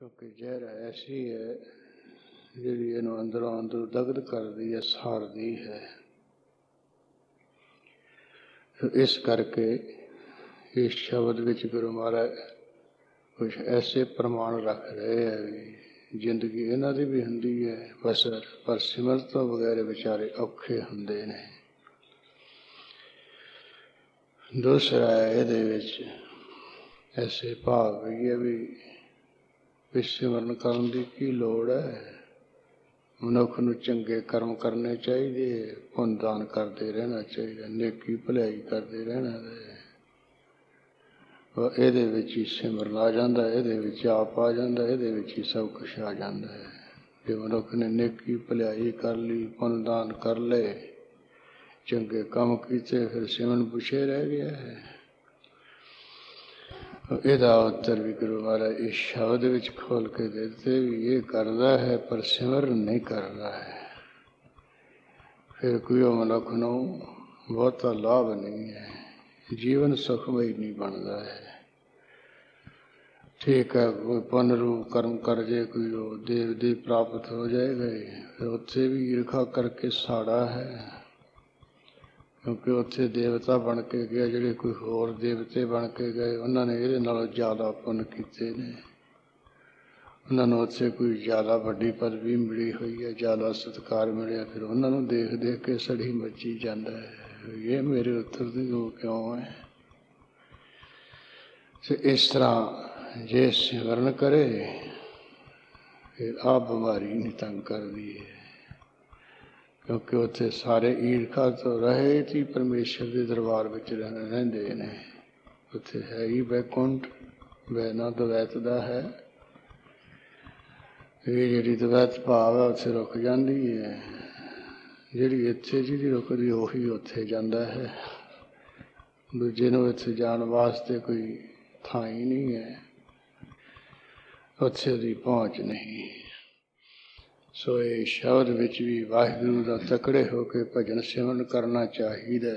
क्योंकि जहर ऐसी है जी इनू अंदरों अंदर दग्ध करती है, सारती है। तो इस करके इस शब्द विच गुरु महाराज कुछ ऐसे प्रमाण रख रहे हैं भी जिंदगी इन्हां दी भी हुंदी है बसर, पर सिमरत तो बगैर बेचारे औखे हुंदे ने। दूसरा इहदे विच ऐसे भाव भी है भी सिमरन करन दी की लोड़ है। मनुख नूं चंगे कर्म करने चाहिए, पुण्य दान करते रहना चाहिए, नेकी भलाई करते रहना है। ਇਹਦੇ ਵਿੱਚ ਹੀ ਸਿਮਰਨ ਆ ਜਾਂਦਾ, ਇਹਦੇ ਵਿੱਚ ਆਪ ਆ ਜਾਂਦਾ, ਇਹਦੇ ਵਿੱਚ ਹੀ ਸਭ ਕੁਛ ਆ ਜਾਂਦਾ ਹੈ। ਜੇ ਮਨੁੱਖ ਨੇ ਨੇਕੀ ਭਲਾਈ ਕਰ ਲਈ, ਪੁੰਨ ਦਾਨ ਕਰ ਲਏ, ਚੰਗੇ ਕੰਮ ਕੀਤੇ, ਫਿਰ ਸਿਮਰਨ ਪਿੱਛੇ ਰਹਿ ਗਿਆ ਹੈ। ਇਹਦਾ ਉੱਤਰ ਵੀ ਗੁਰੂ ਮਹਾਰਾਜ ਇਸ ਸ਼ਬਦ ਵਿੱਚ ਖੋਲ ਕੇ ਦੇ ਦਿੱਤੇ ਵੀ ਇਹ ਕਰਦਾ ਹੈ ਪਰ ਸਿਮਰਨ ਨਹੀਂ ਕਰਦਾ ਹੈ। ਫਿਰ ਕੋਈ ਉਹ ਮਨੁੱਖ ਨੂੰ ਬਹੁਤਾ ਲਾਭ ਨਹੀਂ ਹੈ, ਜੀਵਨ ਸੁਖਮਈ ਨਹੀਂ ਬਣਦਾ ਹੈ। ठीक है, कोई पुण्य रूप कर्म कर जाए, कोई वो देव देव प्राप्त हो जाएगा, फिर उत्थे भी ईर्खा करके साड़ा है। क्योंकि उत्थे देवता बन के गया, ਜਿਹੜੇ कोई होर देवते बन के गए, उन्होंने ਇਹਦੇ ਨਾਲੋਂ ਜ਼ਿਆਦਾ पुण्य ਕੀਤੇ ਨੇ। ਉਹਨਾਂ ਨੂੰ ਉੱਥੇ ਕੋਈ ਜ਼ਿਆਦਾ ਵੱਡੀ ਪਦਵੀ ਮਿਲੀ ਹੋਈ ਹੈ, ਜ਼ਿਆਦਾ ਸਤਿਕਾਰ ਮਿਲਿਆ, ਫਿਰ ਉਹਨਾਂ ਨੂੰ ਦੇਖ ਦੇਖ ਕੇ ਸੜੀ ਮੱਚੀ ਜਾਂਦਾ ਹੈ ਇਹ ਮੇਰੇ ਉੱਤਰ ਦੀ ਹੋ ਕਿਉਂ ਹੈ। ਤੇ ਇਸ ਤਰ੍ਹਾਂ जे सिमरन करे फिर आप बीमारी नहीं तंग करती है। क्योंकि उत्थे सारे ईर्खा तो रहे थी परमेश्वर के दरबार में रहते ने। उत्थे है ही वैकुंठ, वैना द्वैत दा है। ये जी द्वैत भाव है उत्थे रुक जाती है, जी इत्थे जी रुकती उही उत्थे जाता है। दूजे नूं इत्थे जाण वास्ते कोई थां ही नहीं है, उत्थे दी पहुँच नहीं। सो ये शब्द विच भी वाहिगुरू दा तकड़े होकर भजन सिमरन करना चाहिए।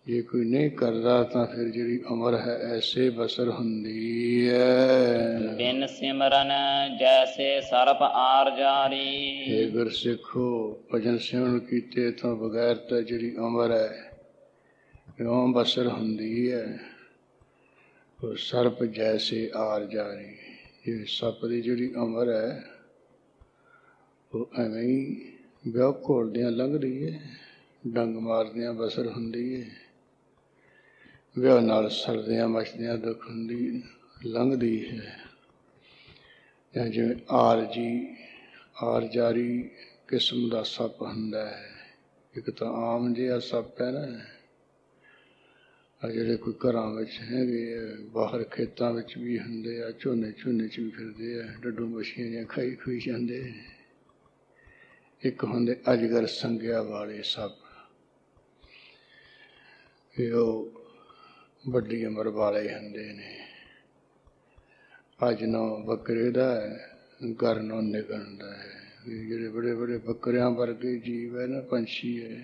जे कोई नहीं करता तो फिर जी उम्र है ऐसे बसर हुंदी है। बिन सिमरन जैसे सरप आर जारी। हे गुर सिखो, भजन सिमरन कीते तो बगैर तो जी उम्र है इउं बसर हुंदी है। वो सरप जैसे आर जारी, ये सप की जी उम्र है वो एवं ही ब्याह घोलदियाँ लंघदी है, डंग मारदियाँ बसर हुंदी है। ब्याह नाल सरदियाँ मचदियाँ दुख हुंदी लंघदी है। या जिवें आर जारी किस्म का सप हुंदा है। एक तो आम जिहा सप है ना, ਜਿਹੜੇ ਕੋਈ ਘਰਾਂ ਵਿੱਚ ਹੈਗੇ ਬਾਹਰ ਖੇਤਾਂ ਵਿੱਚ ਵੀ ਹੁੰਦੇ ਆ, ਝੋਨੇ ਝੋਨੇ 'ਚ ਵੀ ਫਿਰਦੇ ਆ, ਡੱਡੂ ਮੱਛੀਆਂ ਜਿਹੀਆਂ ਖਾਈ ਖੁਈ ਜਾਂਦੇ। ਇੱਕ ਹੁੰਦੇ ਅਜਗਰ ਸੰਗਿਆ ਵਾਲੇ ਸੱਪ, ਉਹ ਵੱਡੀ ਉਮਰ ਵਾਲੇ ਹੁੰਦੇ ਨੇ। ਅੱਜ ਨੂੰ ਬੱਕਰੇ ਦਾ ਘਰ ਨੂੰ ਨਿਕਲਦਾ ਹੈ। ਜਿਹੜੇ ਬੜੇ ਬੜੇ ਬੱਕਰਿਆਂ ਵਰਗੇ ਜੀਵ ਹੈ ਨਾ, ਪੰਛੀ ਹੈ,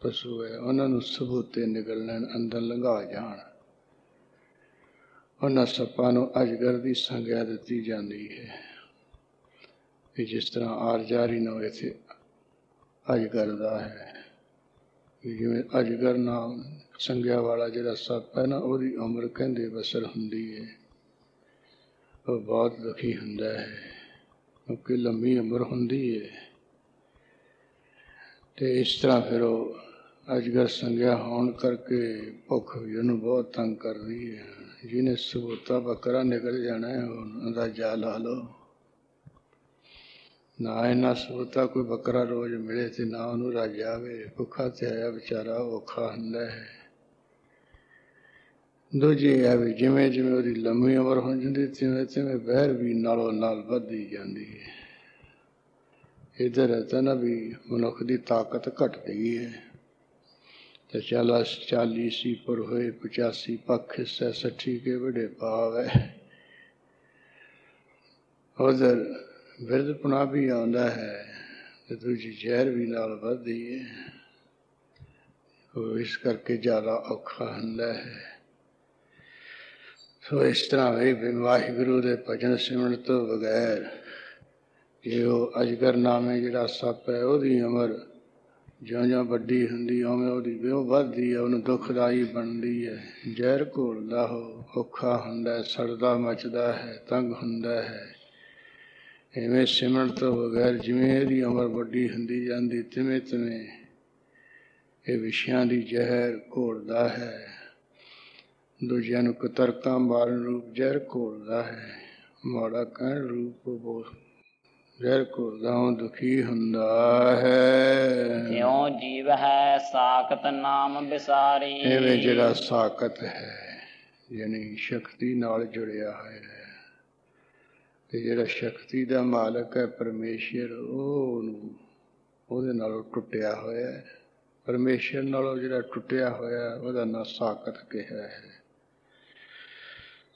पशु है, उन्होंने सबूते निकल लैन, अंदर लंघा जान। उन्होंने सप्पां नूं अजगर की संज्ञा दी जाती है कि जिस तरह आर जारी नूं इत्थे अजगर दा है। जिवें अजगर नाम संज्ञा वाला जिहड़ा सप है ना, उहदी उम्र कहंदे बसर हुंदी है। वो बहुत दुखी हुंदा है क्योंकि लंबी उम्र हुंदी है। तो इस तरह फिर वो अजगर संज्ञा होने करके भुख भी उन्होंने बहुत तंग कर रही है। जिन्हें सबूता बकरा निकल जाना है अंदाजा ला लो। ना इन्ना सबूता कोई बकरा रोज मिले तो ना उन्होंने रज आवे, भुखा तो आया बेचारा औखा हुंदा है। दूजी है भी जिमें जिमें उसकी लंबी उम्र हो जाती तिवें तिवें बहर भी नालों नाल वधदी जाती है। इधर है तो ना भी मनुख की ताकत घटती है। तो 40 पर होए 85 पख हिस्सा 60 के बड़े भाव है। उधर बिरधपना भी आता है तो दूजी जहर भी नाल वधदी है। वो इस करके ज़्यादा औखा हुंदा है। ਸੋ ਇਸ ਤਰ੍ਹਾਂ ਵੀ ਵਾਹਿਗੁਰੂ ਦੇ ਭਜਨ ਸਿਮਰਨ ਤੋਂ ਬਗੈਰ ਜੇ ਉਹ ਅਜਗਰ ਨਾਮੇ ਜਿਹੜਾ ਸੱਪ ਹੈ ਉਹਦੀ ਉਮਰ ਜਿਉਂ-ਜਿਉਂ ਵੱਡੀ ਹੁੰਦੀ ਉਵੇਂ ਉਹਦੀ ਵਿਉਂ ਵੱਧਦੀ ਹੈ, ਉਹਨੂੰ ਦੁੱਖਦਾਈ ਬਣਦੀ ਹੈ। ਜ਼ਹਿਰ ਘੋਲਦਾ ਹੋ, ਔਖਾ ਹੁੰਦਾ, ਸੜਦਾ ਮੱਚਦਾ ਹੈ, ਤੰਗ ਹੁੰਦਾ ਹੈ। ਇਵੇਂ ਸਿਮਰਨ ਤੋਂ ਬਗੈਰ ਜਿਵੇਂ ਇਹਦੀ ਉਮਰ ਵੱਡੀ ਹੁੰਦੀ ਜਾਂਦੀ ਤਿਵੇਂ ਤਿਵੇਂ ਇਹ ਵਿਸ਼ਿਆਂ ਦੀ ਜ਼ਹਿਰ ਘੋਲਦਾ ਹੈ। ਦੂਜਿਆਂ ਨੂੰ ਕੁਤਰਕਾਂ ਮਾਰਨ ਰੂਪ ਜ਼ਹਿਰ ਘੋਲਦਾ ਹੈ, ਮਾੜਾ ਕਹਿਣ ਰੂਪ ਉਹ ਜ਼ਹਿਰ ਘੋਲਦਾ ਉਹ ਦੁਖੀ ਹੁੰਦਾ ਹੈ। ਜਿਉਂ ਜੀਵ ਹੈ ਸਾਖਤ ਨਾਮ ਵਿਸਾਰੀ। ਇਵੇਂ ਜਿਹੜਾ ਸਾਖਤ ਹੈ ਯਾਨੀ ਸ਼ਕਤੀ ਨਾਲ ਜੁੜਿਆ ਹੋਇਆ ਹੈ ਤੇ ਜਿਹੜਾ ਸ਼ਕਤੀ ਦਾ ਮਾਲਕ ਹੈ ਪਰਮੇਸ਼ਰ, ਉਹਨੂੰ ਉਹਦੇ ਨਾਲੋਂ ਟੁੱਟਿਆ ਹੋਇਆ ਹੈ। ਪਰਮੇਸ਼ਰ ਨਾਲੋਂ ਜਿਹੜਾ ਟੁੱਟਿਆ ਹੋਇਆ ਉਹਦਾ ਨਾਂ ਸਾਖਤ ਕਿਹਾ ਹੈ।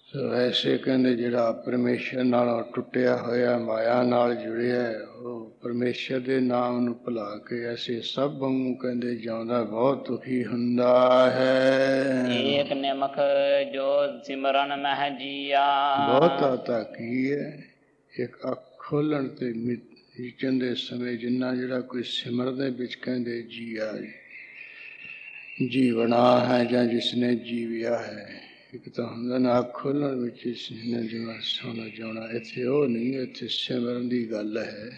ਸੋ ਐਸੇ ਕਹਿੰਦੇ ਜਿਹੜਾ ਪਰਮੇਸ਼ਰ ਨਾਲੋਂ ਟੁੱਟਿਆ ਹੋਇਆ ਮਾਇਆ ਨਾਲ ਜੁੜਿਆ ਉਹ ਪਰਮੇਸ਼ਰ ਦੇ ਨਾਮ ਨੂੰ ਭੁਲਾ ਕੇ ਐਸੇ ਸਭ ਵਾਂਗੂ ਕਹਿੰਦੇ ਜਿਉਂਦਾ ਬਹੁਤ ਦੁਖੀ ਹੁੰਦਾ ਹੈ। ਏਕ ਨਿਮਖ ਜੋ ਸਿਮਰਨ ਮਹਿ ਜੀਆ। ਬਹੁਤਾ ਤਾਂ ਕੀ ਹੈ, ਇੱਕ ਅੱਖ ਖੋਲਣ ਤੇ ਮੀਚਣ ਦੇ ਸਮੇਂ ਜਿੰਨਾ ਜਿਹੜਾ ਕੋਈ ਸਿਮਰ ਦੇ ਵਿੱਚ ਕਹਿੰਦੇ ਜੀਆ ਜੀਵਣਾ ਹੈ ਜਾਂ ਜਿਸਨੇ ਜੀਵਿਆ ਹੈ। ਇੱਕ ਤਾਂ ਹੁੰਦਾ ਨਾ ਅੱਖ ਖੋਲ੍ਹਣ ਵਿੱਚ ਇਸਨੇ ਜਿਉਣਾ ਸੋਣਾ ਜਿਉਣਾ, ਇੱਥੇ ਉਹ ਨਹੀਂ, ਇੱਥੇ ਸਿਮਰਨ ਦੀ ਗੱਲ ਹੈ।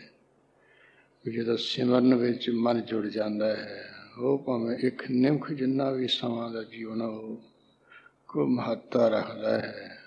ਜਦੋਂ ਸਿਮਰਨ ਵਿੱਚ ਮਨ ਜੁੜ ਜਾਂਦਾ ਹੈ ਉਹ ਭਾਵੇਂ ਇੱਕ ਨਿਮਖ ਜਿੰਨਾ ਵੀ ਸਮਾਂ ਦਾ ਜੀਵਨ ਉਹ ਕੋ ਮਹੱਤਤਾ ਰੱਖਦਾ ਹੈ।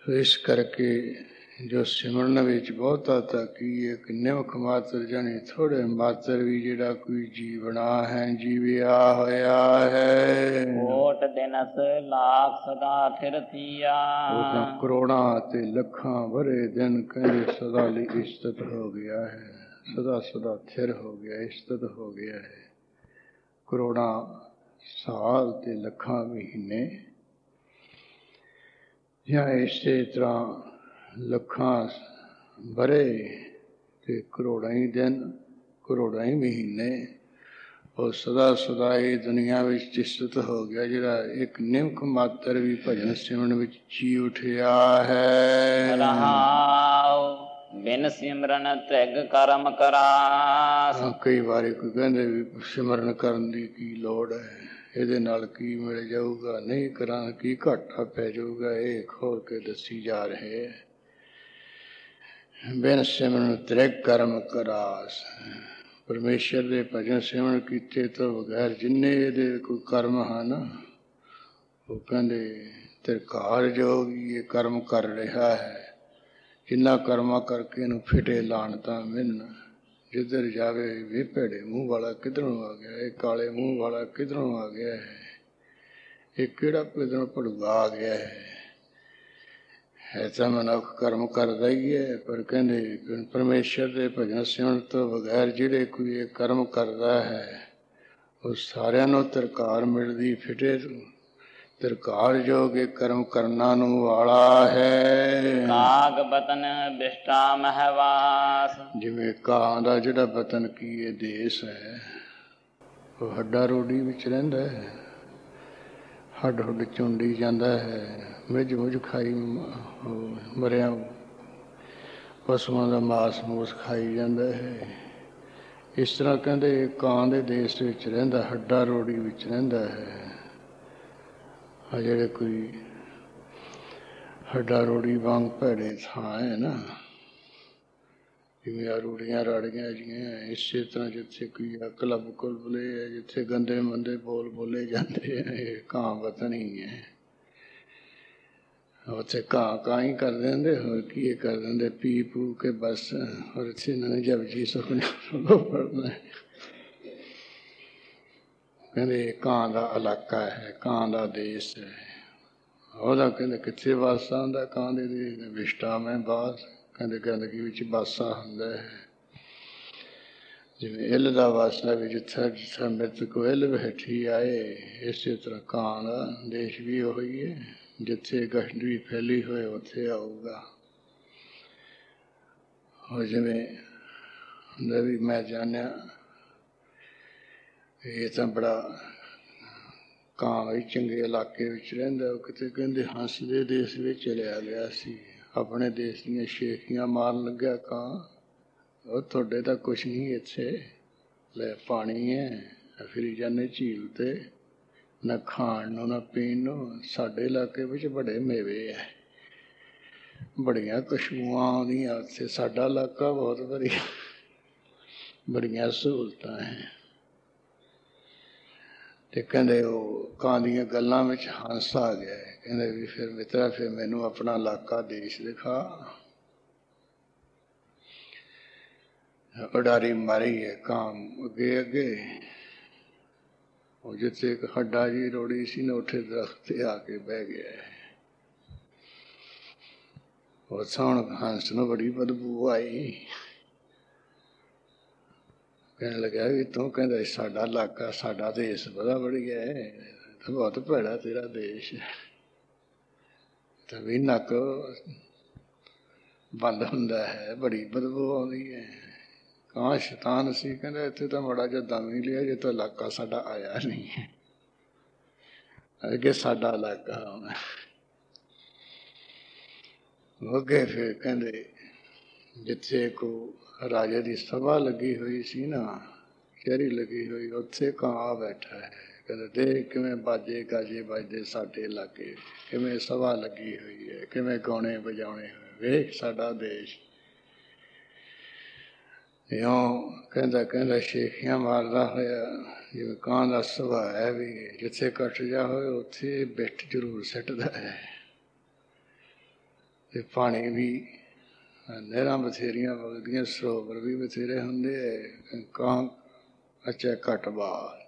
ਇਸ ਕਰਕੇ ਜੋ ਸਿਮਰਨ ਵਿੱਚ ਬਹੁਤਾ ਤਾਂ ਕੀ ਇੱਕ ਨਿਮਖ ਮਾਤਰ ਜਾਣੀ ਥੋੜ੍ਹੇ ਮਾਤਰ ਵੀ ਜਿਹੜਾ ਕੋਈ ਜੀਵਣਾ ਹੈ ਜੀਵਿਆ ਹੋਇਆ ਹੈ। ਕੋਟ ਦਿਨਸ ਲੱਖ ਸਦਾ ਥਿਰ ਥੀਆ। ਉਹ ਤਾਂ ਕਰੋੜਾਂ ਤੇ ਲੱਖਾਂ ਵਰੇ ਦਿਨ ਕਹਿੰਦੇ ਸਦਾ ਲਈ ਇਸਤਤ ਹੋ ਗਿਆ ਹੈ, ਸਦਾ ਸਦਾ ਥਿਰ ਹੋ ਗਿਆ, ਇਸਤਤ ਹੋ ਗਿਆ ਹੈ। ਕਰੋੜਾਂ ਸਾਲ ਤੇ ਲੱਖਾਂ ਮਹੀਨੇ ਜਾਂ ਇਸੇ ਤਰ੍ਹਾਂ ਲੱਖਾਂ ਵਰੇ ਤੇ ਕਰੋੜਾਂ ਹੀ ਦਿਨ ਕਰੋੜਾਂ ਹੀ ਮਹੀਨੇ ਉਹ ਸਦਾ ਸਦਾ ਇਹ ਦੁਨੀਆ ਵਿੱਚ ਇਸਤਤ ਹੋ ਗਿਆ ਜਿਹੜਾ ਇੱਕ ਨਿਮਖ ਮਾਤਰ ਵੀ ਭਜਨ ਸਿਮਰਨ ਵਿੱਚ ਜੀ ਉੱਠਿਆ ਹੈ। ਰਹਾਉ ਬਿਨ ਸਿਮਰਨ ਤ੍ਰਿਗ ਕਰਮ ਕਰਾਸ। ਕਈ ਵਾਰੀ ਕੋਈ ਕਹਿੰਦੇ ਵੀ ਸਿਮਰਨ ਕਰਨ ਦੀ ਕੀ ਲੋੜ ਹੈ, ਇਹਦੇ ਨਾਲ ਕੀ ਮਿਲ ਜਾਊਗਾ, ਨਹੀਂ ਕਰਾਂ ਕੀ ਘਾਟਾ ਪੈ ਜਾਊਗਾ, ਇਹ ਖੋਲ ਕੇ ਦੱਸੀ ਜਾ ਰਹੇ। ਬਿਨ ਸਿਮਰਨ ਤ੍ਰਿਗ ਕਰਮ ਕਰਾਸ। ਪਰਮੇਸ਼ਰ ਦੇ ਭਜਨ ਸਿਮਰਨ ਕੀਤੇ ਤੋਂ ਬਗੈਰ ਜਿੰਨੇ ਇਹਦੇ ਕੋਈ ਕਰਮ ਹਨ ਉਹ ਕਹਿੰਦੇ ਤਿਰਕਾਰ ਜੋ ਵੀ ਇਹ ਕਰਮ ਕਰ ਰਿਹਾ ਹੈ, ਜਿੰਨਾ ਕਰਮਾਂ ਕਰਕੇ ਇਹਨੂੰ ਫਿਟੇ ਲਾਣਤਾਂ ਮਿਲਣ। ਜਿੱਧਰ ਜਾਵੇ ਵੀ ਭੇੜੇ ਮੂੰਹ ਵਾਲਾ ਕਿੱਧਰੋਂ ਆ ਗਿਆ, ਇਹ ਕਾਲੇ ਮੂੰਹ ਵਾਲਾ ਕਿੱਧਰੋਂ ਆ ਗਿਆ ਹੈ, ਇਹ ਕਿਹੜਾ ਕਿੱਧਰੋਂ ਭੜੂਆ ਆ ਗਿਆ ਹੈ। ਐਸਾ ਮਨੁੱਖ ਕਰਮ ਕਰਦਾ ਹੀ ਹੈ, ਪਰ ਕਹਿੰਦੇ ਪਰਮੇਸ਼ਰ ਦੇ ਭਜਨ ਸਿਮਰਨ ਤੋਂ ਬਗੈਰ ਜਿਹੜੇ ਕੋਈ ਇਹ ਕਰਮ ਕਰਦਾ ਹੈ ਉਹ ਸਾਰਿਆਂ ਨੂੰ ਤਿਰਕਾਰ ਮਿਲਦੀ ਫਿਟੇ। ਤਿਰਕਾਰ ਜੋਗ ਇਹ ਕਰਮ ਕਰਨਾ ਨੂੰ ਵਾਲਾ ਹੈ। ਕਾਗ ਬਤਨ ਬਿਸ਼ਟਾ ਮਹਿਵਾਸ। ਜਿਵੇਂ ਕਾਂ ਦਾ ਜਿਹੜਾ ਬਤਨ ਕੀ ਇਹ ਦੇਸ਼ ਹੈ ਉਹ ਹੱਡਾ ਰੋੜੀ ਵਿੱਚ ਰਹਿੰਦਾ ਹੈ, ਹੱਡ ਹੁੱਡ ਚੁੰਡੀ ਜਾਂਦਾ ਹੈ, ਮਿੱਝ ਮੁੱਝ ਖਾਈ ਮਰਿਆ ਪਸ਼ੂਆਂ ਦਾ ਮਾਸ ਮੂਸ ਖਾਈ ਜਾਂਦਾ ਹੈ। ਇਸ ਤਰ੍ਹਾਂ ਕਹਿੰਦੇ ਕਾਂ ਦੇ ਦੇਸ਼ ਵਿੱਚ ਰਹਿੰਦਾ, ਹੱਡਾ ਰੋੜੀ ਵਿੱਚ ਰਹਿੰਦਾ ਹੈ। ਆ ਜਿਹੜੇ ਕੋਈ ਹੱਡਾ ਰੋੜੀ ਵਾਂਗ ਭੈੜੇ ਥਾਂ ਹੈ ਨਾ, ਜਿਵੇਂ ਆ ਰੂੜੀਆਂ ਰਾੜੀਆਂ ਜਿਹੀਆਂ, ਇਸੇ ਤਰ੍ਹਾਂ ਜਿੱਥੇ ਕੋਈ ਕਲੱਬ ਕੁਲਬਲੇ ਹੈ, ਜਿੱਥੇ ਗੰਦੇ ਮੰਦੇ ਬੋਲ ਬੋਲੇ ਜਾਂਦੇ ਆ, ਇਹ ਕਾਂ ਵਤਨ ਹੀ ਹੈ। ਉੱਥੇ ਕਾਂ ਹੀ ਕਰ ਦਿੰਦੇ, ਹੋਰ ਕੀ ਇਹ ਕਰ ਦਿੰਦੇ, ਪੀ ਪੂ ਕੇ ਬਸ। ਔਰ ਇੱਥੇ ਇਹਨਾਂ ਨੇ ਜਪਜੀ ਸੁਖਮਨੀ ਪੜ੍ਹਨਾ। ਕਹਿੰਦੇ ਕਾਂ ਦਾ ਇਲਾਕਾ ਹੈ, ਕਾਂ ਦਾ ਦੇਸ਼ ਹੈ। ਉਹਦਾ ਕਹਿੰਦੇ ਕਿੱਥੇ ਵਾਸਾ ਹੁੰਦਾ ਕਾਂ ਦੇ ਦੇਸ਼ ਦੇ ਵਿਸ਼ਟਾ ਮੈਂ ਬਾਸ। ਕਹਿੰਦੇ ਗੰਦਗੀ ਵਿੱਚ ਬਾਸਾ ਹੁੰਦਾ ਹੈ। ਜਿਵੇਂ ਇੱਲ ਦਾ ਵਾਸਾ ਵੀ ਜਿੱਥੇ ਜਿੱਥੇ ਮ੍ਰਿਤਕ ਇੱਲ ਬੈਠੀ ਆਏ, ਇਸੇ ਤਰ੍ਹਾਂ ਕਾਂ ਦਾ ਦੇਸ਼ ਵੀ ਉਹੀ ਹੈ। ਜਿੱਥੇ ਗੰਦਗੀ ਫੈਲੀ ਹੋਏ ਉੱਥੇ ਆਊਗਾ। ਉਹ ਜਿਵੇਂ ਹੁੰਦਾ ਵੀ ਮੈਂ ਜਾਣਿਆ ਇਹ ਤਾਂ ਬੜਾ ਕਾਂ ਵੀ ਚੰਗੇ ਇਲਾਕੇ ਵਿੱਚ ਰਹਿੰਦਾ। ਉਹ ਕਿਤੇ ਕਹਿੰਦੇ ਹੰਸ ਦੇ ਦੇਸ਼ ਵਿੱਚ ਚਲਿਆ ਗਿਆ ਸੀ, ਆਪਣੇ ਦੇਸ਼ ਦੀਆਂ ਸ਼ੇਖੀਆਂ ਮਾਰਨ ਲੱਗਿਆ ਕਾਂ। ਉਹ ਤੁਹਾਡੇ ਤਾਂ ਕੁਛ ਨਹੀਂ ਇੱਥੇ, ਲੈ ਪਾਣੀ ਹੈ ਫਿਰੀ ਜਾਂਦੇ ਝੀਲ ਤੇ, ਨਾ ਖਾਣ ਨੂੰ ਨਾ ਪੀਣ ਨੂੰ। ਸਾਡੇ ਇਲਾਕੇ ਵਿੱਚ ਬੜੇ ਮੇਵੇ ਹੈ, ਬੜੀਆਂ ਖੁਸ਼ਬੂਆਂ ਆਉਂਦੀਆਂ ਉੱਥੇ। ਸਾਡਾ ਇਲਾਕਾ ਬਹੁਤ ਵਧੀਆ, ਬੜੀਆਂ ਸਹੂਲਤਾਂ ਹੈ। ਤੇ ਕਹਿੰਦੇ ਉਹ ਕਾਂ ਦੀਆਂ ਗੱਲਾਂ ਵਿੱਚ ਹੰਸ ਆ ਗਿਆ। ਕਹਿੰਦੇ ਵੀ ਫਿਰ ਮਿੱਤਰਾ, ਫਿਰ ਮੈਨੂੰ ਆਪਣਾ ਇਲਾਕਾ ਦੇਸ਼ ਦਿਖਾ। ਉਡਾਰੀ ਮਾਰੀ ਹੈ ਕਾਂ ਅੱਗੇ ਅੱਗੇ। ਉਹ ਜਿੱਥੇ ਇੱਕ ਹੱਡਾ ਜੀ ਰੋੜੀ ਸੀ ਨਾ, ਉੱਥੇ ਦਰਖਤ ਤੇ ਆ ਕੇ ਬਹਿ ਗਿਆ। ਉਹ ਸੁਣ ਹੰਸ ਨੂੰ ਬੜੀ ਬਦਬੂ ਆਈ। ਕਹਿਣ ਲੱਗਿਆ ਵੀ ਤੂੰ ਕਹਿੰਦਾ ਸਾਡਾ ਇਲਾਕਾ, ਸਾਡਾ ਦੇਸ਼ ਬੜਾ ਵਧੀਆ ਹੈ, ਬਹੁਤ ਭੈੜਾ ਤੇਰਾ ਦੇਸ਼ ਹੈ। ਤਾਂ ਵੀ ਨੱਕ ਬੰਦ ਹੁੰਦਾ ਹੈ, ਬੜੀ ਬਦਬੂ ਆਉਂਦੀ ਹੈ। ਕਾਂ ਸ਼ੈਤਾਨ ਸੀ, ਕਹਿੰਦਾ ਇੱਥੇ ਤਾਂ ਮਾੜਾ ਜਿਹਾ ਦਮ ਹੀ ਲਿਆ ਜੇ ਤਾਂ ਇਲਾਕਾ ਸਾਡਾ ਆਇਆ ਨਹੀਂ ਹੈ, ਅੱਗੇ ਸਾਡਾ ਇਲਾਕਾ ਆਉਣਾ। ਅੱਗੇ ਫਿਰ ਕਹਿੰਦੇ ਜਿੱਥੇ ਕੋ ਰਾਜੇ ਦੀ ਸਭਾ ਲੱਗੀ ਹੋਈ ਸੀ ਨਾ, ਕਚਹਿਰੀ ਲੱਗੀ ਹੋਈ, ਉੱਥੇ ਕਾਂ ਆ ਬੈਠਾ ਹੈ। ਕਹਿੰਦੇ ਦੇਖ ਕਿਵੇਂ ਬਾਜੇ ਗਾਜੇ ਵੱਜਦੇ ਸਾਡੇ ਇਲਾਕੇ, ਕਿਵੇਂ ਸਭਾ ਲੱਗੀ ਹੋਈ ਹੈ, ਕਿਵੇਂ ਗਾਉਣੇ ਵਜਾਉਣੇ ਹੋਏ, ਵੇਖ ਸਾਡਾ ਦੇਸ਼। ਇਉਂ ਕਹਿੰਦਾ ਕਹਿੰਦਾ ਸ਼ੇਖੀਆਂ ਮਾਰਦਾ ਹੋਇਆ, ਜਿਵੇਂ ਕਾਂ ਦਾ ਸੁਭਾਅ ਹੈ ਵੀ ਜਿੱਥੇ ਘਟ ਜਾ ਹੋਏ ਉੱਥੇ ਬਿੱਠ ਜ਼ਰੂਰ ਸਿੱਟਦਾ ਹੈ। ਤੇ ਪਾਣੀ ਵੀ, ਨਹਿਰਾਂ ਬਥੇਰੀਆਂ ਵਗਦੀਆਂ, ਸਰੋਵਰ ਵੀ ਬਥੇਰੇ ਹੁੰਦੇ ਹੈ। ਕਾਂ ਅੱਛਾ ਘੱਟ ਬਾਹਰ,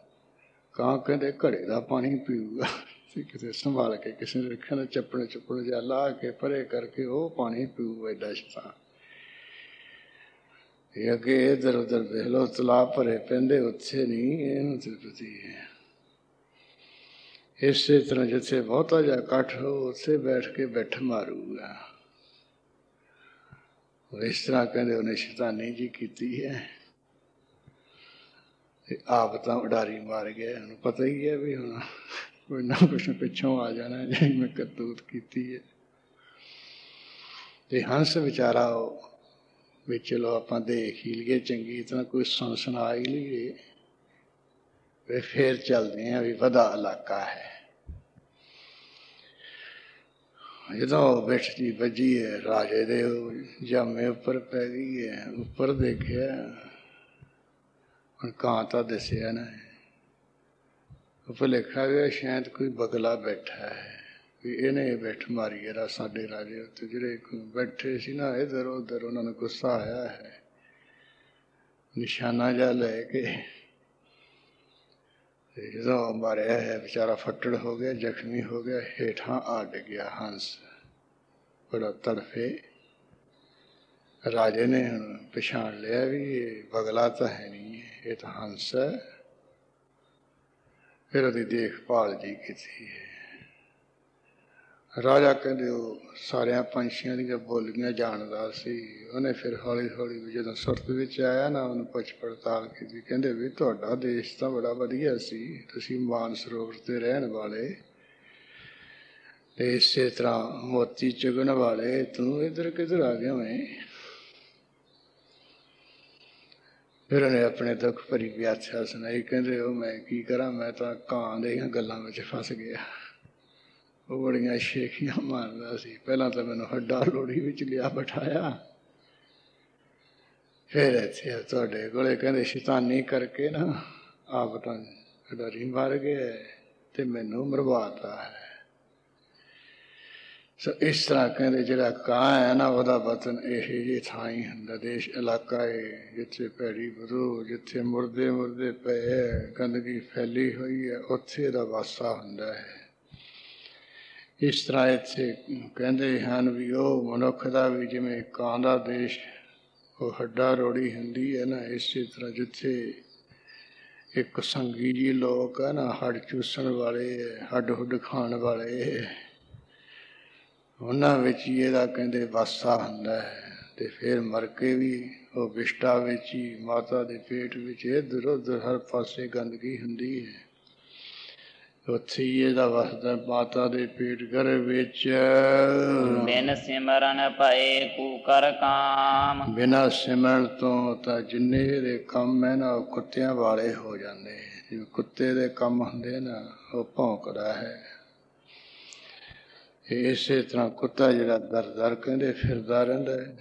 ਕਾਂ ਕਹਿੰਦੇ ਘੜੇ ਦਾ ਪਾਣੀ ਪੀਊਗਾ, ਕਿਤੇ ਸੰਭਾਲ ਕੇ ਕਿਸੇ ਨੇ ਰੱਖਿਆ ਨਾ, ਚੱਪਣ ਚੁੱਪਣ ਜਿਹਾ ਲਾ ਕੇ ਪਰੇ ਕਰਕੇ ਉਹ ਪਾਣੀ ਪੀਊ। ਐਡਾ ਸ਼ੈਤਾਨ। ਇਹ ਅੱਗੇ ਇੱਧਰ ਉੱਧਰ ਦੇਖ ਲਓ, ਤਲਾਬ ਭਰੇ ਪੈਂਦੇ, ਉੱਥੇ ਨਹੀਂ, ਇਹਨੂੰ ਤ੍ਰਿਪਤੀ ਹੈ। ਇਸੇ ਤਰ੍ਹਾਂ ਜਿੱਥੇ ਬਹੁਤਾ ਜਿਹਾ ਇਕੱਠ ਹੋ ਉੱਥੇ ਬੈਠ ਕੇ ਬੈਠ ਮਾਰੂਗਾ। ਇਸ ਤਰ੍ਹਾਂ ਕਹਿੰਦੇ ਉਹਨੇ ਸ਼ੈਤਾਨੀ ਜੀ ਕੀਤੀ ਹੈ। ਤੇ ਆਪ ਤਾਂ ਉਡਾਰੀ ਮਾਰ ਗਿਆ। ਉਹਨੂੰ ਪਤਾ ਹੀ ਹੈ ਵੀ ਹੁਣ ਕੋਈ ਨਾ ਕੁਛ ਪਿੱਛੋਂ ਆ ਜਾਣਾ ਜਿਹੜੀ ਮੈਂ ਕਰਤੂਤ ਕੀਤੀ ਹੈ। ਤੇ ਹੰਸ ਵਿਚਾਰਾ ਉਹ ਵੀ ਚਲੋ ਆਪਾਂ ਦੇਖ ਹੀ ਲਈਏ ਚੰਗੀ ਤਰ੍ਹਾਂ, ਕੋਈ ਸੁਣਾ ਹੀ ਲਈਏ, ਵੀ ਫੇਰ ਚੱਲਦੇ ਹਾਂ ਵੀ ਵਧਾ ਇਲਾਕਾ ਹੈ। ਜਦੋਂ ਬਿੱਠ ਜੀ ਵੱਜੀ ਹੈ, ਰਾਜੇ ਦੇ ਜਾਮੇ ਉੱਪਰ ਪੈ ਗਈ ਹੈ। ਉੱਪਰ ਦੇਖਿਆ, ਹੁਣ ਕਾਂ ਤਾਂ ਦਿਸਿਆ ਨਾ, ਭੁਲੇਖਾ ਗਿਆ ਸ਼ਾਇਦ ਕੋਈ ਬਗਲਾ ਬੈਠਾ ਹੈ, ਵੀ ਇਹਨੇ ਬਿੱਠ ਮਾਰੀ ਹੈ ਸਾਡੇ ਰਾਜੇ ਉੱਤੇ। ਜਿਹੜੇ ਬੈਠੇ ਸੀ ਨਾ ਇੱਧਰ ਉੱਧਰ, ਉਹਨਾਂ ਨੂੰ ਗੁੱਸਾ ਆਇਆ ਹੈ, ਨਿਸ਼ਾਨਾ ਜਿਹਾ ਲੈ ਕੇ ਤੇ ਜਦੋਂ ਮਾਰਿਆ ਹੈ, ਵਿਚਾਰਾ ਫੱਟੜ ਹੋ ਗਿਆ, ਜ਼ਖਮੀ ਹੋ ਗਿਆ, ਹੇਠਾਂ ਆ ਡਿੱਗਿਆ ਹੰਸ ਬੜਾ ਤੜਫੇ। ਰਾਜੇ ਨੇ ਹੁਣ ਪਛਾਣ ਲਿਆ ਵੀ ਇਹ ਬਗਲਾ ਤਾਂ ਹੈ ਨਹੀਂ, ਇਹ ਤਾਂ ਹੰਸ ਹੈ। ਫਿਰ ਉਹਦੀ ਦੇਖਭਾਲ ਜੀ ਕੀਤੀ ਹੈ। ਰਾਜਾ ਕਹਿੰਦੇ ਉਹ ਸਾਰਿਆਂ ਪੰਛੀਆਂ ਦੀਆਂ ਬੋਲੀਆਂ ਜਾਣਦਾ ਸੀ। ਉਹਨੇ ਫਿਰ ਹੌਲੀ ਹੌਲੀ ਜਦੋਂ ਸੁਰਤ ਵਿੱਚ ਆਇਆ ਨਾ, ਉਹਨੂੰ ਪੁੱਛ ਪੜਤਾਲ ਕੀਤੀ। ਕਹਿੰਦੇ ਵੀ ਤੁਹਾਡਾ ਦੇਸ਼ ਤਾਂ ਬੜਾ ਵਧੀਆ ਸੀ, ਤੁਸੀਂ ਮਾਨਸਰੋਵਰ ਤੇ ਰਹਿਣ ਵਾਲੇ, ਤੇ ਇਸੇ ਤਰ੍ਹਾਂ ਮੋਤੀ ਚੁਗਣ ਵਾਲੇ, ਤੂੰ ਇੱਧਰ ਕਿੱਧਰ ਆ ਗਿਆ ਮੈਂ? ਫਿਰ ਉਹਨੇ ਆਪਣੇ ਦੁੱਖ ਭਰੀ ਵਿਆਖਿਆ ਸੁਣਾਈ। ਕਹਿੰਦੇ ਉਹ ਮੈਂ ਕੀ ਕਰਾਂ, ਮੈਂ ਤਾਂ ਕਾਂ ਦੀਆਂ ਗੱਲਾਂ ਵਿੱਚ ਫਸ ਗਿਆ। ਉਹ ਬੜੀਆਂ ਸ਼ੇਖੀਆਂ ਮਾਰਦਾ ਸੀ। ਪਹਿਲਾਂ ਤਾਂ ਮੈਨੂੰ ਹੱਡਾ ਲੋੜੀ ਵਿੱਚ ਲਿਆ ਬਿਠਾਇਆ, ਫਿਰ ਇੱਥੇ ਤੁਹਾਡੇ ਕੋਲੇ ਕਹਿੰਦੇ ਸ਼ੈਤਾਨੀ ਕਰਕੇ ਨਾ ਆਪ ਤਾਂ ਡਰੀ ਮਰ ਗਏ ਤੇ ਮੈਨੂੰ ਮਰਵਾਤਾ ਹੈ। ਸੋ ਇਸ ਤਰ੍ਹਾਂ ਕਹਿੰਦੇ ਜਿਹੜਾ ਕਾਂ ਹੈ ਨਾ, ਉਹਦਾ ਵਤਨ ਇਹ ਜਿਹੀ ਥਾਂ ਹੀ ਹੁੰਦਾ, ਦੇਸ਼ ਇਲਾਕਾ ਹੈ ਜਿੱਥੇ ਭੈੜੀ ਬਦੂ, ਜਿੱਥੇ ਮੁਰਦੇ ਮੁਰਦੇ ਪਏ, ਗੰਦਗੀ ਫੈਲੀ ਹੋਈ ਹੈ, ਉੱਥੇ ਦਾ ਵਾਸਾ ਹੁੰਦਾ ਹੈ। ਇਸ ਤਰ੍ਹਾਂ ਇੱਥੇ ਕਹਿੰਦੇ ਹਨ ਵੀ ਉਹ ਮਨੁੱਖ ਦਾ ਵੀ ਜਿਵੇਂ ਕਾਂ ਦਾ ਦੇਸ਼ ਉਹ ਹੱਡਾ ਰੋੜੀ ਹੁੰਦੀ ਹੈ ਨਾ, ਇਸੇ ਤਰ੍ਹਾਂ ਜਿੱਥੇ ਇੱਕ ਸੰਗੀ ਜੀ ਲੋਕ ਹੈ ਨਾ, ਹੱਡ ਚੂਸਣ ਵਾਲੇ, ਹੱਡ ਹੁੱਡ ਖਾਣ ਵਾਲੇ, ਉਹਨਾਂ ਵਿੱਚ ਹੀ ਇਹਦਾ ਕਹਿੰਦੇ ਵਾਸਾ ਹੁੰਦਾ ਹੈ। ਤੇ ਫਿਰ ਮਰ ਕੇ ਵੀ ਉਹ ਵਿਸ਼ਟਾ ਵਿੱਚ ਹੀ, ਮਾਤਾ ਦੇ ਪੇਟ ਵਿੱਚ ਇੱਧਰ ਉੱਧਰ ਹਰ ਪਾਸੇ ਗੰਦਗੀ ਹੁੰਦੀ ਹੈ। ਉੱਥੇ ਹੀ ਇਹਦਾ ਵਸਦਾ ਮਾਤਾ ਦੇ ਪੇਟ ਗਰਭ ਵਿੱਚ। ਬਿਨ ਸਿਮਰਨ ਭਏ ਕੂਕਰ ਕਾਮ। ਬਿਨਾਂ ਸਿਮਰਨ ਤੋਂ ਤਾਂ ਜਿੰਨੇ ਦੇ ਕੰਮ ਹੈ ਨਾ ਉਹ ਕੁੱਤਿਆਂ ਵਾਲੇ ਹੋ ਜਾਂਦੇ। ਜਿਵੇਂ ਕੁੱਤੇ ਦੇ ਕੰਮ ਹੁੰਦੇ ਨਾ, ਉਹ ਭੌਂਕਦਾ ਹੈ। ਇਸੇ ਤਰ੍ਹਾਂ ਕੁੱਤਾ ਜਿਹੜਾ ਦਰ ਦਰ ਕਹਿੰਦੇ ਫਿਰਦਾ ਰਹਿੰਦਾ ਹੈ,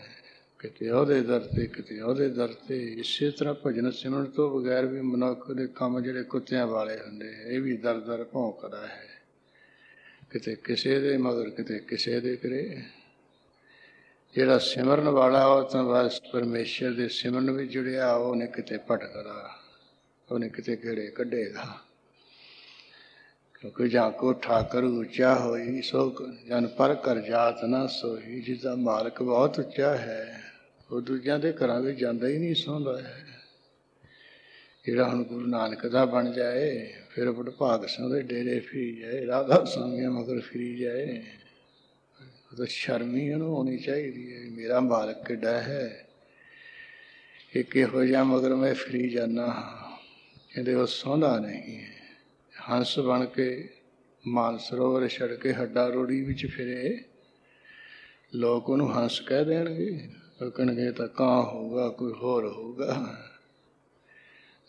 ਕਿਤੇ ਉਹਦੇ ਦਰ ਤੇ ਕਿਤੇ ਉਹਦੇ ਦਰ ਤੇ। ਇਸੇ ਤਰ੍ਹਾਂ ਭਜਨ ਸਿਮਰਨ ਤੋਂ ਬਗੈਰ ਵੀ ਮਨੁੱਖ ਦੇ ਕੰਮ ਜਿਹੜੇ ਕੁੱਤਿਆਂ ਵਾਲੇ ਹੁੰਦੇ, ਇਹ ਵੀ ਦਰ ਦਰ ਭੌਂਕਦਾ ਹੈ, ਕਿਤੇ ਕਿਸੇ ਦੇ ਮਗਰ ਕਿਤੇ ਕਿਸੇ ਦੇ ਕਰੇ। ਜਿਹੜਾ ਸਿਮਰਨ ਵਾਲਾ ਉਹ ਤਾਂ ਬਸ ਪਰਮੇਸ਼ਰ ਦੇ ਸਿਮਰਨ ਵਿੱਚ ਜੁੜਿਆ, ਉਹਨੇ ਕਿਤੇ ਭਟਕਦਾ, ਉਹਨੇ ਕਿਤੇ ਕਿਹੜੇ ਕੱਢੇਗਾ। ਕਿਉਂਕਿ ਜਾਂ ਕੋ ਠਾਕਰ ਉੱਚਾ ਹੋਈ ਸੋ ਜਨ ਪਰ ਕਰ ਜਾਤ ਨਾ ਸੋਈ। ਜਿਸਦਾ ਮਾਲਕ ਬਹੁਤ ਉੱਚਾ ਹੈ ਉਹ ਦੂਜਿਆਂ ਦੇ ਘਰਾਂ ਵਿੱਚ ਜਾਂਦਾ ਹੀ ਨਹੀਂ, ਸੌਂਦਾ ਹੈ। ਜਿਹੜਾ ਹੁਣ ਗੁਰੂ ਨਾਨਕ ਦਾ ਬਣ ਜਾਏ, ਫਿਰ ਵਡਭਾਗ ਸਿੰਘ ਦੇ ਡੇਰੇ ਫਿਰੀ ਜਾਏ, ਰਾਧਾ ਸਵਾਮੀਆਂ ਮਗਰ ਫਿਰੀ ਜਾਏ, ਉਹ ਤਾਂ ਸ਼ਰਮ ਹੀ ਉਹਨੂੰ ਹੋਣੀ ਚਾਹੀਦੀ ਹੈ। ਮੇਰਾ ਮਾਲਕ ਕਿੱਡਾ ਹੈ, ਇਹ ਕਿਹੋ ਜਿਹਾ ਮਗਰ ਮੈਂ ਫਿਰੀ ਜਾਂਦਾ ਹਾਂ। ਕਹਿੰਦੇ ਉਹ ਸੌਂਦਾ ਨਹੀਂ ਹੈ। ਹੰਸ ਬਣ ਕੇ ਮਾਨਸਰੋਵਰ ਛੱਡ ਕੇ ਹੱਡਾ ਰੋੜੀ ਵਿੱਚ ਫਿਰੇ, ਲੋਕ ਉਹਨੂੰ ਹੰਸ ਕਹਿ ਦੇਣਗੇ, ਉਹ ਕਹਿਣਗੇ ਤਾਂ ਕਾਂ ਹੋਊਗਾ, ਕੋਈ ਹੋਰ ਹੋਊਗਾ,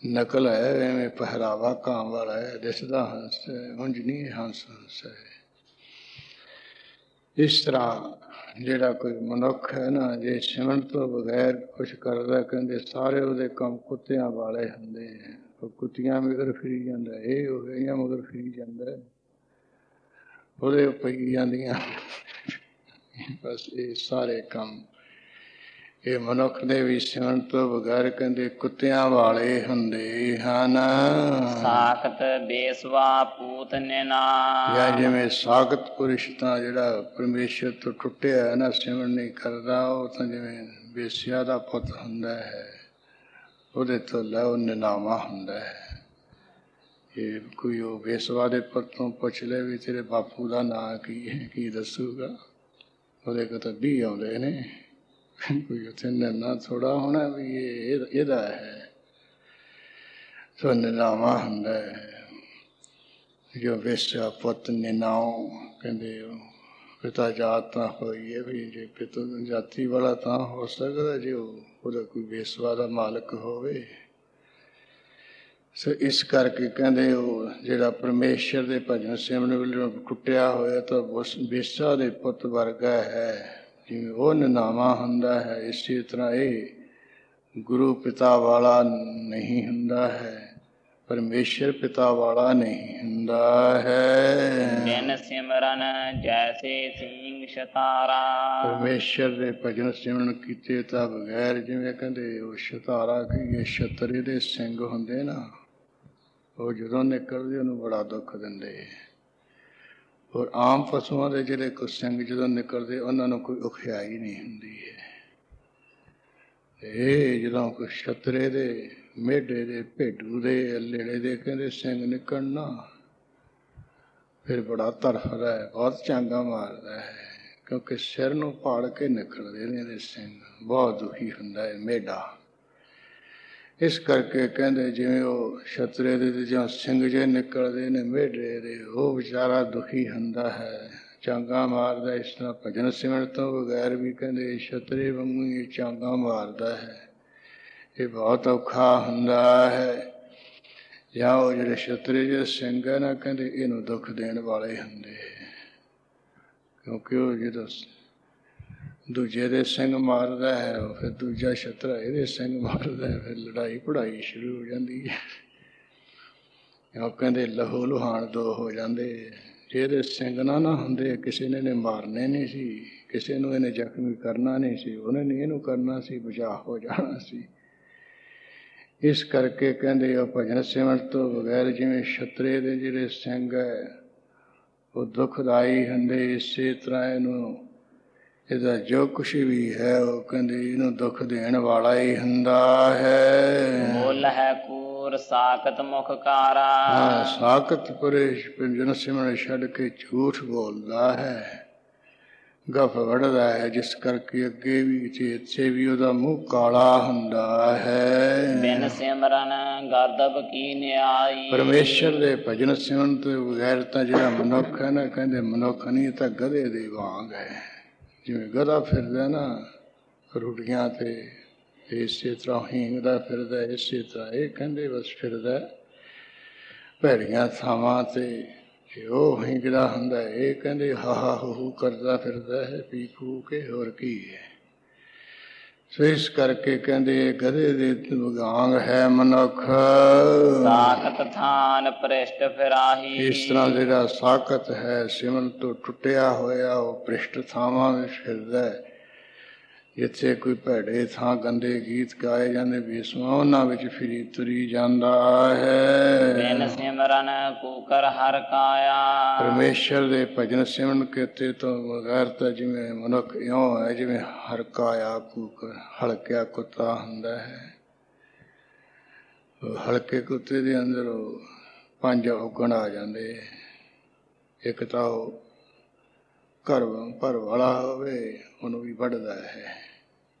ਨਕਲ ਹੈ, ਐਵੇਂ ਪਹਿਰਾਵਾ ਕਾਂ ਵਾਲਾ ਹੈ, ਦਿਸਦਾ ਹੰਸ ਹੈ, ਉਂਝ ਨਹੀਂ ਹੰਸ ਹੰਸ ਹੈ। ਇਸ ਤਰ੍ਹਾਂ ਜਿਹੜਾ ਕੋਈ ਮਨੁੱਖ ਹੈ ਨਾ, ਜੇ ਸਿਮਰਨ ਤੋਂ ਬਗੈਰ ਕੁਛ ਕਰਦਾ, ਕਹਿੰਦੇ ਸਾਰੇ ਉਹਦੇ ਕੰਮ ਕੁੱਤਿਆਂ ਵਾਲੇ ਹੁੰਦੇ। ਉਹ ਕੁੱਤੀਆਂ ਮਗਰ ਫਿਰੀ ਜਾਂਦਾ, ਇਹ ਹੋ ਗਈਆਂ ਮਗਰ ਫਿਰੀ ਜਾਂਦਾ, ਉਹਦੇ ਪਈ ਜਾਂਦੀਆਂ। ਬਸ ਇਹ ਸਾਰੇ ਕੰਮ ਇਹ ਮਨੁੱਖ ਦੇ ਵੀ ਸਿਮਰਨ ਤੋਂ ਬਗੈਰ ਕਹਿੰਦੇ ਕੁੱਤਿਆਂ ਵਾਲੇ ਹੁੰਦੇ ਹਨ। ਸਾਖਤ ਬੇਸਵਾ ਪੂਤ ਨਿਨਾ। ਜਾਂ ਜਿਵੇਂ ਸਾਖਤ ਪੁਰਸ਼ ਤਾਂ ਜਿਹੜਾ ਪਰਮੇਸ਼ਰ ਤੋਂ ਟੁੱਟਿਆ ਹੈ ਨਾ, ਸਿਮਰਨ ਨਹੀਂ ਕਰਦਾ, ਉਹ ਤਾਂ ਜਿਵੇਂ ਬੇਸਿਆ ਦਾ ਪੁੱਤ ਹੁੰਦਾ ਹੈ, ਉਹਦੇ ਤੋਂ ਲੈ ਉਹ ਨਿਨਾਵਾ ਹੁੰਦਾ ਹੈ। ਇਹ ਕੋਈ ਉਹ ਬੇਸਵਾ ਦੇ ਪੁੱਤ ਤੋਂ ਪੁੱਛ ਲੈ ਵੀ ਤੇਰੇ ਬਾਪੂ ਦਾ ਨਾਂ ਕੀ ਹੈ, ਕੀ ਦੱਸੂਗਾ? ਉਹਦੇ ਕੋਲ ਤਾਂ 20 ਆਉਂਦੇ ਨੇ, ਕੋਈ ਉੱਥੇ ਨਿਰਣਾ ਥੋੜ੍ਹਾ ਹੋਣਾ ਵੀ ਇਹ ਇਹਦਾ ਹੈ। ਸੋ ਨਿਨਾਵਾ ਹੁੰਦਾ ਹੈ ਜੋ ਬੇਸਿਆ ਪੁੱਤ ਨਿਨਾਓ ਕਹਿੰਦੇ। ਉਹ ਪਿਤਾ ਜਾਤ ਤਾਂ ਹੋਈ ਹੈ ਵੀ, ਜੇ ਪਿਤਾ ਜਾਤੀ ਵਾਲਾ ਤਾਂ ਹੋ ਸਕਦਾ ਜੇ ਉਹਦਾ ਕੋਈ ਬੇਸਵਾ ਦਾ ਮਾਲਕ ਹੋਵੇ। ਸੋ ਇਸ ਕਰਕੇ ਕਹਿੰਦੇ ਉਹ ਜਿਹੜਾ ਪਰਮੇਸ਼ਰ ਦੇ ਭਜਨ ਸਿਮਰਨ ਵੱਲੋਂ ਟੁੱਟਿਆ ਹੋਇਆ ਤਾਂ ਬੇਸਾ ਦੇ ਪੁੱਤ ਵਰਗਾ ਹੈ। ਜਿਵੇਂ ਉਹ ਨਿਨਾਵਾ ਹੁੰਦਾ ਹੈ, ਇਸੇ ਤਰ੍ਹਾਂ ਇਹ ਗੁਰੂ ਪਿਤਾ ਵਾਲਾ ਨਹੀਂ ਹੁੰਦਾ ਹੈ, ਪਰਮੇਸ਼ਰ ਪਿਤਾ ਵਾਲਾ ਨਹੀਂ ਹੁੰਦਾ ਹੈ। ਬਿਨ ਸਿਮਰਨ ਜੈਸੇ ਸਿੰਘ ਸ਼ਤਾਰਾ। ਪਰਮੇਸ਼ਰ ਦੇ ਭਜਨ ਸਿਮਰਨ ਕੀਤੇ ਤਾਂ ਬਗੈਰ ਜਿਵੇਂ ਕਹਿੰਦੇ ਉਹ ਸ਼ਤਾਰਾ ਕੀ ਛਤਰੇ ਦੇ ਸਿੰਘ ਹੁੰਦੇ ਨਾ, ਉਹ ਜਦੋਂ ਨਿਕਲਦੇ ਉਹਨੂੰ ਬੜਾ ਦੁੱਖ ਦਿੰਦੇ। ਔਰ ਆਮ ਪਸ਼ੂਆਂ ਦੇ ਜਿਹੜੇ ਕੁਝ ਸਿੰਘ ਜਦੋਂ ਨਿਕਲਦੇ ਉਹਨਾਂ ਨੂੰ ਕੋਈ ਔਖਿਆਈ ਨਹੀਂ ਹੁੰਦੀ ਹੈ। ਇਹ ਜਦੋਂ ਕੋਈ ਛਤਰੇ ਦੇ, ਮੇਢੇ ਦੇ, ਭੇਡੂ ਦੇ, ਲੇੜੇ ਦੇ ਕਹਿੰਦੇ ਸਿੰਘ ਨਿਕਲਣਾ, ਫਿਰ ਬੜਾ ਤੜਫਦਾ ਹੈ, ਬਹੁਤ ਚਾਂਗਾ ਮਾਰਦਾ ਹੈ, ਕਿਉਂਕਿ ਸਿਰ ਨੂੰ ਪਾੜ ਕੇ ਨਿਕਲਦੇ ਨੇ ਇਹਦੇ ਸਿੰਘ। ਬਹੁਤ ਦੁਖੀ ਹੁੰਦਾ ਹੈ ਮੇਢਾ। ਇਸ ਕਰਕੇ ਕਹਿੰਦੇ ਜਿਵੇਂ ਉਹ ਛਤਰੇ ਦੇ ਜਾਂ ਸਿੰਘ ਜੇ ਨਿਕਲਦੇ ਨੇ ਮੇਢੇ ਦੇ, ਉਹ ਵਿਚਾਰਾ ਦੁਖੀ ਹੁੰਦਾ ਹੈ, ਚਾਂਗਾ ਮਾਰਦਾ। ਇਸ ਤਰ੍ਹਾਂ ਭਜਨ ਸਿਮਰਨ ਤੋਂ ਬਗੈਰ ਵੀ ਕਹਿੰਦੇ ਛਤਰੇ ਵਾਂਗੂ ਹੀ ਚਾਂਗਾ ਮਾਰਦਾ ਹੈ। ਇਹ ਬਹੁਤ ਔਖਾ ਹੁੰਦਾ ਹੈ। ਜਾਂ ਉਹ ਜਿਹੜੇ ਛਤਰੇ ਜਿਹੇ ਸਿੰਘ ਹੈ ਨਾ, ਕਹਿੰਦੇ ਇਹਨੂੰ ਦੁੱਖ ਦੇਣ ਵਾਲੇ ਹੁੰਦੇ, ਕਿਉਂਕਿ ਉਹ ਜਦੋਂ ਦੂਜੇ ਦੇ ਸਿੰਘ ਮਾਰਦਾ ਹੈ, ਉਹ ਫਿਰ ਦੂਜਾ ਛਤਰਾ ਇਹਦੇ ਸਿੰਘ ਮਾਰਦਾ ਹੈ, ਫਿਰ ਲੜਾਈ ਪੜਾਈ ਸ਼ੁਰੂ ਹੋ ਜਾਂਦੀ ਹੈ। ਉਹ ਕਹਿੰਦੇ ਲਹੂ ਲੁਹਾਨ ਦੋ ਹੋ ਜਾਂਦੇ। ਜੇ ਇਹਦੇ ਸਿੰਘ ਨਾ ਹੁੰਦੇ, ਕਿਸੇ ਨੇ ਮਾਰਨੇ ਨਹੀਂ ਸੀ, ਕਿਸੇ ਨੂੰ ਇਹਨੇ ਜ਼ਖਮੀ ਕਰਨਾ ਨਹੀਂ ਸੀ, ਉਹਨੇ ਨਹੀਂ ਇਹਨੂੰ ਕਰਨਾ ਸੀ, ਬਚਾਅ ਹੋ ਜਾਣਾ ਸੀ। ਇਸ ਕਰਕੇ ਕਹਿੰਦੇ ਉਹ ਭਜਨ ਸਿਮਰਨ ਤੋਂ ਬਗੈਰ ਜਿਵੇਂ ਛਤਰੇ ਦੇ ਜਿਹੜੇ ਸਿੰਘ ਹੈ ਉਹ ਦੁਖਦਾਈ ਹੁੰਦੇ, ਇਸੇ ਤਰ੍ਹਾਂ ਇਹਨੂੰ ਇਹਦਾ ਜੋ ਕੁਛ ਵੀ ਹੈ ਉਹ ਕਹਿੰਦੇ ਇਹਨੂੰ ਦੁੱਖ ਦੇਣ ਵਾਲਾ ਹੀ ਹੁੰਦਾ ਹੈ। ਮੁੱਲ ਹੈ ਕੂਰ ਸਾਖਤ ਮੁਖ ਕਾਰਾ। ਹਾਂ, ਸਾਖਤ ਪੁਰਸ਼ ਭਜਨ ਸਿਮਰਨ ਛੱਡ ਕੇ ਝੂਠ ਬੋਲਦਾ ਹੈ। ਗੱਫ ਵੜਦਾ ਹੈ, ਜਿਸ ਕਰਕੇ ਅੱਗੇ ਵੀ ਤੇ ਇੱਥੇ ਵੀ ਉਹਦਾ ਮੂੰਹ ਕਾਲਾ ਹੁੰਦਾ ਹੈ। ਬਿਨ ਸਿਮਰਨ ਗਰਦਬ ਕੀ ਨਿਆਈ। ਪਰਮੇਸ਼ਰ ਦੇ ਭਜਨ ਸਿਮਰਨ ਤੋਂ ਬਗੈਰ ਤਾਂ ਜਿਹੜਾ ਮਨੁੱਖ ਹੈ ਨਾ, ਕਹਿੰਦੇ ਮਨੁੱਖ ਨਹੀਂ ਤਾਂ ਗਧੇ ਦੇ ਵਾਂਗ ਹੈ। ਜਿਵੇਂ ਗਧਾ ਫਿਰਦਾ ਨਾ ਰੁੜੀਆਂ ਤੇ, ਇਸੇ ਤਰ੍ਹਾਂ ਹੀਂਗਦਾ ਫਿਰਦਾ, ਇਸੇ ਤਰ੍ਹਾਂ ਇਹ ਕਹਿੰਦੇ ਬਸ ਫਿਰਦਾ ਭੈੜੀਆਂ ਥਾਵਾਂ ਤੇ। ਉਹ ਹੀਂਗਦਾ ਹੁੰਦਾ, ਇਹ ਕਹਿੰਦੇ ਹਾ ਹੂ ਕਰਦਾ ਫਿਰਦਾ ਹੈ ਪੀ ਪੂ ਕੇ, ਹੋਰ ਕੀ ਹੈ। ਸੋ ਇਸ ਕਰਕੇ ਕਹਿੰਦੇ ਗਧੇ ਦੇ ਵਾਂਗ ਹੈ ਮਨੁੱਖ। ਸਾਖਤ ਥਾਨ ਪ੍ਰਿਸ਼ਟ ਫਿਰਾਹੀ। ਇਸ ਤਰ੍ਹਾਂ ਜਿਹੜਾ ਸਾਖਤ ਹੈ ਸਿਮਰਨ ਤੋਂ ਟੁੱਟਿਆ ਹੋਇਆ, ਉਹ ਪ੍ਰਿਸ਼ਟ ਥਾਵਾਂ ਵਿੱਚ ਫਿਰਦਾ ਹੈ। ਜਿੱਥੇ ਕੋਈ ਭੈੜੇ ਥਾਂ ਗੰਦੇ ਗੀਤ ਗਾਏ ਜਾਂਦੇ ਬੇਸੁਆ, ਉਹਨਾਂ ਵਿੱਚ ਫਿਰੀ ਤੁਰੀ ਜਾਂਦਾ ਹੈ। ਬਿਨ ਸਿਮਰਨ ਕੂਕਰ ਹਰ ਕਾਇਆ। ਪਰਮੇਸ਼ਰ ਦੇ ਭਜਨ ਸਿਮਰਨ ਕੀਤੇ ਤੋਂ ਬਗੈਰ ਤਾਂ ਜਿਵੇਂ ਮਨੁੱਖ ਇਉਂ ਹੈ ਜਿਵੇਂ ਹਰ ਕਾਇਆ ਕੂਕਰ, ਹਲਕਿਆ ਕੁੱਤਾ ਹੁੰਦਾ ਹੈ। ਹਲਕੇ ਕੁੱਤੇ ਦੇ ਅੰਦਰ ਉਹ 5 ਔਗਣ ਆ ਜਾਂਦੇ। ਇੱਕ ਤਾਂ ਉਹ ਘਰ ਭਰ ਵਾਲਾ ਹੋਵੇ, ਉਹਨੂੰ ਵੀ ਵੱਢਦਾ ਹੈ,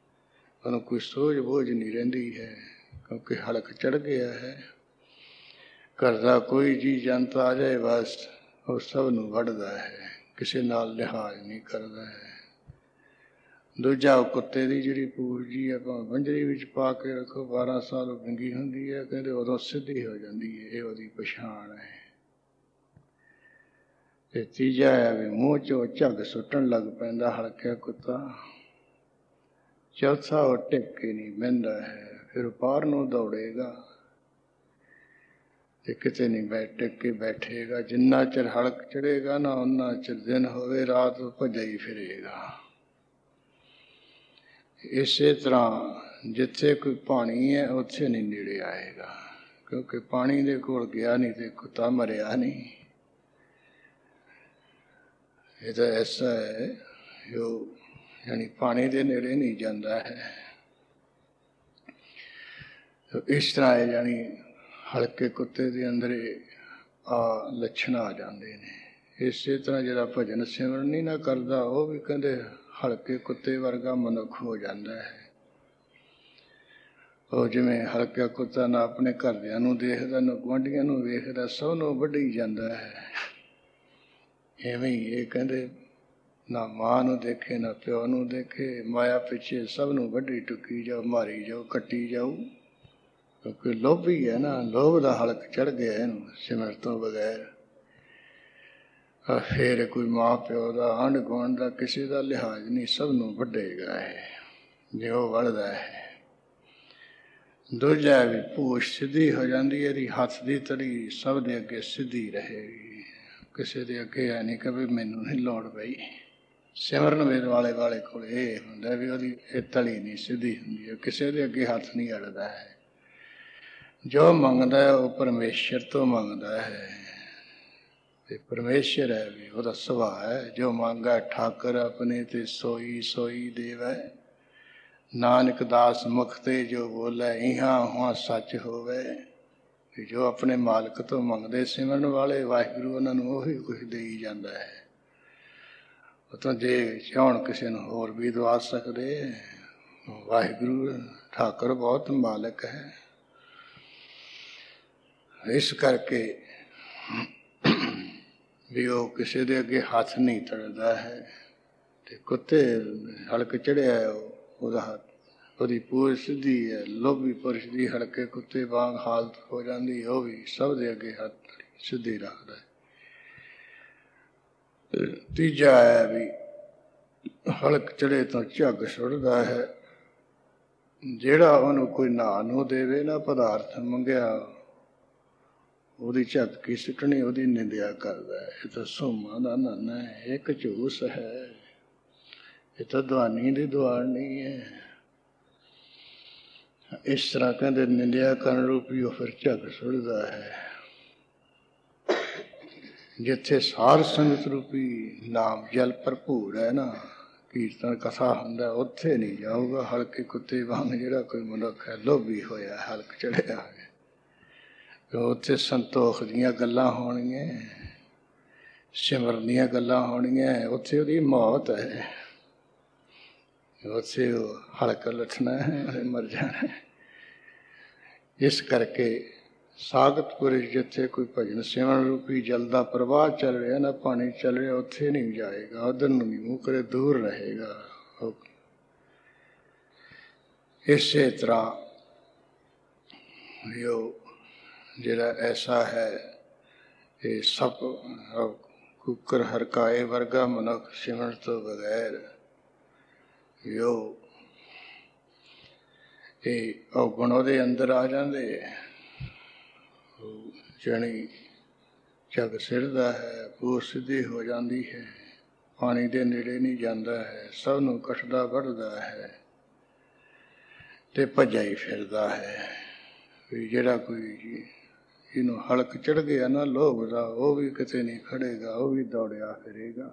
ਉਹਨੂੰ ਕੋਈ ਸੋਝ ਬੋਝ ਨਹੀਂ ਰਹਿੰਦੀ ਹੈ, ਕਿਉਂਕਿ ਹਲਕ ਚੜ੍ਹ ਗਿਆ ਹੈ। ਘਰ ਦਾ ਕੋਈ ਜੀ ਜੰਤ ਆ ਜਾਏ ਬਸ ਉਹ ਸਭ ਨੂੰ ਵੱਢਦਾ ਹੈ, ਕਿਸੇ ਨਾਲ ਲਿਹਾਜ਼ ਨਹੀਂ ਕਰਦਾ ਹੈ। ਦੂਜਾ ਕੁੱਤੇ ਦੀ ਜਿਹੜੀ ਪੂਰਜੀ ਆਪਾਂ ਬੰਜਰੀ ਵਿੱਚ ਪਾ ਕੇ ਰੱਖੋ, 12 ਸਾਲ ਉਹ ਵਿੰਗੀ ਹੁੰਦੀ ਹੈ, ਕਹਿੰਦੇ ਉਦੋਂ ਸਿੱਧੀ ਹੋ ਜਾਂਦੀ ਹੈ, ਇਹ ਉਹਦੀ ਪਛਾਣ ਹੈ। ਤੇ ਤੀਜਾ ਹੈ ਵੀ ਮੂੰਹ ਚੋਂ ਝੱਗ ਸੁੱਟਣ ਲੱਗ ਪੈਂਦਾ ਹਲਕਿਆ ਕੁੱਤਾ। ਚੌਥਾ ਉਹ ਟਿਕ ਕੇ ਨਹੀਂ ਬਹਿੰਦਾ ਹੈ, ਫਿਰ ਪਾਰ ਨੂੰ ਦੌੜੇਗਾ ਤੇ ਕਿਤੇ ਨਹੀਂ ਟਿਕ ਕੇ ਬੈਠੇਗਾ। ਜਿੰਨਾ ਚਿਰ ਹਲਕ ਚੜੇਗਾ ਨਾ, ਓਨਾ ਚਿਰ ਦਿਨ ਹੋਵੇ ਰਾਤ ਭੱਜਾ ਹੀ ਫਿਰੇਗਾ। ਇਸੇ ਤਰ੍ਹਾਂ ਜਿੱਥੇ ਕੋਈ ਪਾਣੀ ਹੈ ਉੱਥੇ ਨਹੀਂ ਨੇੜੇ ਆਏਗਾ, ਕਿਉਂਕਿ ਪਾਣੀ ਦੇ ਕੋਲ ਗਿਆ ਨਹੀਂ ਤੇ ਕੁੱਤਾ ਮਰਿਆ ਨਹੀਂ। ਇਹ ਤਾਂ ਐਸਾ ਹੈ ਜੋ ਯਾਨੀ ਪਾਣੀ ਦੇ ਨੇੜੇ ਨਹੀਂ ਜਾਂਦਾ ਹੈ। ਇਸ ਤਰ੍ਹਾਂ ਹੈ ਯਾਨੀ ਹਲਕੇ ਕੁੱਤੇ ਦੇ ਅੰਦਰ ਆ ਲੱਛਣ ਆ ਜਾਂਦੇ ਨੇ। ਇਸੇ ਤਰ੍ਹਾਂ ਜਿਹੜਾ ਭਜਨ ਸਿਮਰਨ ਨਹੀਂ ਨਾ ਕਰਦਾ, ਉਹ ਵੀ ਕਹਿੰਦੇ ਹਲਕੇ ਕੁੱਤੇ ਵਰਗਾ ਮਨੁੱਖ ਹੋ ਜਾਂਦਾ ਹੈ। ਉਹ ਜਿਵੇਂ ਹਲਕਾ ਕੁੱਤਾ ਨਾ ਆਪਣੇ ਘਰਦਿਆਂ ਨੂੰ ਦੇਖਦਾ, ਨਾ ਗੁਆਂਢੀਆਂ ਨੂੰ ਵੇਖਦਾ, ਸਭ ਨੂੰ ਵੱਢੀ ਜਾਂਦਾ ਹੈ। ਐਵੇਂ ਹੀ ਇਹ ਕਹਿੰਦੇ ਨਾ ਮਾਂ ਨੂੰ ਦੇਖੇ ਨਾ ਪਿਓ ਨੂੰ ਦੇਖੇ, ਮਾਇਆ ਪਿੱਛੇ ਸਭ ਨੂੰ ਵੱਢੀ ਟੁੱਕੀ ਜਾਓ, ਮਾਰੀ ਜਾਓ, ਕੱਟੀ ਜਾਓ, ਕਿਉਂਕਿ ਲੋਭੀ ਹੈ ਨਾ, ਲੋਭ ਦਾ ਹਲਕ ਚੜ੍ਹ ਗਿਆ ਇਹਨੂੰ ਸਿਮਰਨ ਤੋਂ ਬਗੈਰ। ਫਿਰ ਕੋਈ ਮਾਂ ਪਿਓ ਦਾ, ਆਂਢ ਗੁਆਂਢ ਦਾ, ਕਿਸੇ ਦਾ ਲਿਹਾਜ਼ ਨਹੀਂ, ਸਭ ਨੂੰ ਵੱਢੇਗਾ ਇਹ ਜੇ ਉਹ ਵੱਢਦਾ ਹੈ। ਦੂਜਾ ਵੀ ਪੂਛ ਸਿੱਧੀ ਹੋ ਜਾਂਦੀ ਹੈ, ਇਹਦੀ ਹੱਥ ਦੀ ਤਲੀ ਸਭ ਦੇ ਅੱਗੇ ਸਿੱਧੀ ਰਹੇਗੀ, ਕਿਸੇ ਦੇ ਅੱਗੇ ਹੈ ਨਹੀਂ ਕਿ ਵੀ ਮੈਨੂੰ ਨਹੀਂ ਲੋੜ ਪਈ। ਸਿਮਰਨ ਵੇਦ ਵਾਲੇ ਕੋਲ ਇਹ ਹੁੰਦਾ ਵੀ ਉਹਦੀ ਇਹ ਤਲੀ ਨਹੀਂ ਸਿੱਧੀ ਹੁੰਦੀ ਹੈ, ਕਿਸੇ ਦੇ ਅੱਗੇ ਹੱਥ ਨਹੀਂ ਅੜਦਾ ਹੈ। ਜੋ ਮੰਗਦਾ ਹੈ ਉਹ ਪਰਮੇਸ਼ਰ ਤੋਂ ਮੰਗਦਾ ਹੈ, ਤੇ ਪਰਮੇਸ਼ਰ ਹੈ ਵੀ ਉਹਦਾ ਸੁਭਾਅ ਹੈ। ਜੋ ਮੰਗਾ ਠਾਕਰ ਆਪਣੇ ਤੇ ਸੋਈ ਸੋਈ ਦੇਵੈ, ਨਾਨਕ ਦਾਸ ਮੁਖ ਤੇ ਜੋ ਬੋਲੇ ਇਹਾਂ ਹੁਆ ਸੱਚ ਹੋਵੇ। ਜੋ ਆਪਣੇ ਮਾਲਕ ਤੋਂ ਮੰਗਦੇ ਸਿਮਰਨ ਵਾਲੇ, ਵਾਹਿਗੁਰੂ ਉਹਨਾਂ ਨੂੰ ਉਹੀ ਕੁਛ ਦੇਈ ਜਾਂਦਾ ਹੈ। ਉਹ ਤਾਂ ਜੇ ਚਾਹੁਣ ਕਿਸੇ ਨੂੰ ਹੋਰ ਵੀ ਦਵਾ ਸਕਦੇ। ਵਾਹਿਗੁਰੂ ਠਾਕੁਰ ਬਹੁਤ ਮਾਲਕ ਹੈ। ਇਸ ਕਰਕੇ ਵੀ ਉਹ ਕਿਸੇ ਦੇ ਅੱਗੇ ਹੱਥ ਨਹੀਂ ਤੜਦਾ ਹੈ। ਤੇ ਕੁੱਤੇ ਹਲਕ ਚੜਿਆ ਉਹਦਾ ਹੱਥ, ਉਹਦੀ ਪੂਛ ਸਿੱਧੀ ਹੈ। ਲੋਭੀ ਪੁਰਸ਼ ਦੀ ਹਲਕੇ ਕੁੱਤੇ ਵਾਂਗ ਹਾਲਤ ਹੋ ਜਾਂਦੀ, ਉਹ ਵੀ ਸਭ ਦੇ ਅੱਗੇ ਹੱਥ ਸਿੱਧੀ ਰੱਖਦਾ ਹੈ। ਤੀਜਾ ਹੈ ਵੀ ਹਲਕ ਚੜੇ ਤਾਂ ਝੱਗ ਸੁੱਟਦਾ ਹੈ। ਜਿਹੜਾ ਉਹਨੂੰ ਕੋਈ ਨਹਾ ਨੂੰ ਦੇਵੇ ਨਾ, ਪਦਾਰਥ ਮੰਗਿਆ, ਉਹਦੀ ਝੱਗ ਕੀ ਸੁੱਟਣੀ, ਉਹਦੀ ਨਿੰਦਿਆ ਕਰਦਾ ਹੈ। ਇਹ ਤਾਂ ਸੋਮਾਂ ਦਾ ਨੰਨ ਹੈ, ਇੱਕ ਝੂਸ ਹੈ, ਇਹ ਤਾਂ ਦੁਆਨੀ ਦੀ ਦੁਆਨੀ ਹੈ। ਇਸ ਤਰ੍ਹਾਂ ਕਹਿੰਦੇ ਨਿੰਦਿਆ ਕਰਨ ਰੂਪੀ ਉਹ ਫਿਰ ਝੱਗ ਸੁੱਟਦਾ ਹੈ। ਜਿੱਥੇ ਸਾਰ ਸੰਗਤ ਰੂਪੀ ਨਾਮ ਜਲ ਭਰਪੂਰ ਹੈ ਨਾ, ਕੀਰਤਨ ਕਥਾ ਹੁੰਦਾ, ਉੱਥੇ ਨਹੀਂ ਜਾਊਗਾ ਹਲਕੇ ਕੁੱਤੇ ਵਾਂਗ ਜਿਹੜਾ ਕੋਈ ਮਨੁੱਖ ਹੈ ਲੋਭੀ ਹੋਇਆ, ਹਲਕ ਚੜਿਆ ਹੈ। ਉੱਥੇ ਸੰਤੋਖ ਦੀਆਂ ਗੱਲਾਂ ਹੋਣਗੀਆਂ, ਸਿਮਰਨ ਦੀਆਂ ਗੱਲਾਂ ਹੋਣੀਆਂ, ਉੱਥੇ ਉਹਦੀ ਮੌਤ ਹੈ, ਉੱਥੇ ਉਹ ਹਲਕ ਲੱਥਣਾ ਹੈ, ਮਰ ਜਾਣਾ। ਇਸ ਕਰਕੇ ਸਾਖਤਪੁਰ ਜਿੱਥੇ ਕੋਈ ਭਜਨ ਸਿਮਰਨ ਰੂਪੀ ਜਲ ਦਾ ਪ੍ਰਵਾਹ ਚੱਲ ਰਿਹਾ ਨਾ, ਪਾਣੀ ਚੱਲ ਰਿਹਾ, ਉੱਥੇ ਨਹੀਂ ਜਾਏਗਾ, ਉੱਧਰ ਨੂੰ ਨਹੀਂ ਮੂੰਹ ਕਰੇ, ਦੂਰ ਰਹੇਗਾ। ਇਸੇ ਤਰ੍ਹਾਂ ਜਿਹੜਾ ਐਸਾ ਹੈ, ਇਹ ਸਭ ਕੁੱਕਰ ਹਰਕਾਏ ਵਰਗਾ ਮਨੁੱਖ ਸਿਮਰਨ ਤੋਂ ਬਗੈਰ ਇਹ ਔਗਣ ਉਹਦੇ ਅੰਦਰ ਆ ਜਾਂਦੇ, ਜਣੀ ਝੱਗ ਸਿਰਦਾ ਹੈ, ਪੂਰ ਸਿੱਧੀ ਹੋ ਜਾਂਦੀ ਹੈ, ਪਾਣੀ ਦੇ ਨੇੜੇ ਨਹੀਂ ਜਾਂਦਾ ਹੈ, ਸਭ ਨੂੰ ਕੱਟਦਾ ਵੱਢਦਾ ਹੈ ਤੇ ਭੱਜਾ ਹੀ ਫਿਰਦਾ ਹੈ। ਵੀ ਜਿਹੜਾ ਕੋਈ ਇਹਨੂੰ ਹਲਕ ਚੜ੍ਹ ਗਿਆ ਨਾ ਲੋਭ ਦਾ, ਉਹ ਵੀ ਕਿਤੇ ਨਹੀਂ ਖੜੇਗਾ, ਉਹ ਵੀ ਦੌੜਿਆ ਫਿਰੇਗਾ।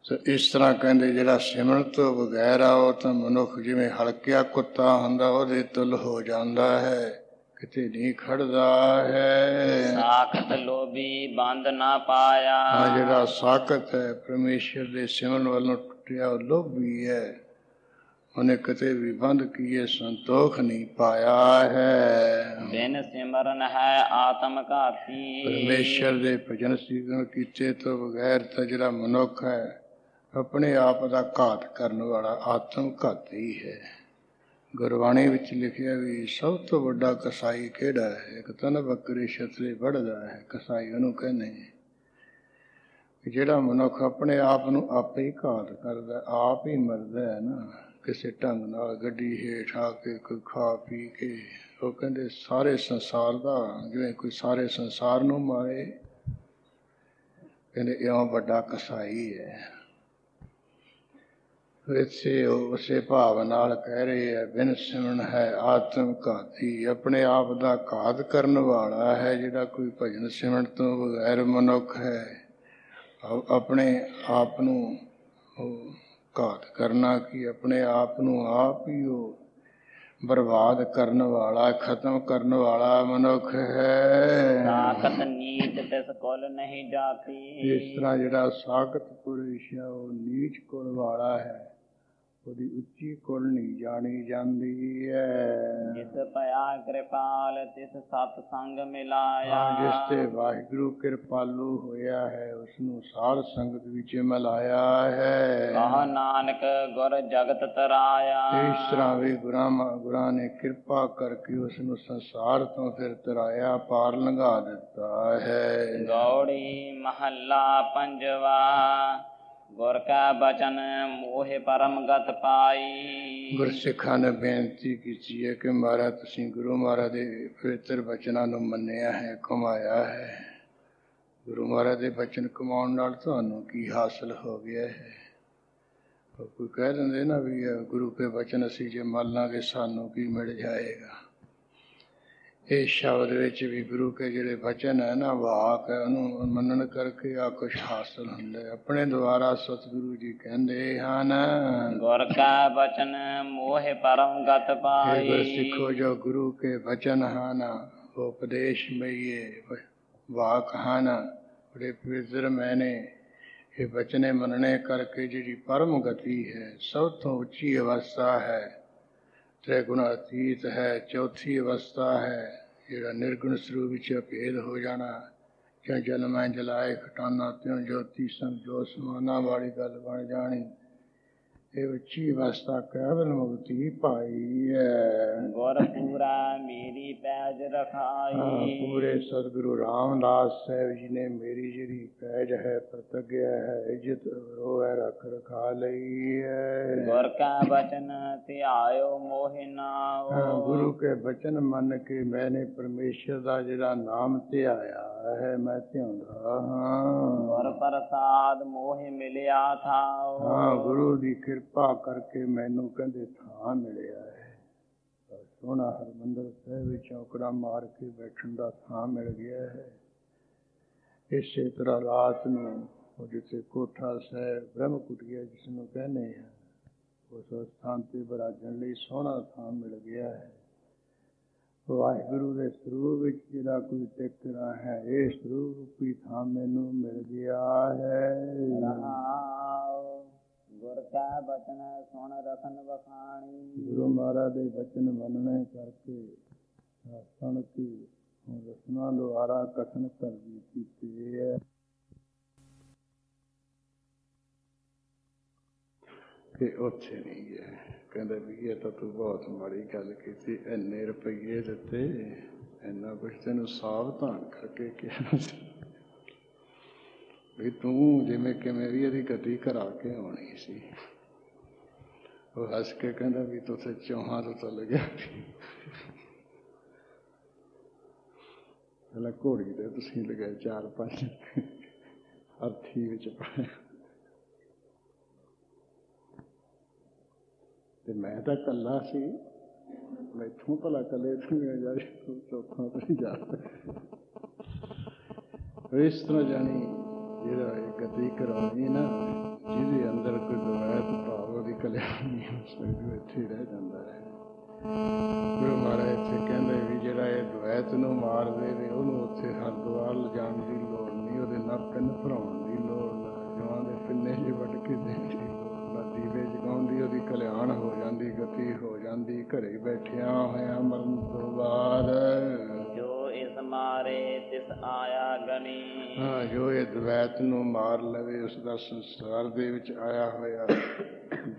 ਸੋ ਇਸ ਤਰ੍ਹਾਂ ਕਹਿੰਦੇ ਜਿਹੜਾ ਸਿਮਰਨ ਤੋਂ ਬਗੈਰ ਆ, ਉਹ ਤਾਂ ਮਨੁੱਖ ਜਿਵੇਂ ਹਲਕਿਆ ਕੁੱਤਾ ਹੁੰਦਾ, ਉਹਦੇ ਤੁਲ ਹੋ ਜਾਂਦਾ ਹੈ, ਕਿਤੇ ਨਹੀਂ ਖੜਦਾ ਹੈ। ਸਾਖਤ ਲੋਭੀ ਬੰਦ ਨਾ ਪਾਇਆ। ਹਾਂ, ਜਿਹੜਾ ਸਾਖਤ ਹੈ, ਪਰਮੇਸ਼ਰ ਦੇ ਸਿਮਰਨ ਵੱਲੋਂ ਟੁੱਟਿਆ, ਉਹ ਲੋਭੀ ਹੈ, ਉਹਨੇ ਕਿਤੇ ਵੀ ਬੰਦ ਕੀਏ ਸੰਤੋਖ ਨਹੀਂ ਪਾਇਆ ਹੈ। ਬਿਨ ਸਿਮਰਨ ਹੈ ਆਤਮ ਘਾਤੀ। ਪਰਮੇਸ਼ਰ ਦੇ ਭਜਨ ਸਿਮਰਨ ਕੀਤੇ ਤੋਂ ਬਗੈਰ ਤਾਂ ਜਿਹੜਾ ਮਨੁੱਖ ਹੈ, ਆਪਣੇ ਆਪ ਦਾ ਘਾਤ ਕਰਨ ਵਾਲਾ ਆਤਮ ਘਾਤੀ ਹੈ। ਗੁਰਬਾਣੀ ਵਿੱਚ ਲਿਖਿਆ ਵੀ ਸਭ ਤੋਂ ਵੱਡਾ ਕਸਾਈ ਕਿਹੜਾ ਹੈ? ਇੱਕ ਤਾਂ ਬੱਕਰੇ ਛਤਰੇ ਵੱਢਦਾ ਹੈ, ਕਸਾਈ ਉਹਨੂੰ ਕਹਿੰਦੇ। ਜਿਹੜਾ ਮਨੁੱਖ ਆਪਣੇ ਆਪ ਨੂੰ ਆਪੇ ਹੀ ਘਾਤ ਕਰਦਾ, ਆਪ ਹੀ ਮਰਦਾ ਹੈ ਨਾ ਕਿਸੇ ਢੰਗ ਨਾਲ, ਗੱਡੀ ਹੇਠ ਆ ਕੇ ਕੋਈ ਖਾ ਪੀ ਕੇ, ਉਹ ਕਹਿੰਦੇ ਸਾਰੇ ਸੰਸਾਰ ਦਾ, ਜਿਵੇਂ ਕੋਈ ਸਾਰੇ ਸੰਸਾਰ ਨੂੰ ਮਾਰੇ, ਕਹਿੰਦੇ ਇਉਂ ਵੱਡਾ ਕਸਾਈ ਹੈ। ਇੱਥੇ ਉਸੇ ਭਾਵ ਨਾਲ ਕਹਿ ਰਹੇ ਹੈ, ਬਿਨ ਸਿਮਰਨ ਹੈ ਆਤਮ ਘਾਤੀ, ਆਪਣੇ ਆਪ ਦਾ ਘਾਤ ਕਰਨ ਵਾਲਾ ਹੈ ਜਿਹੜਾ ਕੋਈ ਭਜਨ ਸਿਮਰਨ ਤੋਂ ਬਗੈਰ ਮਨੁੱਖ ਹੈ। ਆਪਣੇ ਆਪ ਨੂੰ ਉਹ ਘਾਤ ਕਰਨਾ ਕੀ, ਆਪਣੇ ਆਪ ਨੂੰ ਆਪ ਹੀ ਉਹ ਬਰਬਾਦ ਕਰਨ ਵਾਲਾ, ਖਤਮ ਕਰਨ ਵਾਲਾ ਮਨੁੱਖ ਹੈ। ਸਾਖਤ ਨੀਚ ਤਿਸ ਕੁਲ ਨਹੀਂ ਜਾਤੀ। ਇਸ ਤਰ੍ਹਾਂ ਜਿਹੜਾ ਸਾਖਤ ਪੁਰਸ਼ ਹੈ, ਉਹ ਨੀਚ ਕੁਲ ਵਾਲਾ ਹੈ, ਉਹਦੀ ਉੱਚੀ ਕੁਲ ਨਹੀਂ ਜਾਣੀ ਜਾਂਦੀ ਹੈ। ਜਿਸ ਭਇਆ ਕਿਰਪਾਲ ਤਿਸ ਸਤ ਸੰਗ ਮਿਲਾਇਆ। ਜਿਸ ਤੇ ਵਾਹਿਗੁਰੂ ਕਿਰਪਾਲੂ ਹੋਇਆ ਹੈ, ਉਸਨੂੰ ਸਾਧ ਸੰਗਤ ਵਿੱਚ ਮਿਲਾਇਆ ਹੈ। ਕਹ ਨਾਨਕ ਗੁਰ ਜਗਤ ਤਰਾਇਆ। ਇਸ ਤਰ੍ਹਾਂ ਵੀ ਗੁਰਾਂ ਨੇ ਕਿਰਪਾ ਕਰਕੇ ਉਸਨੂੰ ਸੰਸਾਰ ਤੋਂ ਫਿਰ ਤਰਾਇਆ, ਪਾਰ ਲੰਘਾ ਦਿੱਤਾ ਹੈ। ਗੌੜੀ ਮਹੱਲਾ ਪੰਜਵਾ। ਗੁਰ ਕਾ ਬਚਨ ਮੋਹਿ ਪਰਮ ਗਤ ਪਾਈ। ਗੁਰਸਿੱਖਾਂ ਨੇ ਬੇਨਤੀ ਕੀਤੀ ਹੈ ਕਿ ਮਹਾਰਾਜ ਤੁਸੀਂ ਗੁਰੂ ਮਹਾਰਾਜ ਦੇ ਪਵਿੱਤਰ ਬਚਨਾਂ ਨੂੰ ਮੰਨਿਆ ਹੈ, ਕਮਾਇਆ ਹੈ। ਗੁਰੂ ਮਹਾਰਾਜ ਦੇ ਬਚਨ ਕਮਾਉਣ ਨਾਲ ਤੁਹਾਨੂੰ ਕੀ ਹਾਸਲ ਹੋ ਗਿਆ ਹੈ? ਕੋਈ ਕਹਿ ਦਿੰਦੇ ਨਾ ਵੀ ਗੁਰੂ ਕੇ ਬਚਨ ਅਸੀਂ ਜੇ ਮੰਨ ਲਾਂਗੇ ਸਾਨੂੰ ਕੀ ਮਿਲ ਜਾਏਗਾ। ਇਸ ਸ਼ਬਦ ਵਿੱਚ ਵੀ ਗੁਰੂ ਕੇ ਜਿਹੜੇ ਬਚਨ ਹੈ ਨਾ, ਵਾਕ ਹੈ, ਉਹਨੂੰ ਮੰਨਣ ਕਰਕੇ ਆ ਕੁਛ ਹਾਸਲ ਹੁੰਦਾ। ਆਪਣੇ ਦੁਆਰਾ ਸਤਿਗੁਰੂ ਜੀ ਕਹਿੰਦੇ ਹਨ, ਗੁਰ ਕਾ ਬਚਨ ਮੋਹਿ ਪਰਮ ਗਤ ਪਾਈ। ਗੁਰਸਿੱਖੋ ਜੋ ਗੁਰੂ ਕੇ ਬਚਨ ਹਨ, ਉਹ ਉਪਦੇਸ਼ ਮਈਏ ਵਾਕ ਹਨ, ਬੜੇ ਪਵਿੱਤਰ ਮੈਨੇ ਇਹ ਬਚਨੇ ਮੰਨਣੇ ਕਰਕੇ ਜਿਹੜੀ ਪਰਮ ਗਤੀ ਹੈ, ਸਭ ਤੋਂ ਉੱਚੀ ਅਵਸਥਾ ਹੈ, ਤ੍ਰਿਗੁਣ ਅਤੀਤ ਹੈ, ਚੌਥੀ ਅਵਸਥਾ ਹੈ, ਜਿਹੜਾ ਨਿਰਗੁਣ ਸਰੂਪ ਵਿੱਚ ਅਭੇਦ ਹੋ ਜਾਣਾ, ਜਾਂ ਜਨਮੈ ਜਲਾਏ ਖਟਾਨਾ ਤਿਉ ਜੋਤੀ ਸੰਗ ਜੋ ਸਮਾਨਾ ਵਾਲੀ ਗੱਲ ਬਣ ਜਾਣੀ। ਇਹ ਉੱਚੀ ਅਵਸਥਾ ਕੇਵਲ ਮੁਕਤੀ ਪਾਈ ਹੈ। ਗੁਰ ਪੂਰਾ ਮੇਰੀ ਪੈਜ ਰਖਾਈ। ਪੂਰੇ ਸਤਿਗੁਰੂ ਰਾਮਦਾਸ ਸਾਹਿਬ ਜੀ ਨੇ ਮੇਰੀ ਜਿਹੜੀ ਪੈਜ ਹੈ, ਪ੍ਰਤਿਗਿਆ ਹੈ, ਇੱਜ਼ਤ ਉਹ ਹੈ ਰੱਖ ਰਖਾ ਲਈ ਹੈ। ਗੁਰ ਕਾ ਬਚਨ ਧਿਆਇਓ ਮੋਹਿ ਨਾਉ। ਗੁਰੂ ਕੇ ਬਚਨ ਮੰਨ ਕੇ ਮੈਨੇ ਪਰਮੇਸ਼ਰ ਦਾ ਜਿਹੜਾ ਨਾਮ ਧਿਆਇਆ ਹੈ, ਮੈਂ ਧਿਆਉਂਦਾ ਹਾਂ। ਗੁਰ ਪ੍ਰਸਾਦ ਮੋਹਿ ਮਿਲਿਆ ਥਾਉ। ਹਾਂ, ਗੁਰੂ ਦੀ ਕਿਰਪਾ ਕਰਕੇ ਮੈਨੂੰ ਕਹਿੰਦੇ ਥਾਂ ਮਿਲਿਆ ਹੈ। ਸੋਹਣਾ ਹਰਿਮੰਦਰ ਸਾਹਿਬ ਵਿੱਚ ਚੌਕੜਾ ਮਾਰ ਕੇ ਬੈਠਣ ਦਾ ਥਾਂ ਮਿਲ ਗਿਆ ਹੈ। ਇਸੇ ਤਰ੍ਹਾਂ ਰਾਤ ਨੂੰ ਉਹ ਜਿੱਥੇ ਕੋਠਾ ਸਾਹਿਬ ਬ੍ਰਹਮ ਕੁਟੀਆ ਜਿਸ ਨੂੰ ਕਹਿੰਦੇ ਆ, ਉਸ ਸਥਾਨ ਤੇ ਬਰਾਜਣ ਲਈ ਸੋਹਣਾ ਥਾਂ ਮਿਲ ਗਿਆ ਹੈ। ਵਾਹਿਗੁਰੂ ਦੇ ਸਰੂਪ ਵਿੱਚ ਜਿਹੜਾ ਕੋਈ ਟਿਕਣਾ ਹੈ, ਇਹ ਸਰੂਪ ਰੂਪੀ ਥਾਂ ਮੈਨੂੰ ਮਿਲ ਗਿਆ ਹੈ। ਗੁਰ ਕਾ ਬਚਨ ਸੁਣ ਰਖਨ ਵਖਾਣੀ। ਗੁਰੂ ਮਹਾਰਾਜ ਦੇ ਬਚਨ ਮੰਨਣੇ ਕਰਕੇ ਸੁਣ ਕੇ ਰਸਨਾ ਦੁਆਰਾ ਕਥਨ ਕਰਦੀ ਕੀਤੀ ਹੈ। ਕਿ ਉੱਥੇ ਨਹੀਂ ਗਿਆ, ਕਹਿੰਦਾ ਵੀ ਇਹ ਤਾਂ ਤੂੰ ਬਹੁਤ ਮਾੜੀ ਗੱਲ ਕੀਤੀ, ਇੰਨੇ ਰੁਪਈਏ ਦਿੱਤੇ, ਇੰਨਾ ਕੁਛ ਤੈਨੂੰ ਸਾਵਧਾਨ ਕਰਕੇ ਕਿਹਾ ਸੀ ਵੀ ਤੂੰ ਜਿਵੇਂ ਕਿਵੇਂ ਵੀ ਇਹਦੀ ਗਤੀ ਕਰਾ ਕੇ ਆਉਣੀ ਸੀ। ਉਹ ਹੱਸ ਕੇ ਕਹਿੰਦਾ ਵੀ ਤੁਸੀਂ ਚੌਹਾਂ ਤੋਂ ਚੱਲ ਗਿਆ, ਪਹਿਲਾਂ ਘੋੜੀ ਤੇ ਤੁਸੀਂ ਲਗਾਏ 4-5 ਅਰਥੀ ਵਿੱਚ ਪਾਇਆ, ਤੇ ਮੈਂ ਤਾਂ ਇਕੱਲਾ ਸੀ, ਮੈਥੋਂ ਭਲਾ ਇਕੱਲੇ ਜਾ ਚੌਥਾ ਤੋਂ ਜਾ ਇਸ ਤਰ੍ਹਾਂ ਜਾਣੀ ਜਿਹੜਾ ਇਹ ਗਤੀ ਕਰਾਉਣੀ ਨਾ, ਜਿਹਦੇ ਅੰਦਰ ਕੋਈ ਦਵੈਤ ਭਾਵ ਉਹਦੀ ਕਲਿਆਣ ਨਹੀਂ ਹੋ ਸਕਦੀ, ਇੱਥੇ ਰਹਿ ਜਾਂਦਾ ਹੈ। ਗੁਰੂ ਮਹਾਰਾਜ ਇੱਥੇ ਕਹਿੰਦੇ ਵੀ ਜਿਹੜਾ ਇਹ ਦਵੈਤ ਨੂੰ ਮਾਰ ਦੇਵੇ ਉਹਨੂੰ ਉੱਥੇ ਹਰਿਦੁਆਰ ਲਿਜਾਣ ਦੀ ਲੋੜ ਨਹੀਂ, ਉਹਦੇ ਨਾਲ ਪਿੰਨ ਭਰਾਉਣ ਦੀ ਲੋੜ ਨਾ, ਜਵਾਂ ਦੇ ਪਿੰਨੇ ਜਿਹੇ ਵੱਢ ਕੇ ਦੇਣ ਦੀ ਲੋੜ ਨਾ, ਦੀਵੇ ਜਗਾਉਂਦੀ ਉਹਦੀ ਕਲਿਆਣ ਹੋ ਜਾਂਦੀ, ਗਤੀ ਹੋ ਜਾਂਦੀ। ਘਰੇ ਬੈਠਿਆਂ ਹੋਇਆਂ ਮਰਨ ਤੋਂ ਬਾਅਦ ਜੋ ਇਸ ਮਾਰੇ ਤਿਸ ਆਇਆ ਗਨੀ। ਹਾਂ, ਜੋ ਇਹ ਦਵੈਤ ਨੂੰ ਮਾਰ ਲਵੇ ਉਸ ਦਾ ਸੰਸਾਰ ਦੇ ਵਿੱਚ ਆਇਆ ਹੋਇਆ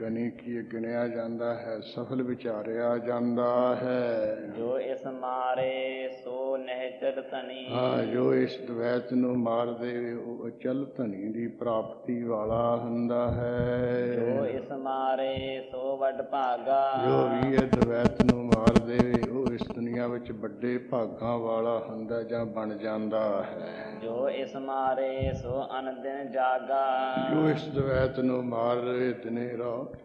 ਗਨੀ ਕੀ ਗਿਣਿਆ ਜਾਂਦਾ ਹੈ, ਸਫਲ ਵਿਚਾਰਿਆ ਜਾਂਦਾ ਹੈ। ਜੋ ਇਸ ਮਾਰੇ ਸੋ ਨਿਹਚਲ ਧਨੀ। ਹਾਂ, ਜੋ ਇਸ ਦਵੈਤ ਨੂੰ ਮਾਰ ਦੇਵੇ ਉਹ ਅਚਲ ਧਨੀ ਦੀ ਪ੍ਰਾਪਤੀ ਵਾਲਾ ਹੁੰਦਾ ਹੈ। ਜੋ ਇਸ ਮਾਰੇ ਸੋ ਵੱਡ ਭਾਗਾ। ਜੋ ਵੀ ਇਹ ਦਵੈਤ ਨੂੰ ਮਾਰ ਦੇਵੇ ਉਹ ਇਸ ਦੁਨੀਆ ਵਿੱਚ ਵੱਡੇ ਭਾਗਾਂ ਵਾਲਾ ਹੁੰਦਾ ਜਾਂ ਬਣ ਜਾਂਦਾ ਹੈ। ਜੋ ਇਸ ਮਾਰੇ ਸੋ ਅਨਦਿਨ ਜਾਗਾ। ਜੋ ਇਸ ਦਵੈਤ ਨੂੰ ਮਾਰ ਰਹੇ ਦਿਨੇ ਰਾਤ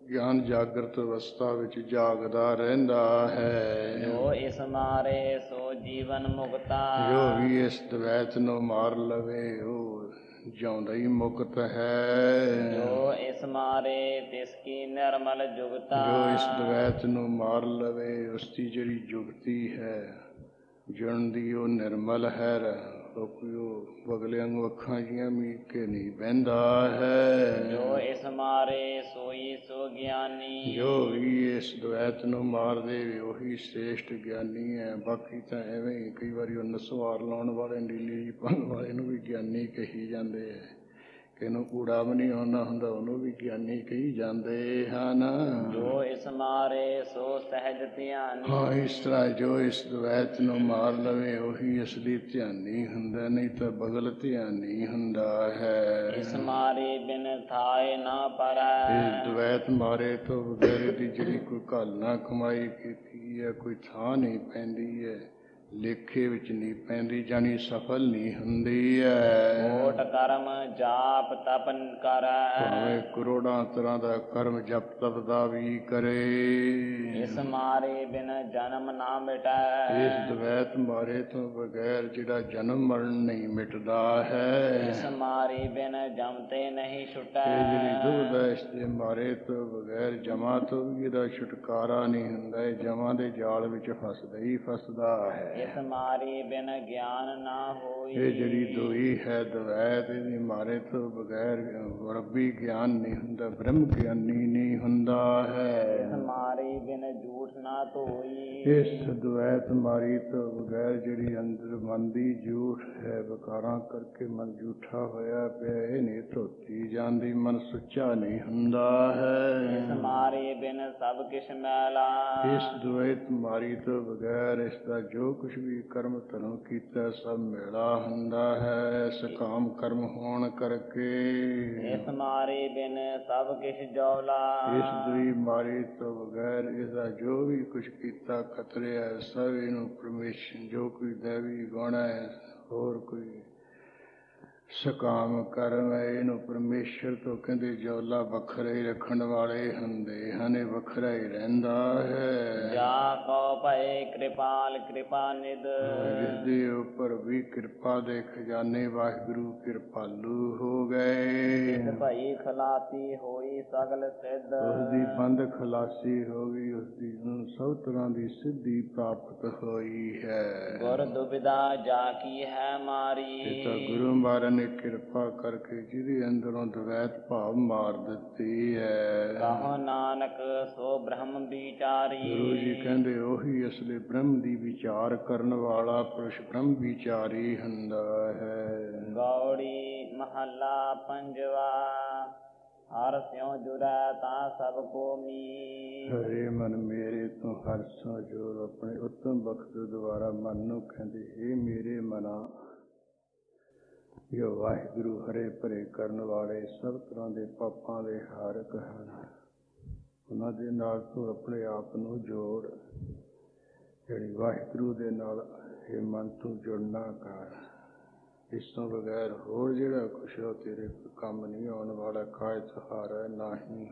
ਗਿਆਨ ਜਾਗਰਤ ਅਵਸਥਾ ਵਿੱਚ ਜਾਗਦਾ ਰਹਿੰਦਾ ਹੈ। ਜੋ ਇਸ ਮਾਰੇ ਸੋ ਜੀਵਨ ਮੁਕਤਾ। ਜੋ ਵੀ ਇਸ ਦਵੈਤ ਨੂੰ ਮਾਰ ਲਵੇ ਉਹ ਜਿਉਂਦਾ ਹੀ ਮੁਕਤ ਹੈ। ਜੋ ਇਸ ਮਾਰੇ ਤਿਸ ਕੀ ਨਿਰਮਲ ਜੁਗਤਾ। ਜੋ ਇਸ ਦਵੈਤ ਨੂੰ ਮਾਰ ਲਵੇ ਉਸ ਦੀ ਜਿਹੜੀ ਜੁਗਤੀ ਹੈ, ਜਣ ਦੀ ਉਹ ਨਿਰਮਲ ਹੈ, ਉਹ ਬਗਲਿਆਂ ਨੂੰ ਅੱਖਾਂ ਜੀਆਂ ਮੀਟ ਕੇ ਨਹੀਂ ਬਹਿੰਦਾ ਹੈ। ਜੋ ਇਸ ਮਾਰੇ ਸੋਈ ਸੋ ਗਿਆਨੀ। ਜੋ ਵੀ ਇਸ ਦਵੈਤ ਨੂੰ ਮਾਰ ਦੇਵੇ ਉਹੀ ਸ੍ਰੇਸ਼ਟ ਗਿਆਨੀ ਹੈ। ਬਾਕੀ ਤਾਂ ਐਵੇਂ ਹੀ ਕਈ ਵਾਰੀ ਉਹ ਨਸਵਾਰ ਲਾਉਣ ਵਾਲੇ, ਨੀਲੀ ਪੱਗ ਵਾਲੇ ਨੂੰ ਵੀ ਗਿਆਨੀ ਕਹੀ ਜਾਂਦੇ ਹੈ, ਕਿਹਨੂੰ ਕੂੜਾ ਵੀ ਨਹੀਂ ਆਉਂਦਾ ਹੁੰਦਾ ਉਹਨੂੰ ਵੀ ਗਿਆਨੀ ਕਹੀ ਜਾਂਦੇ ਹਨ। ਜੋ ਇਸ ਮਾਰੇ ਸੋ ਸਹਿਜ ਧਿਆਨੀ। ਹਾਂ, ਇਸ ਤਰ੍ਹਾਂ ਜੋ ਇਸ ਦਵੈਤ ਨੂੰ ਮਾਰ ਲਵੇ ਉਹੀ ਅਸਲੀ ਧਿਆਨੀ ਹੁੰਦਾ, ਨਹੀਂ ਤਾਂ ਬਗਲ ਧਿਆਨੀ ਹੁੰਦਾ ਹੈ। ਇਸ ਮਾਰੇ ਬਿਨ ਥਾਏ ਨਾ ਪਰੈ। ਇਸ ਦਵੈਤ ਮਾਰੇ ਤੋਂ ਬਗੈਰ ਦੀ ਜਿਹੜੀ ਕੋਈ ਘੱਲ ਨਾ ਕਮਾਈ ਕੀਤੀ ਹੈ, ਕੋਈ ਥਾਂ ਨਹੀਂ ਪੈਂਦੀ ਹੈ, ਲੇਖੇ ਵਿੱਚ ਨਹੀਂ ਪੈਂਦੀ, ਜਾਣੀ ਸਫਲ ਨਹੀਂ ਹੁੰਦੀ ਹੈ। ਕੋਟ ਕਰਮ ਜਾਪ ਤਪ ਕਰੈ। ਭਾਵੇਂ ਕਰੋੜਾਂ ਤਰ੍ਹਾਂ ਦਾ ਕਰਮ ਜਪ ਤਪ ਦਾ ਵੀ ਕਰੇ। ਇਸ ਮਾਰੇ ਬਿਨ ਜਨਮ ਨਾ ਮਿਟੈ। ਇਸ ਦਵੈਤ ਮਾਰੇ ਤੋਂ ਬਗੈਰ ਜਿਹੜਾ ਜਨਮ ਮਰਨ ਨਹੀਂ ਮਿਟਦਾ ਹੈ। ਇਸ ਮਾਰੇ ਬਿਨ ਜਮਤੇ ਨਹੀਂ ਛੁਟੈ। ਇਹ ਜਿਹੜੀ ਦੁਬਿਧ ਹੈ, ਇਸ ਦੇ ਮਾਰੇ ਤੋਂ ਬਗੈਰ ਜਮਾਂ ਤੋਂ ਵੀ ਇਹਦਾ ਛੁਟਕਾਰਾ ਨਹੀਂ ਹੁੰਦਾ, ਇਹ ਜਮਾਂ ਦੇ ਜਾਲ ਵਿੱਚ ਫਸਦਾ ਹੀ ਫਸਦਾ ਹੈ। ਇਸ ਮਾਰੇ ਬਿਨ ਗਿਆਨ ਨਾ ਹੋਈ। ਇਹ ਜਿਹੜੀ ਦੋਈ ਹੈ ਦਵੈਤ, ਇਹਦੀ ਮਾਰੇ ਤੋਂ ਬਗੈਰ ਰੱਬੀ ਗਿਆਨ ਨਹੀਂ ਹੁੰਦਾ, ਬ੍ਰਹਮ ਗਿਆਨੀ ਨਹੀਂ ਹੁੰਦਾ ਹੈ। ਇਸ ਮਾਰੇ ਬਿਨ ਝੂਠ ਨਾ ਧੋਈ। ਇਸ ਦਵੈਤ ਮਾਰੀ ਤੋਂ ਬਗੈਰ ਜਿਹੜੀ ਅੰਦਰ ਮਨ ਦੀ ਝੂਠ ਹੈ, ਵਿਕਾਰਾਂ ਕਰਕੇ ਮਨ ਝੂਠਾ ਹੋਇਆ ਪਿਆ, ਇਹ ਨਹੀਂ ਧੋਤੀ ਜਾਂਦੀ, ਮਨ ਸੁੱਚਾ ਨਹੀਂ ਹੁੰਦਾ ਹੈ। ਇਸ ਮਾਰੇ ਬਿਨ ਸਭ ਕਿਛ ਮੈਲਾ। ਇਸ ਦਵੈਤ ਮਾਰੀ ਤੋਂ ਬਗੈਰ ਇਸ ਦਾ ਜੋ ਕੁਛ ਵੀ ਕਰਮ ਧਰਮ ਕੀਤਾ ਸਭ ਮੇਲਾ ਹੁੰਦਾ ਹੈ, ਸਕਾਮ ਕਰਮ ਹੋਣ ਕਰਕੇ। ਇਸ ਮਾਰੇ ਬਿਨ ਸਭ ਕਿਛ ਜੌਲਾ। ਇਸ ਦੂਈ ਮਾਰੀ ਤੋਂ ਬਗੈਰ ਇਸਦਾ ਜੋ ਵੀ ਕੁਛ ਕੀਤਾ ਖਤਰਿਆ ਸਭ ਇਹਨੂੰ ਪਰਮੇਸ਼ਰ ਜੋ ਕੋਈ ਦੇਵੀ ਗੁਣ ਹੈ, ਹੋਰ ਕੋਈ ਸਕਾਮ ਕਰਮ ਹੈ। ਇਹਨੂੰ ਪਰਮੇਸ਼ਰ ਤੋਂ ਕਹਿੰਦੇ ਜੋਲਾ ਵੱਖਰਾ ਹੀ ਰੱਖਣ ਵਾਲੇ ਹੁੰਦੇ ਹਨ, ਇਹ ਵੱਖਰਾ ਹੀ ਰਹਿੰਦਾ ਹੈ। ਜਾ ਕੋ ਭਏ ਕਿਰਪਾਲ ਕਿਰਪਾ ਨਿਧ, ਜਿਸਦੇ ਉੱਪਰ ਵੀ ਕਿਰਪਾ ਦੇ ਖਜ਼ਾਨੇ ਵਾਹਿਗੁਰੂ ਕਿਰਪਾਲੂ ਹੋ ਗਏ। ਭਈ ਖਲਾਸੀ ਹੋਈ ਸਗਲ ਸਿੱਧ, ਉਸਦੀ ਬੰਦ ਖਲਾਸੀ ਹੋ ਗਈ, ਉਸਦੀ ਨੂੰ ਸਭ ਤਰ੍ਹਾਂ ਦੀ ਸਿੱਧੀ ਪ੍ਰਾਪਤ ਹੋਈ ਹੈ। ਗੁਰ ਦੁਬਿਧਾ ਜਾ ਕੀ ਹੈ ਮਾਰੀ, ਇਹ ਤਾਂ ਗੁਰੂ ਮਹਾਰਾਜ ਨੇ ਕਿਰਪਾ ਕਰਕੇ ਜਿਹਦੇ ਅੰਦਰੋਂ ਦਵੈਤ ਭਾਵ ਮਾਰ ਦਿੱਤੀ ਹੈ। ਕਹੋ ਨਾਨਕ ਸੋ ਬ੍ਰਹਮ ਵਿਚਾਰੀ, ਗੁਰੂ ਜੀ ਕਹਿੰਦੇ ਉਹੀ ਅਸਲੇ ਬ੍ਰਹਮ ਦੀ ਵਿਚਾਰ ਕਰਨ ਵਾਲਾ ਪੁਰਸ਼ ਬ੍ਰਹਮ ਵਿਚਾਰੀ ਹੁੰਦਾ ਹੈ। ਗੌੜੀ ਮਹੱਲਾ ਪੰਜਵਾ, ਹਰ ਸਿਉ ਜੁਰੈ ਤਾਂ ਸਭ ਕੋ ਮੀ, ਹਰੇ ਮਨ ਮੇਰੇ ਤੋਂ ਹਰ ਸੋ ਜੋਰ ਆਪਣੇ ਉੱਤਮ ਬਖਤ ਦੁਆਰਾ ਮਨ ਨੂੰ ਕਹਿੰਦੇ ਇਹ ਮੇਰੇ ਮਨਾ, ਜੋ ਵਾਹਿਗੁਰੂ ਹਰੇ ਭਰੇ ਕਰਨ ਵਾਲੇ ਸਭ ਤਰ੍ਹਾਂ ਦੇ ਪਾਪਾਂ ਦੇ ਹਾਰਕ ਹਨ, ਉਹਨਾਂ ਦੇ ਨਾਲ ਤੂੰ ਆਪਣੇ ਆਪ ਨੂੰ ਜੋੜ। ਜਿਹੜੀ ਵਾਹਿਗੁਰੂ ਦੇ ਨਾਲ ਇਹ ਮਨ ਤੂੰ ਜੁੜਨਾ ਕਰ। ਇਸ ਤੋਂ ਬਗੈਰ ਹੋਰ ਜਿਹੜਾ ਕੁਛ ਉਹ ਤੇਰੇ ਕੰਮ ਨਹੀਂ ਆਉਣ ਵਾਲਾ। ਕਾਇ ਸਹਾਰਾ ਨਾ ਹੀ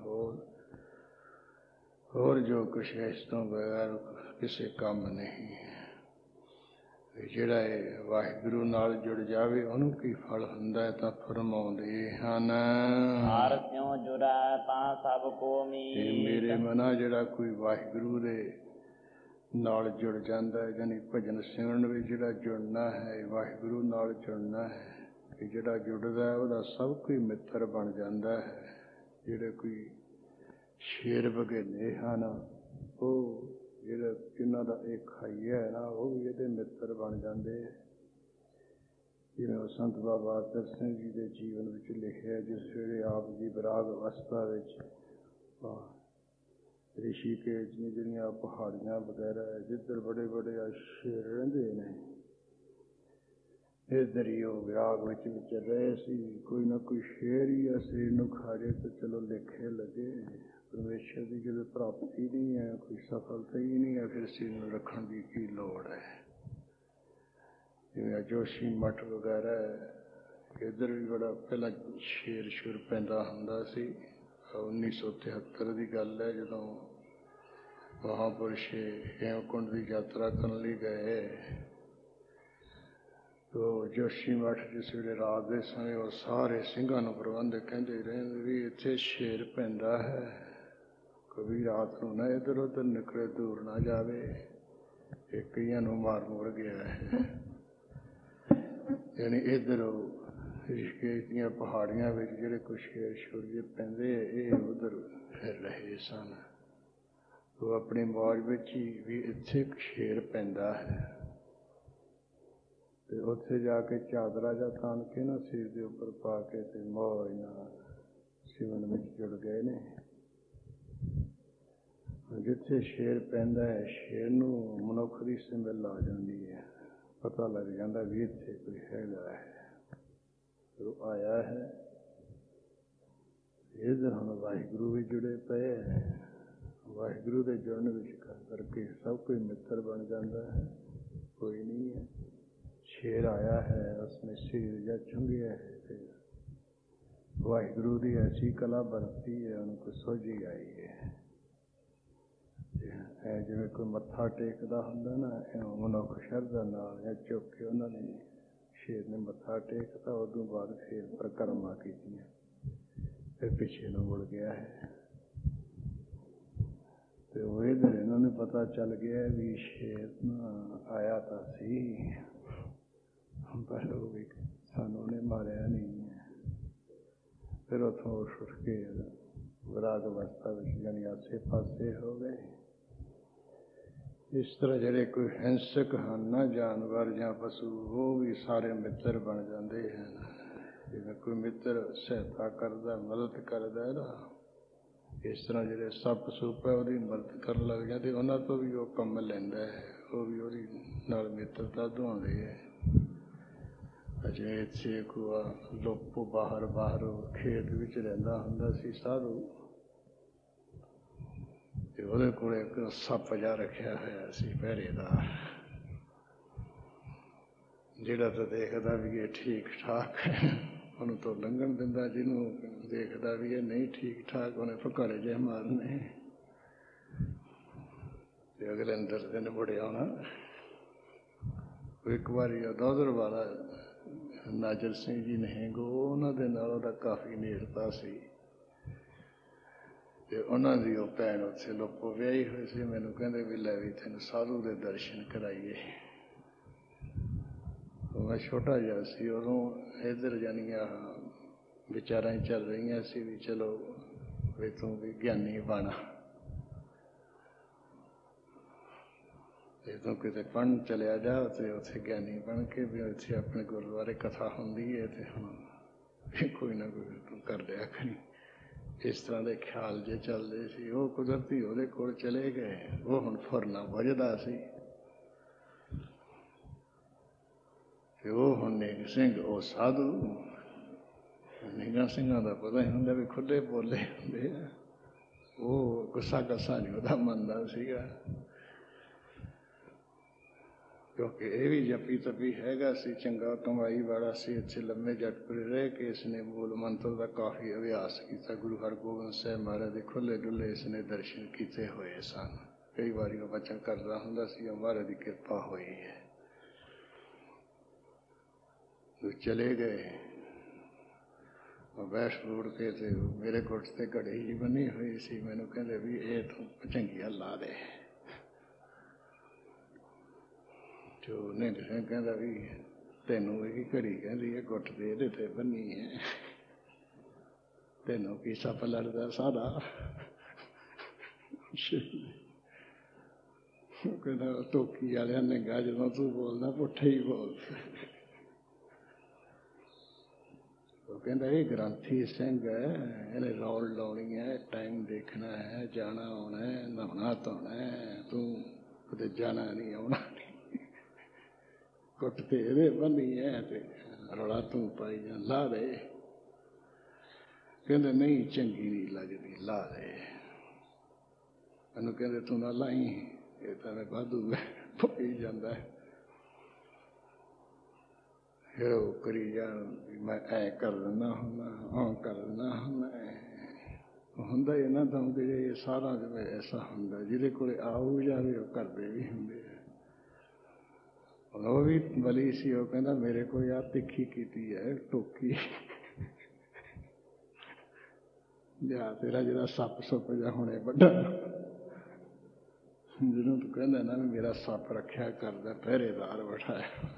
ਹੋਰ ਜੋ ਕੁਛ ਹੈ ਇਸ ਤੋਂ ਬਗੈਰ ਕਿਸੇ ਕੰਮ ਨਹੀਂ ਹੈ। ਜਿਹੜਾ ਇਹ ਵਾਹਿਗੁਰੂ ਨਾਲ ਜੁੜ ਜਾਵੇ ਉਹਨੂੰ ਕੀ ਫਲ ਹੁੰਦਾ ਹੈ ਤਾਂ ਫਰਮਾਉਂਦੇ ਹਨ, ਹਰ ਸਿਉ ਜੁਰੈ ਤਾਂ ਸਭ ਕੋ ਮੀ। ਇਹ ਮੇਰੇ ਮਨਾ ਜਿਹੜਾ ਕੋਈ ਵਾਹਿਗੁਰੂ ਦੇ ਨਾਲ ਜੁੜ ਜਾਂਦਾ ਹੈ, ਜਾਨੀ ਭਜਨ ਸਿਮਰਨ ਵਿੱਚ ਜਿਹੜਾ ਜੁੜਨਾ ਹੈ ਵਾਹਿਗੁਰੂ ਨਾਲ ਜੁੜਨਾ ਹੈ, ਕਿ ਜਿਹੜਾ ਜੁੜਦਾ ਹੈ ਉਹਦਾ ਸਭ ਕੋਈ ਮਿੱਤਰ ਬਣ ਜਾਂਦਾ ਹੈ। ਜਿਹੜੇ ਕੋਈ ਸ਼ੇਰ ਬਘੇਲੇ ਹਨ ਉਹ ਜਿਹੜਾ ਜਿਹਨਾਂ ਦਾ ਇਹ ਖਾਈਆ ਹੈ ਨਾ ਉਹ ਵੀ ਇਹਦੇ ਮਿੱਤਰ ਬਣ ਜਾਂਦੇ। ਜਿਵੇਂ ਉਹ ਸੰਤ ਬਾਬਾ ਅਤਰ ਸਿੰਘ ਜੀ ਦੇ ਜੀਵਨ ਵਿੱਚ ਲਿਖਿਆ, ਜਿਸ ਵੇਲੇ ਆਪ ਜੀ ਵਿਰਾਗ ਅਵਸਥਾ ਵਿੱਚ ਰਿਸ਼ੀਕੇਸ਼ ਦੀਆਂ ਜਿਹੜੀਆਂ ਪਹਾੜੀਆਂ ਵਗੈਰਾ ਜਿੱਧਰ ਬੜੇ ਬੜੇ ਸ਼ੇਰ ਰਹਿੰਦੇ ਨੇ, ਇੱਧਰ ਹੀ ਉਹ ਵਿਰਾਗ ਵਿੱਚ ਵਿਚਰ ਰਹੇ ਸੀ। ਕੋਈ ਨਾ ਕੋਈ ਸ਼ੇਰ ਹੀ ਆ ਸਰੀਰ ਨੂੰ ਖਾ ਜੇ ਤਾਂ ਚਲੋ ਲੇਖੇ ਲੱਗੇ। ਪਰਮੇਸ਼ਰ ਦੀ ਜਦੋਂ ਪ੍ਰਾਪਤੀ ਨਹੀਂ ਹੈ, ਕੋਈ ਸਫਲਤਾ ਹੀ ਨਹੀਂ ਹੈ, ਫਿਰ ਸਰੀਰ ਨੂੰ ਰੱਖਣ ਦੀ ਕੀ ਲੋੜ ਹੈ। ਜਿਵੇਂ ਜੋਸ਼ੀ ਮਠ ਵਗੈਰਾ ਇੱਧਰ ਵੀ ਬੜਾ ਪਹਿਲਾਂ ਸ਼ੇਰ ਸ਼ੁਰ ਪੈਂਦਾ ਹੁੰਦਾ ਸੀ। 1973 ਦੀ ਗੱਲ ਹੈ, ਜਦੋਂ ਮਹਾਂਪੁਰਸ਼ ਹੇਮਕੁੰਡ ਦੀ ਯਾਤਰਾ ਕਰਨ ਲਈ ਗਏ ਤੋ ਜੋਸ਼ੀ ਮਠ ਜਿਸ ਵੇਲੇ ਰਾਤ ਦੇ ਸਮੇਂ ਉਹ ਸਾਰੇ ਸਿੰਘਾਂ ਨੂੰ ਪ੍ਰਬੰਧ ਕਹਿੰਦੇ ਰਹਿੰਦੇ ਵੀ ਇੱਥੇ ਸ਼ੇਰ ਪੈਂਦਾ ਹੈ, ਕभी ਰਾਤ ਨੂੰ ਨਾ ਇੱਧਰ ਉੱਧਰ ਨਿਕਲੇ, ਦੂਰ ਨਾ ਜਾਵੇ, ਇਹ ਕਈਆਂ ਨੂੰ ਮਾਰ ਮੁਰ ਗਿਆ ਹੈ। ਯਾਨੀ ਇੱਧਰ ਰਿਸ਼ੀਕੇਸ਼ ਦੀਆਂ ਪਹਾੜੀਆਂ ਵਿੱਚ ਜਿਹੜੇ ਕੁਛ ਸ਼ੇਰ ਸ਼ੁਰ ਜਿਹੇ ਪੈਂਦੇ ਇਹ ਉੱਧਰ ਫਿਰ ਰਹੇ ਸਨ। ਉਹ ਆਪਣੀ ਮੌਜ ਵਿੱਚ ਹੀ ਵੀ ਇੱਥੇ ਇੱਕ ਸ਼ੇਰ ਪੈਂਦਾ ਹੈ, ਤੇ ਉੱਥੇ ਜਾ ਕੇ ਚਾਦਰਾ ਜਾਂ ਤਾਣ ਕੇ ਨਾ ਸਿਰ ਦੇ ਉੱਪਰ ਪਾ ਕੇ ਤੇ ਮੌਜ ਨਾਲ ਸਿਮਰਨ ਵਿੱਚ ਜੁੜ ਗਏ ਨੇ। ਜਿੱਥੇ ਸ਼ੇਰ ਪੈਂਦਾ ਹੈ ਸ਼ੇਰ ਨੂੰ ਮਨੁੱਖ ਦੀ ਸਮੈਲ ਆ ਜਾਂਦੀ ਹੈ, ਪਤਾ ਲੱਗ ਜਾਂਦਾ ਵੀ ਇੱਥੇ ਕੋਈ ਹੈਗਾ ਹੈ। ਉਹ ਆਇਆ ਹੈ। ਇੱਧਰ ਹੁਣ ਵਾਹਿਗੁਰੂ ਵੀ ਜੁੜੇ ਪਏ ਹੈ। ਵਾਹਿਗੁਰੂ ਦੇ ਜੁੜਨ ਵਿੱਚ ਕਰਕੇ ਸਭ ਕੋਈ ਮਿੱਤਰ ਬਣ ਜਾਂਦਾ ਹੈ। ਕੋਈ ਨਹੀਂ ਹੈ ਸ਼ੇਰ ਆਇਆ ਹੈ, ਉਸਨੇ ਸਿਰ ਜਾਂ ਚੁੰਘਿਆ ਹੈ ਤੇ ਵਾਹਿਗੁਰੂ ਦੀ ਐਸੀ ਕਲਾ ਵਰਤੀ ਹੈ, ਉਹਨੂੰ ਕੋਈ ਸੋਝੀ ਆਈ ਹੈ। ਜਿਵੇਂ ਕੋਈ ਮੱਥਾ ਟੇਕਦਾ ਹੁੰਦਾ ਨਾ, ਮਨੁੱਖ ਸ਼ਰਧਾ ਨਾਲ ਜਾਂ ਚੁੱਕ ਕੇ ਉਹਨਾਂ ਨੇ ਸ਼ੇਰ ਨੇ ਮੱਥਾ ਟੇਕਤਾ, ਉਦੋਂ ਬਾਅਦ ਫਿਰ ਪਰਿਕਰਮਾ ਕੀਤੀਆਂ, ਫਿਰ ਪਿੱਛੇ ਨੂੰ ਮੁੜ ਗਿਆ ਹੈ। ਤੇ ਉਹ ਇੱਧਰ ਇਹਨਾਂ ਨੂੰ ਪਤਾ ਚੱਲ ਗਿਆ ਵੀ ਸ਼ੇਰ ਨਾ ਆਇਆ ਤਾਂ ਸੀ, ਪਰ ਉਹ ਵੀ ਸਾਨੂੰ ਉਹਨੇ ਮਾਰਿਆ ਨਹੀਂ ਹੈ। ਫਿਰ ਉੱਥੋਂ ਉੱਠ ਕੇ ਵਿਰਾਗ ਅਵਸਥਾ ਵਿੱਚ ਜਾਨੀ ਆਸੇ ਪਾਸੇ ਹੋ ਗਏ। ਇਸ ਤਰ੍ਹਾਂ ਜਿਹੜੇ ਕੋਈ ਹਿੰਸਕ ਹਨ ਨਾ, ਜਾਨਵਰ ਜਾਂ ਪਸ਼ੂ, ਉਹ ਵੀ ਸਾਰੇ ਮਿੱਤਰ ਬਣ ਜਾਂਦੇ ਹਨ। ਜਿਵੇਂ ਕੋਈ ਮਿੱਤਰ ਸਹਾਇਤਾ ਕਰਦਾ, ਮਦਦ ਕਰਦਾ ਨਾ, ਇਸ ਤਰ੍ਹਾਂ ਜਿਹੜੇ ਸੱਪ ਸੁੱਪ ਹੈ ਉਹਦੀ ਮਦਦ ਕਰਨ ਲੱਗ ਜਾਂਦੇ, ਉਹਨਾਂ ਤੋਂ ਵੀ ਉਹ ਕੰਮ ਲੈਂਦਾ ਹੈ, ਉਹ ਵੀ ਉਹਦੀ ਨਾਲ ਮਿੱਤਰਤਾ ਦਵਾਉਂਦੇ ਹੈ। ਅਜੇ ਇੱਥੇ ਕੋਈ ਲੋਪੋ ਬਾਹਰ ਖੇਤ ਵਿੱਚ ਰਹਿੰਦਾ ਹੁੰਦਾ ਸੀ ਸਾਧੂ, ਤੇ ਉਹਦੇ ਕੋਲ ਇੱਕ ਸੱਪ ਜਿਹਾ ਰੱਖਿਆ ਹੋਇਆ ਸੀ ਪਹਿਰੇਦਾਰ। ਜਿਹੜਾ ਤਾਂ ਦੇਖਦਾ ਵੀ ਇਹ ਠੀਕ ਠਾਕ ਉਹਨੂੰ ਤਾਂ ਲੰਘਣ ਦਿੰਦਾ, ਜਿਹਨੂੰ ਦੇਖਦਾ ਵੀ ਇਹ ਨਹੀਂ ਠੀਕ ਠਾਕ ਉਹਨੇ ਭਕਾਰੇ ਜਿਹੇ ਮਾਰਨੇ। ਤੇ ਅਗਲੇ ਅੰਦਰ ਦਿਨ ਬੜਿਆ ਆਉਣਾ। ਇੱਕ ਵਾਰੀ ਦੋਦਰ ਵਾਲਾ ਨਾਜਰ ਸਿੰਘ ਜੀ ਨਹਿੰਗੋ, ਉਹਨਾਂ ਦੇ ਨਾਲ ਉਹਦਾ ਕਾਫੀ ਨੇੜਤਾ ਸੀ ਤੇ ਉਹਨਾਂ ਦੀ ਉਹ ਭੈਣ ਉੱਥੇ ਲੋਕੋ ਵਿਆਹੀ ਹੋਈ ਸੀ। ਮੈਨੂੰ ਕਹਿੰਦੇ ਵੀ ਲੈ ਵੀ ਤੈਨੂੰ ਸਾਧੂ ਦੇ ਦਰਸ਼ਨ ਕਰਾਈਏ। ਮੈਂ ਛੋਟਾ ਜਿਹਾ ਸੀ ਉਦੋਂ, ਇੱਧਰ ਜਾਣੀਆਂ ਵਿਚਾਰਾਂ ਚੱਲ ਰਹੀਆਂ ਸੀ ਵੀ ਚਲੋ ਵੀ ਤੂੰ ਵੀ ਗਿਆਨੀ ਬਣ, ਤੇ ਤੂੰ ਕਿਤੇ ਪੜ੍ਹਨ ਚਲਿਆ ਜਾ ਤੇ ਉੱਥੇ ਗਿਆਨੀ ਬਣ ਕੇ ਵੀ ਇੱਥੇ ਆਪਣੇ ਗੁਰਦੁਆਰੇ ਕਥਾ ਹੁੰਦੀ ਹੈ ਤੇ ਹੁਣ ਕੋਈ ਨਾ ਕੋਈ ਤੂੰ ਕਰ ਲਿਆ ਕਰੀ। ਇਸ ਤਰ੍ਹਾਂ ਦੇ ਖਿਆਲ ਜੇ ਚੱਲਦੇ ਸੀ। ਉਹ ਕੁਦਰਤੀ ਉਹਦੇ ਕੋਲ ਚਲੇ ਗਏ। ਉਹ ਹੁਣ ਫੁਰਨਾ ਵੱਜਦਾ ਸੀ ਤੇ ਉਹ ਹੁਣ ਨਿਹੰਗ ਸਿੰਘ, ਉਹ ਸਾਧੂ। ਨਿਹੰਗਾਂ ਸਿੰਘਾਂ ਦਾ ਪਤਾ ਹੀ ਹੁੰਦਾ ਵੀ ਖੁੱਲੇ ਬੋਲੇ ਹੁੰਦੇ ਆ। ਉਹ ਗੁੱਸਾ ਗੱਸਾ ਨਹੀਂ ਉਹਦਾ ਮੰਨਦਾ ਸੀਗਾ, ਕਿਉਂਕਿ ਇਹ ਵੀ ਜੱਪੀ ਤੱਪੀ ਹੈਗਾ ਸੀ, ਚੰਗਾ ਕਮਾਈ ਵਾਲਾ ਸੀ। ਇੱਥੇ ਲੰਮੇ ਜੱਟਪੁਰੇ ਰਹਿ ਕੇ ਇਸਨੇ ਮੂਲ ਮੰਤਰ ਦਾ ਕਾਫੀ ਅਭਿਆਸ ਕੀਤਾ। ਗੁਰੂ ਹਰਗੋਬਿੰਦ ਸਾਹਿਬ ਮਹਾਰਾਜ ਦੇ ਖੁੱਲੇ ਡੁੱਲੇ ਇਸਨੇ ਦਰਸ਼ਨ ਕੀਤੇ ਹੋਏ ਸਨ। ਕਈ ਵਾਰੀ ਉਹ ਬਚਨ ਕਰਦਾ ਹੁੰਦਾ ਸੀ, ਮਹਾਰਾਜ ਦੀ ਕਿਰਪਾ ਹੋਈ ਹੈ। ਚਲੇ ਗਏ, ਬੈਠ ਬੂੜ ਕੇ ਤੇ ਮੇਰੇ ਗੁੱਟ ਤੇ ਘੜੀ ਜਿਹੀ ਬੰਨੀ ਹੋਈ ਸੀ। ਮੈਨੂੰ ਕਹਿੰਦੇ ਵੀ ਇਹ ਤੂੰ ਭਚੰਗੀਆਂ ਲਾ ਦੇ। ਜੋ ਨਿਹੰਗ ਸਿੰਘ ਕਹਿੰਦਾ ਵੀ ਤੈਨੂੰ ਇਹ ਘੜੀ ਕਹਿੰਦੀ ਹੈ ਗੁੱਟ ਦੇ ਇਹਦੇ ਤੇ ਬੰਨੀ ਹੈ, ਤੈਨੂੰ ਕੀ ਸੱਪ ਲੜਦਾ ਸਾਦਾ। ਕਹਿੰਦਾ ਟੋਕੀ ਵਾਲਿਆਂ ਨੇ ਗਾ ਜਦੋਂ ਤੂੰ ਬੋਲਦਾ ਪੁੱਠੇ ਹੀ ਬੋਲ। ਉਹ ਕਹਿੰਦਾ ਇਹ ਗ੍ਰੰਥੀ ਸਿੰਘ ਹੈ, ਇਹਨੇ ਰੌਲ ਲਾਉਣੀ ਹੈ, ਟਾਈਮ ਦੇਖਣਾ ਹੈ, ਜਾਣਾ ਆਉਣਾ, ਨਹਾਉਣਾ ਧੋਣਾ, ਤੂੰ ਕਿਤੇ ਜਾਣਾ ਨਹੀਂ ਆਉਣਾ ਨਹੀਂ, ਕੁੱਟ ਤੇ ਇਹਦੇ ਬੰਨੀ ਹੈ ਤੇ ਰੌਲਾ ਤੂੰ ਪਾਈ ਜਾ, ਲਾ ਦੇ। ਕਹਿੰਦੇ ਨਹੀਂ ਚੰਗੀ ਨਹੀਂ ਲੱਗਦੀ, ਲਾ ਦੇ। ਮੈਨੂੰ ਕਹਿੰਦੇ ਤੂੰ ਨਾ ਲਾਈ, ਇਹ ਤਾਂ ਮੈਂ ਵਾਧੂ ਪਈ ਜਾਂਦਾ। ਫਿਰ ਉਹ ਕਰੀ ਜਾਣ, ਮੈਂ ਐਂ ਕਰ ਦਿੰਦਾ ਹੁੰਦਾ, ਉਹ ਕਰ ਦਿੰਦਾ ਹੁੰਦਾ। ਹੁੰਦਾ ਹੀ ਨਾ ਤਾਂ ਇਹ ਸਾਰਾ ਜਿਵੇਂ ਐਸਾ ਹੁੰਦਾ ਜਿਹਦੇ ਕੋਲ ਆਊ ਜਾਵੇ ਉਹ ਕਰਦੇ ਵੀ ਹੁੰਦੇ ਆ। ਉਹ ਵੀ ਬਲੀ ਸੀ। ਉਹ ਕਹਿੰਦਾ ਮੇਰੇ ਕੋਲ ਆਹ ਤਿੱਖੀ ਕੀਤੀ ਹੈ ਟੋਕੀ, ਜਾਂ ਤੇਰਾ ਜਿਹੜਾ ਸੱਪ ਸੁੱਪ ਜਾਂ ਹੁਣੇ ਵੱਡਾ, ਜਿਹਨੂੰ ਤੂੰ ਕਹਿੰਦਾ ਨਾ ਮੇਰਾ ਸੱਪ ਰੱਖਿਆ ਕਰਦਾ, ਪਹਿਰੇਦਾਰ ਬਿਠਾਇਆ।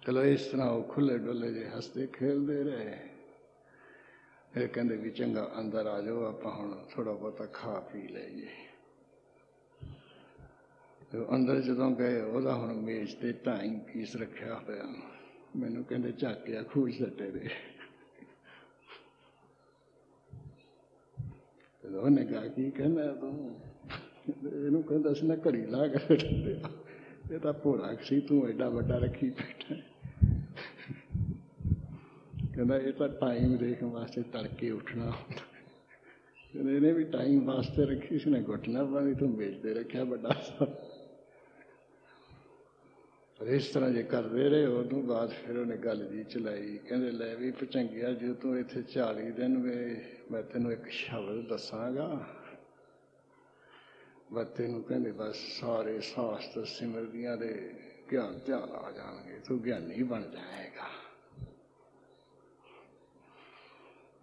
ਚਲੋ ਇਸ ਤਰ੍ਹਾਂ ਉਹ ਖੁੱਲੇ ਡੁੱਲੇ ਜਿਹੇ ਹੱਸਦੇ ਖੇਲਦੇ ਰਹੇ। ਫਿਰ ਕਹਿੰਦੇ ਵੀ ਚੰਗਾ ਅੰਦਰ ਆ ਜਾਓ, ਆਪਾਂ ਹੁਣ ਥੋੜ੍ਹਾ ਬਹੁਤਾ ਖਾ ਪੀ ਲਈਏ। ਅੰਦਰ ਜਦੋਂ ਗਏ, ਉਹਦਾ ਹੁਣ ਮੇਜ਼ ਤੇ ਢਾਈ ਪੀਸ ਰੱਖਿਆ ਹੋਇਆ। ਮੈਨੂੰ ਕਹਿੰਦੇ ਝਾਕਿਆ ਖੂਜ ਸੱਟੇ ਦੇ। ਉਹਨੇ ਕਿਹਾ ਕੀ ਕਹਿੰਦਾ ਤੂੰ? ਇਹਨੂੰ ਕਹਿੰਦਾ ਸੀ ਨਾ ਘੜੀ ਲਾ ਕੇ ਬੈਠੇ, ਇਹ ਤਾਂ ਭੋਲਾ ਸੀ, ਤੂੰ ਐਡਾ ਵੱਡਾ ਰੱਖੀ ਬੈਠਾ। ਕਹਿੰਦਾ ਇਹ ਤਾਂ ਟਾਈਮ ਦੇਖਣ ਵਾਸਤੇ ਤੜਕੇ ਉੱਠਣਾ ਹੁੰਦਾ। ਕਹਿੰਦੇ ਇਹਨੇ ਵੀ ਟਾਈਮ ਵਾਸਤੇ ਰੱਖੀ ਸੀ ਨਾ, ਘੁੱਟਣਾ ਪਾਣੀ ਤੂੰ ਮੇਜ਼ ਤੇ ਰੱਖਿਆ ਵੱਡਾ ਸਾ। ਇਸ ਤਰ੍ਹਾਂ ਜੇ ਕਰਦੇ ਰਹੇ। ਉਦੋਂ ਬਾਅਦ ਫਿਰ ਉਹਨੇ ਗੱਲ ਜੀ ਚਲਾਈ। ਕਹਿੰਦੇ ਲੈ ਵੀ ਭਚੰਗਿਆ, ਜੇ ਤੂੰ ਇੱਥੇ 40 ਦਿਨ ਵੇ, ਮੈਂ ਤੈਨੂੰ ਇੱਕ ਸ਼ਬਦ ਦੱਸਾਂਗਾ, ਬਸ ਤੈਨੂੰ ਕਹਿੰਦੇ ਬਸ ਸਾਰੇ ਸ਼ਾਸਤਰ ਸਿਮਰਦੀਆਂ ਦੇ ਗਿਆਨ ਧਿਆਨ ਆ ਜਾਣਗੇ, ਤੂੰ ਗਿਆਨੀ ਬਣ ਜਾਏਗਾ।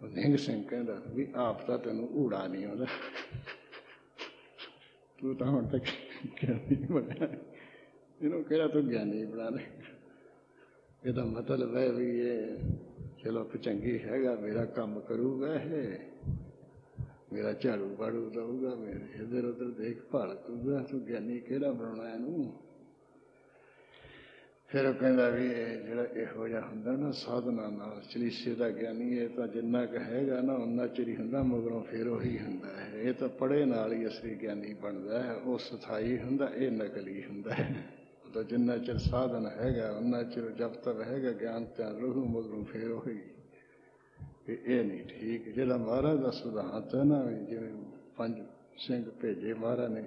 ਨਿਹੰਗ ਸਿੰਘ ਕਹਿੰਦਾ ਵੀ ਆਪ ਤਾਂ ਤੈਨੂੰ ਊੜਾ ਨਹੀਂ ਆਉਂਦਾ, ਤੂੰ ਤਾਂ ਹੁਣ ਤੱਕ ਗਿਆਨੀ ਬਣਿਆ, ਇਹਨੂੰ ਕਿਹੜਾ ਤੂੰ ਗਿਆਨੀ ਬਣਾ ਲੈ। ਇਹਦਾ ਮਤਲਬ ਹੈ ਵੀ ਇਹ ਚਲੋ ਭਚੰਗੀ ਹੈਗਾ, ਮੇਰਾ ਕੰਮ ਕਰੂਗਾ, ਇਹ ਮੇਰਾ ਝਾੜੂ ਬਾੜੂ ਦਊਗਾ, ਮੇਰੇ ਇੱਧਰ ਉੱਧਰ ਦੇਖਭਾਲ ਕਰੂਗਾ, ਤੂੰ ਗਿਆਨੀ ਕਿਹੜਾ ਬਣਾਉਣਾ ਇਹਨੂੰ। ਫਿਰ ਉਹ ਕਹਿੰਦਾ ਵੀ ਇਹ ਜਿਹੜਾ ਇਹੋ ਜਿਹਾ ਹੁੰਦਾ ਨਾ ਸਾਧਨਾ ਨਾਲ ਚਲੀਸੇ ਦਾ ਗਿਆਨੀ, ਇਹ ਤਾਂ ਜਿੰਨਾ ਕੁ ਹੈਗਾ ਨਾ ਓਨਾ ਚਿਰ ਹੀ ਹੁੰਦਾ, ਮਗਰੋਂ ਫਿਰ ਉਹੀ ਹੁੰਦਾ ਹੈ। ਇਹ ਤਾਂ ਪੜ੍ਹੇ ਨਾਲ ਹੀ ਅਸਲੀ ਗਿਆਨੀ ਬਣਦਾ ਹੈ, ਉਹ ਸਥਾਈ ਹੁੰਦਾ, ਇਹ ਨਕਲੀ ਹੁੰਦਾ ਹੈ। ਤਾਂ ਜਿੰਨਾ ਚਿਰ ਸਾਧਨ ਹੈਗਾ ਉਹਨਾਂ ਚਿਰ ਜਬ ਤੱਕ ਹੈਗਾ ਗਿਆਨ ਧਿਆਨ ਰਹੂ, ਮਗਰੋਂ ਫਿਰ ਉਹੀ। ਇਹ ਨਹੀਂ ਠੀਕ। ਜਿਹੜਾ ਮਹਾਰਾਜ ਦਾ ਸਿਧਾਂਤ ਹੈ ਨਾ, ਜਿਵੇਂ 5 ਸਿੰਘ ਭੇਜੇ ਮਹਾਰਾਜ ਨੇ,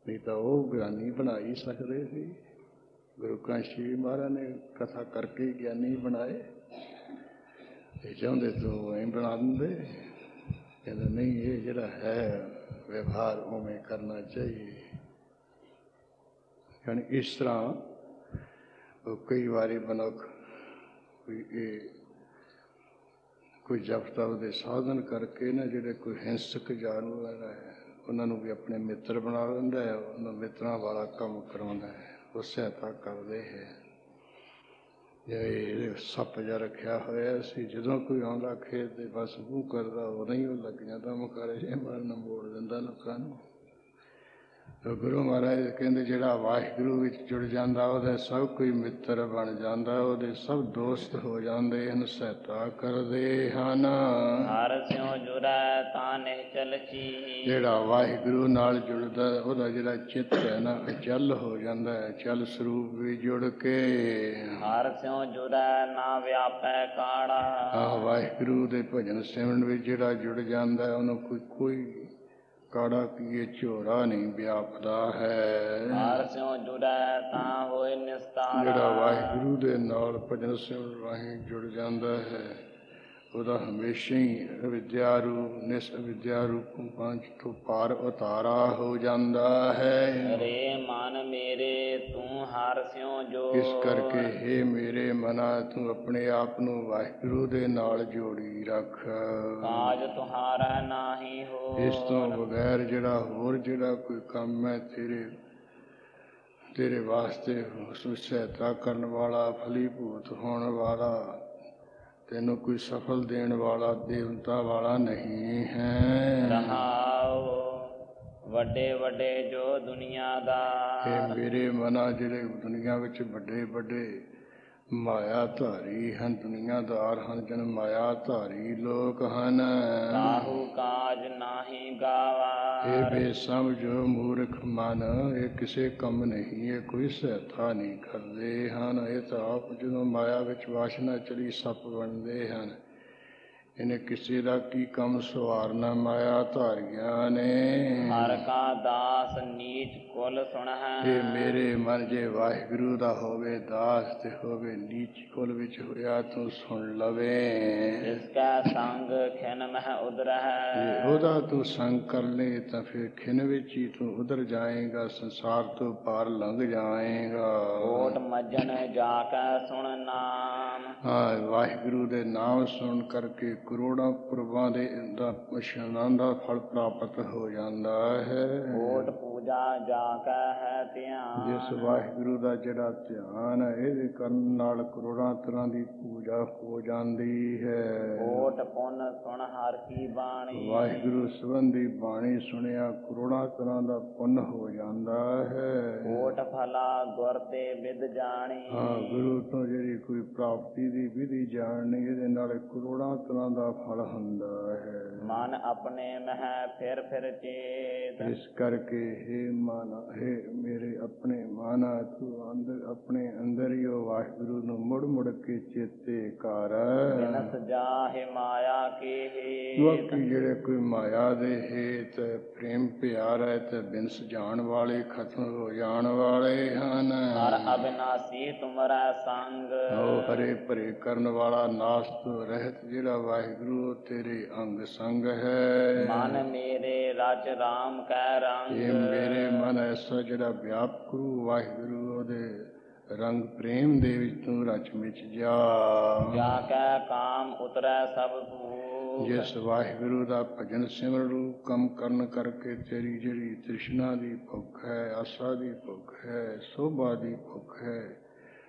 ਨਹੀਂ ਤਾਂ ਉਹ ਗਿਆਨੀ ਬਣਾ ਹੀ ਸਕਦੇ ਸੀ। ਗੁਰੂ ਕਾਸ਼ੀ ਜੀ ਮਹਾਰਾਜ ਨੇ ਕਥਾ ਕਰਕੇ ਗਿਆਨੀ ਬਣਾਏ। ਇਹ ਚਾਹੁੰਦੇ ਤੂੰ ਐਂ ਬਣਾ ਦਿੰਦੇ। ਕਹਿੰਦਾ ਨਹੀਂ, ਇਹ ਜਿਹੜਾ ਹੈ ਵਿਵਹਾਰ ਉਵੇਂ ਕਰਨਾ ਚਾਹੀਏ। ਯਾਨੀ ਇਸ ਤਰ੍ਹਾਂ ਉਹ ਕਈ ਵਾਰੀ ਮਨੁੱਖ ਕੋਈ ਜਪਤਪ ਦੇ ਸਾਧਨ ਕਰਕੇ ਨਾ ਜਿਹੜੇ ਕੋਈ ਹਿੰਸਕ ਜਾਨਵਰ ਹੈ ਉਹਨਾਂ ਨੂੰ ਵੀ ਆਪਣੇ ਮਿੱਤਰ ਬਣਾ ਲੈਂਦਾ ਹੈ, ਉਹਨਾਂ ਮਿੱਤਰਾਂ ਵਾਲਾ ਕੰਮ ਕਰਾਉਂਦਾ ਹੈ, ਉਹ ਸਹਾਇਤਾ ਕਰਦੇ ਹੈ। ਜਿਵੇਂ ਸੱਪ ਜਿਹਾ ਰੱਖਿਆ ਹੋਇਆ ਸੀ, ਜਦੋਂ ਕੋਈ ਆਉਂਦਾ ਖੇਤ ਦੇ ਬਸ ਮੂੰਹ ਕਰਦਾ ਉਦੋਂ ਹੀ ਉਹ ਲੱਗ ਜਾਂਦਾ ਮੁਕਾਰੇ ਜੇ ਮਾਰਨ, ਮੋੜ ਦਿੰਦਾ ਲੋਕਾਂ ਨੂੰ। ਗੁਰੂ ਮਹਾਰਾਜ ਕਹਿੰਦੇ ਜਿਹੜਾ ਵਾਹਿਗੁਰੂ ਵਿੱਚ ਜੁੜ ਜਾਂਦਾ ਉਹਦਾ ਸਭ ਕੋਈ ਮਿੱਤਰ ਬਣ ਜਾਂਦਾ, ਉਹਦੇ ਸਭ ਦੋਸਤ ਹੋ ਜਾਂਦੇ ਹਨ, ਸਹਾਇਤਾ ਕਰਦੇ ਹਨ। ਹਰਿ ਸਿਉ ਜੁੜੈ ਤਾਂ ਨਿਹਚਲ ਚੀ। ਜਿਹੜਾ ਵਾਹਿਗੁਰੂ ਨਾਲ ਜੁੜਦਾ ਉਹਦਾ ਜਿਹੜਾ ਚਿੱਤ ਹੈ ਨਾ ਅਚਲ ਹੋ ਜਾਂਦਾ ਹੈ, ਚਲ ਸਰੂਪ ਵੀ ਜੁੜ ਕੇ। ਹਰਿ ਸਿਉ ਜੁੜੈ ਨਾ ਵਿਆਪੈ ਕਾੜਾ। ਆਹ ਵਾਹਿਗੁਰੂ ਦੇ ਭਜਨ ਸਿਮਰਨ ਵਿੱਚ ਜਿਹੜਾ ਜੁੜ ਜਾਂਦਾ ਉਹਨੂੰ ਕੋਈ ਕਾੜਾ ਕੀ ਝੋੜਾ ਨਹੀਂ ਵਿਆਪਦਾ ਹੈ। ਹਰਿ ਸਿਉ ਜੁੜੈ ਤਾਂ ਹੋਇ ਨਿਸਤਾਰਾ। ਜਿਹੜਾ ਵਾਹਿਗੁਰੂ ਦੇ ਨਾਲ ਭਜਨ ਸਿਮਰਨ ਰਾਹੀਂ ਜੁੜ ਜਾਂਦਾ ਹੈ ਉਹਦਾ ਹਮੇਸ਼ਾ ਹੀ ਅਵਿਦਿਆ ਰੂਪ ਨਿਸ ਅਵਿਦਿਆ ਰੂਪ ਪੰਜ ਤੋਂ ਪਾਰ ਉਤਾਰਾ ਹੋ ਜਾਂਦਾ ਹੈ। ਰੇ ਮਨ ਮੇਰੇ ਤੂੰ ਹਰਿ ਸਿਉ ਜੋੜ। ਇਸ ਕਰਕੇ ਹੇ ਮੇਰੇ ਮਨਾ ਤੂੰ ਆਪਣੇ ਆਪ ਨੂੰ ਵਾਹਿਗੁਰੂ ਦੇ ਨਾਲ ਜੋੜੀ ਰੱਖ। ਕਾਜ ਤੁਹਾਰਾ ਨਾਹੀ ਹੋ। ਇਸ ਤੋਂ ਬਗੈਰ ਜਿਹੜਾ ਹੋਰ ਜਿਹੜਾ ਕੋਈ ਕੰਮ ਹੈ ਤੇਰੇ ਵਾਸਤੇ ਸਹਾਇਤਾ ਕਰਨ ਵਾਲਾ, ਫਲੀਭੂਤ ਹੋਣ ਵਾਲਾ, ਤੈਨੂੰ ਕੋਈ ਸਫਲ ਦੇਣ ਵਾਲਾ, ਦੇਵਤਾ ਵਾਲਾ ਨਹੀਂ ਹੈ। ਰਹਾਉ ਵੱਡੇ ਵੱਡੇ ਜੋ ਦੁਨੀਆਦਾਰ। ਇਹ ਮੇਰੇ ਮਨਾ ਜਿਹੜੇ ਦੁਨੀਆ ਵਿੱਚ ਵੱਡੇ ਵੱਡੇ ਮਾਇਆ ਧਾਰੀ ਹਨ, ਦੁਨੀਆਦਾਰ ਹਨ, ਜਨ ਮਾਇਆ ਧਾਰੀ ਲੋਕ ਹਨ। ਕਾਹੂ ਕਾਜ ਨਾਹੀ ਗਾਵਾ। ਇਹ ਬੇਸਮਝੋ ਮੂਰਖ ਮਨ, ਇਹ ਕਿਸੇ ਕੰਮ ਨਹੀਂ, ਇਹ ਕੋਈ ਸਹਾਇਤਾ ਨਹੀਂ ਕਰਦੇ ਹਨ। ਇਹ ਤਾਂ ਆਪ ਜਦੋਂ ਮਾਇਆ ਵਿੱਚ ਵਾਸ਼ਨਾ ਚੜੀ ਸੱਪ ਬਣਦੇ ਹਨ। ਇਹਨੇ ਕਿਸੇ ਦਾ ਕੀ ਕੰਮ ਸਵਾਰਨਾ ਮਾਇਆ ਧਾਰੀਆਂ ਨੇ। ਹਰਿ ਕਾ ਦਾਸ ਨੀਚ ਕੁਲ ਸੁਣਹਿ। ਇਹ ਮੇਰੇ ਮਨ ਜੇ ਵਾਹਿਗੁਰੂ ਦਾ ਹੋਵੇ ਦਾਸ ਤੇ ਹੋਵੇ ਨੀਚ ਕੁਲ ਵਿੱਚ ਹੋਇਆ ਤੂੰ ਸੁਣ ਲਵੇ। ਇਸ ਕਾ ਸੰਗ ਖਿਨ ਮਹਿ ਉਦਰਹਿ। ਉਹਦਾ ਤੂੰ ਸੰਗ ਕਰ ਲੈ ਤਾਂ ਫਿਰ ਖਿਨ ਵਿੱਚ ਹੀ ਤੂੰ ਉਧਰ ਜਾਏਗਾ, ਸੰਸਾਰ ਤੋਂ ਪਾਰ ਲੰਘ ਜਾਏਗਾ। ਓਟ ਮੱਜਣ ਜਾ ਕੇ ਸੁਣ ਨਾਮ। ਹਾਂ, ਵਾਹਿਗੁਰੂ ਦੇ ਨਾਮ ਸੁਣ ਕਰਕੇ ਕਰੋੜਾਂ ਪੁਰਬਾਂ ਦੇ ਇਸ਼ਨਾਨ ਦਾ ਫਲ ਪ੍ਰਾਪਤ ਹੋ ਜਾਂਦਾ ਹੈ। ਓਟ ਪੂਜਾ ਜਾ ਕੇ ਹੈ ਧਿਆਨ। ਜਿਸ ਵਾਹਿਗੁਰੂ ਦਾ ਜਿਹੜਾ ਧਿਆਨ ਹੈ ਇਹਦੇ ਕਰਨ ਨਾਲ ਕਰੋੜਾਂ ਤਰ੍ਹਾਂ ਦੀ ਪੂਜਾ ਹੋ ਜਾਂਦੀ ਹੈ। ਓਟ ਪੁੰਨ ਸੁਣ ਹਰਿ ਕੀ ਬਾਣੀ। ਵਾਹਿਗੁਰੂ ਸੰਬੰਧੀ ਬਾਣੀ ਸੁਣਿਆ ਕਰੋੜਾਂ ਤਰ੍ਹਾਂ ਦਾ ਪੁੰਨ ਹੋ ਜਾਂਦਾ ਹੈ। ਓਟ ਫਲਾ ਗੁਰ ਤੇ ਵਿਦ ਜਾਣੀ। ਹਾਂ, ਗੁਰੂ ਤੋਂ ਜਿਹੜੀ ਕੋਈ ਪ੍ਰਾਪਤੀ ਦੀ ਵਿਧੀ ਜਾਣਨੀ ਇਹਦੇ ਨਾਲ ਕਰੋੜਾਂ ਤਰ੍ਹਾਂ ਦਾ ਫਲ ਹੁੰਦਾ ਹੈ। ਮਨ ਆਪਣੇ ਮਹਿ ਫਿਰ ਫਿਰ ਚੇਤ। ਇਸ ਕਰਕੇ ਹੇ ਮਨ, ਹੇ ਮੇਰੇ ਆਪਣੇ ਮਨ, ਤੂੰ ਅੰਦਰ ਆਪਣੇ ਅੰਦਰ ਹੀ ਉਹ ਵਾਹਿਗੁਰੂ ਨੂੰ ਮੁੜ ਮੁੜ ਕੇ ਚੇਤੇ ਕਰ। ਬਿਨਸ ਜਾਹਿ ਮਾਇਆ ਕੀ ਬਾਕੀ ਜਿਹੜੇ ਕੋਈ ਮਾਇਆ ਦੇ ਹੇਤ ਪ੍ਰੇਮ ਪਿਆਰ ਹੈ ਤੇ ਬਿਨਸ ਜਾਣ ਵਾਲੇ, ਖਤਮ ਹੋ ਜਾਣ ਵਾਲੇ ਹਨ। ਹਰਿ ਅਬਿਨਾਸੀ ਤੁਮਰਾ ਸੰਗ। ਉਹ ਹਰੇ ਭਰੇ ਕਰਨ ਵਾਲਾ, ਨਾਸ ਤੋਂ ਰਹਿਤ ਜਿਹੜਾ ਵਾਹਿਗੁਰੂ ਤੇਰੇ ਅੰਗ ਸੰਗ ਹੈ। ਮਨ ਮੇਰੇ ਰਚ ਰਾਮ ਕੈ ਰੰਗ। ਇਹ ਮੇਰੇ ਮਨ ਐਸਾ ਜਿਹੜਾ ਵਿਆਪ ਕਰੂ ਵਾਹਿਗੁਰੂ ਉਹਦੇ ਰੰਗ ਪ੍ਰੇਮ ਦੇ ਵਿੱਚ ਤੂੰ ਰਚ ਮਿਚ ਜਾ। ਜਾ ਕੈ ਕਾਮ ਉਤਰੈ ਸਭ ਭੂਖ। ਜਿਸ ਵਾਹਿਗੁਰੂ ਦਾ ਭਜਨ ਸਿਮਰਨ ਰੂਪ ਕੰਮ ਕਰਨ ਕਰਕੇ ਤੇਰੀ ਜਿਹੜੀ ਤ੍ਰਿਸ਼ਨਾ ਦੀ ਭੁੱਖ ਹੈ, ਆਸਾ ਦੀ ਭੁੱਖ ਹੈ, ਸੋਭਾ ਦੀ ਭੁੱਖ ਹੈ,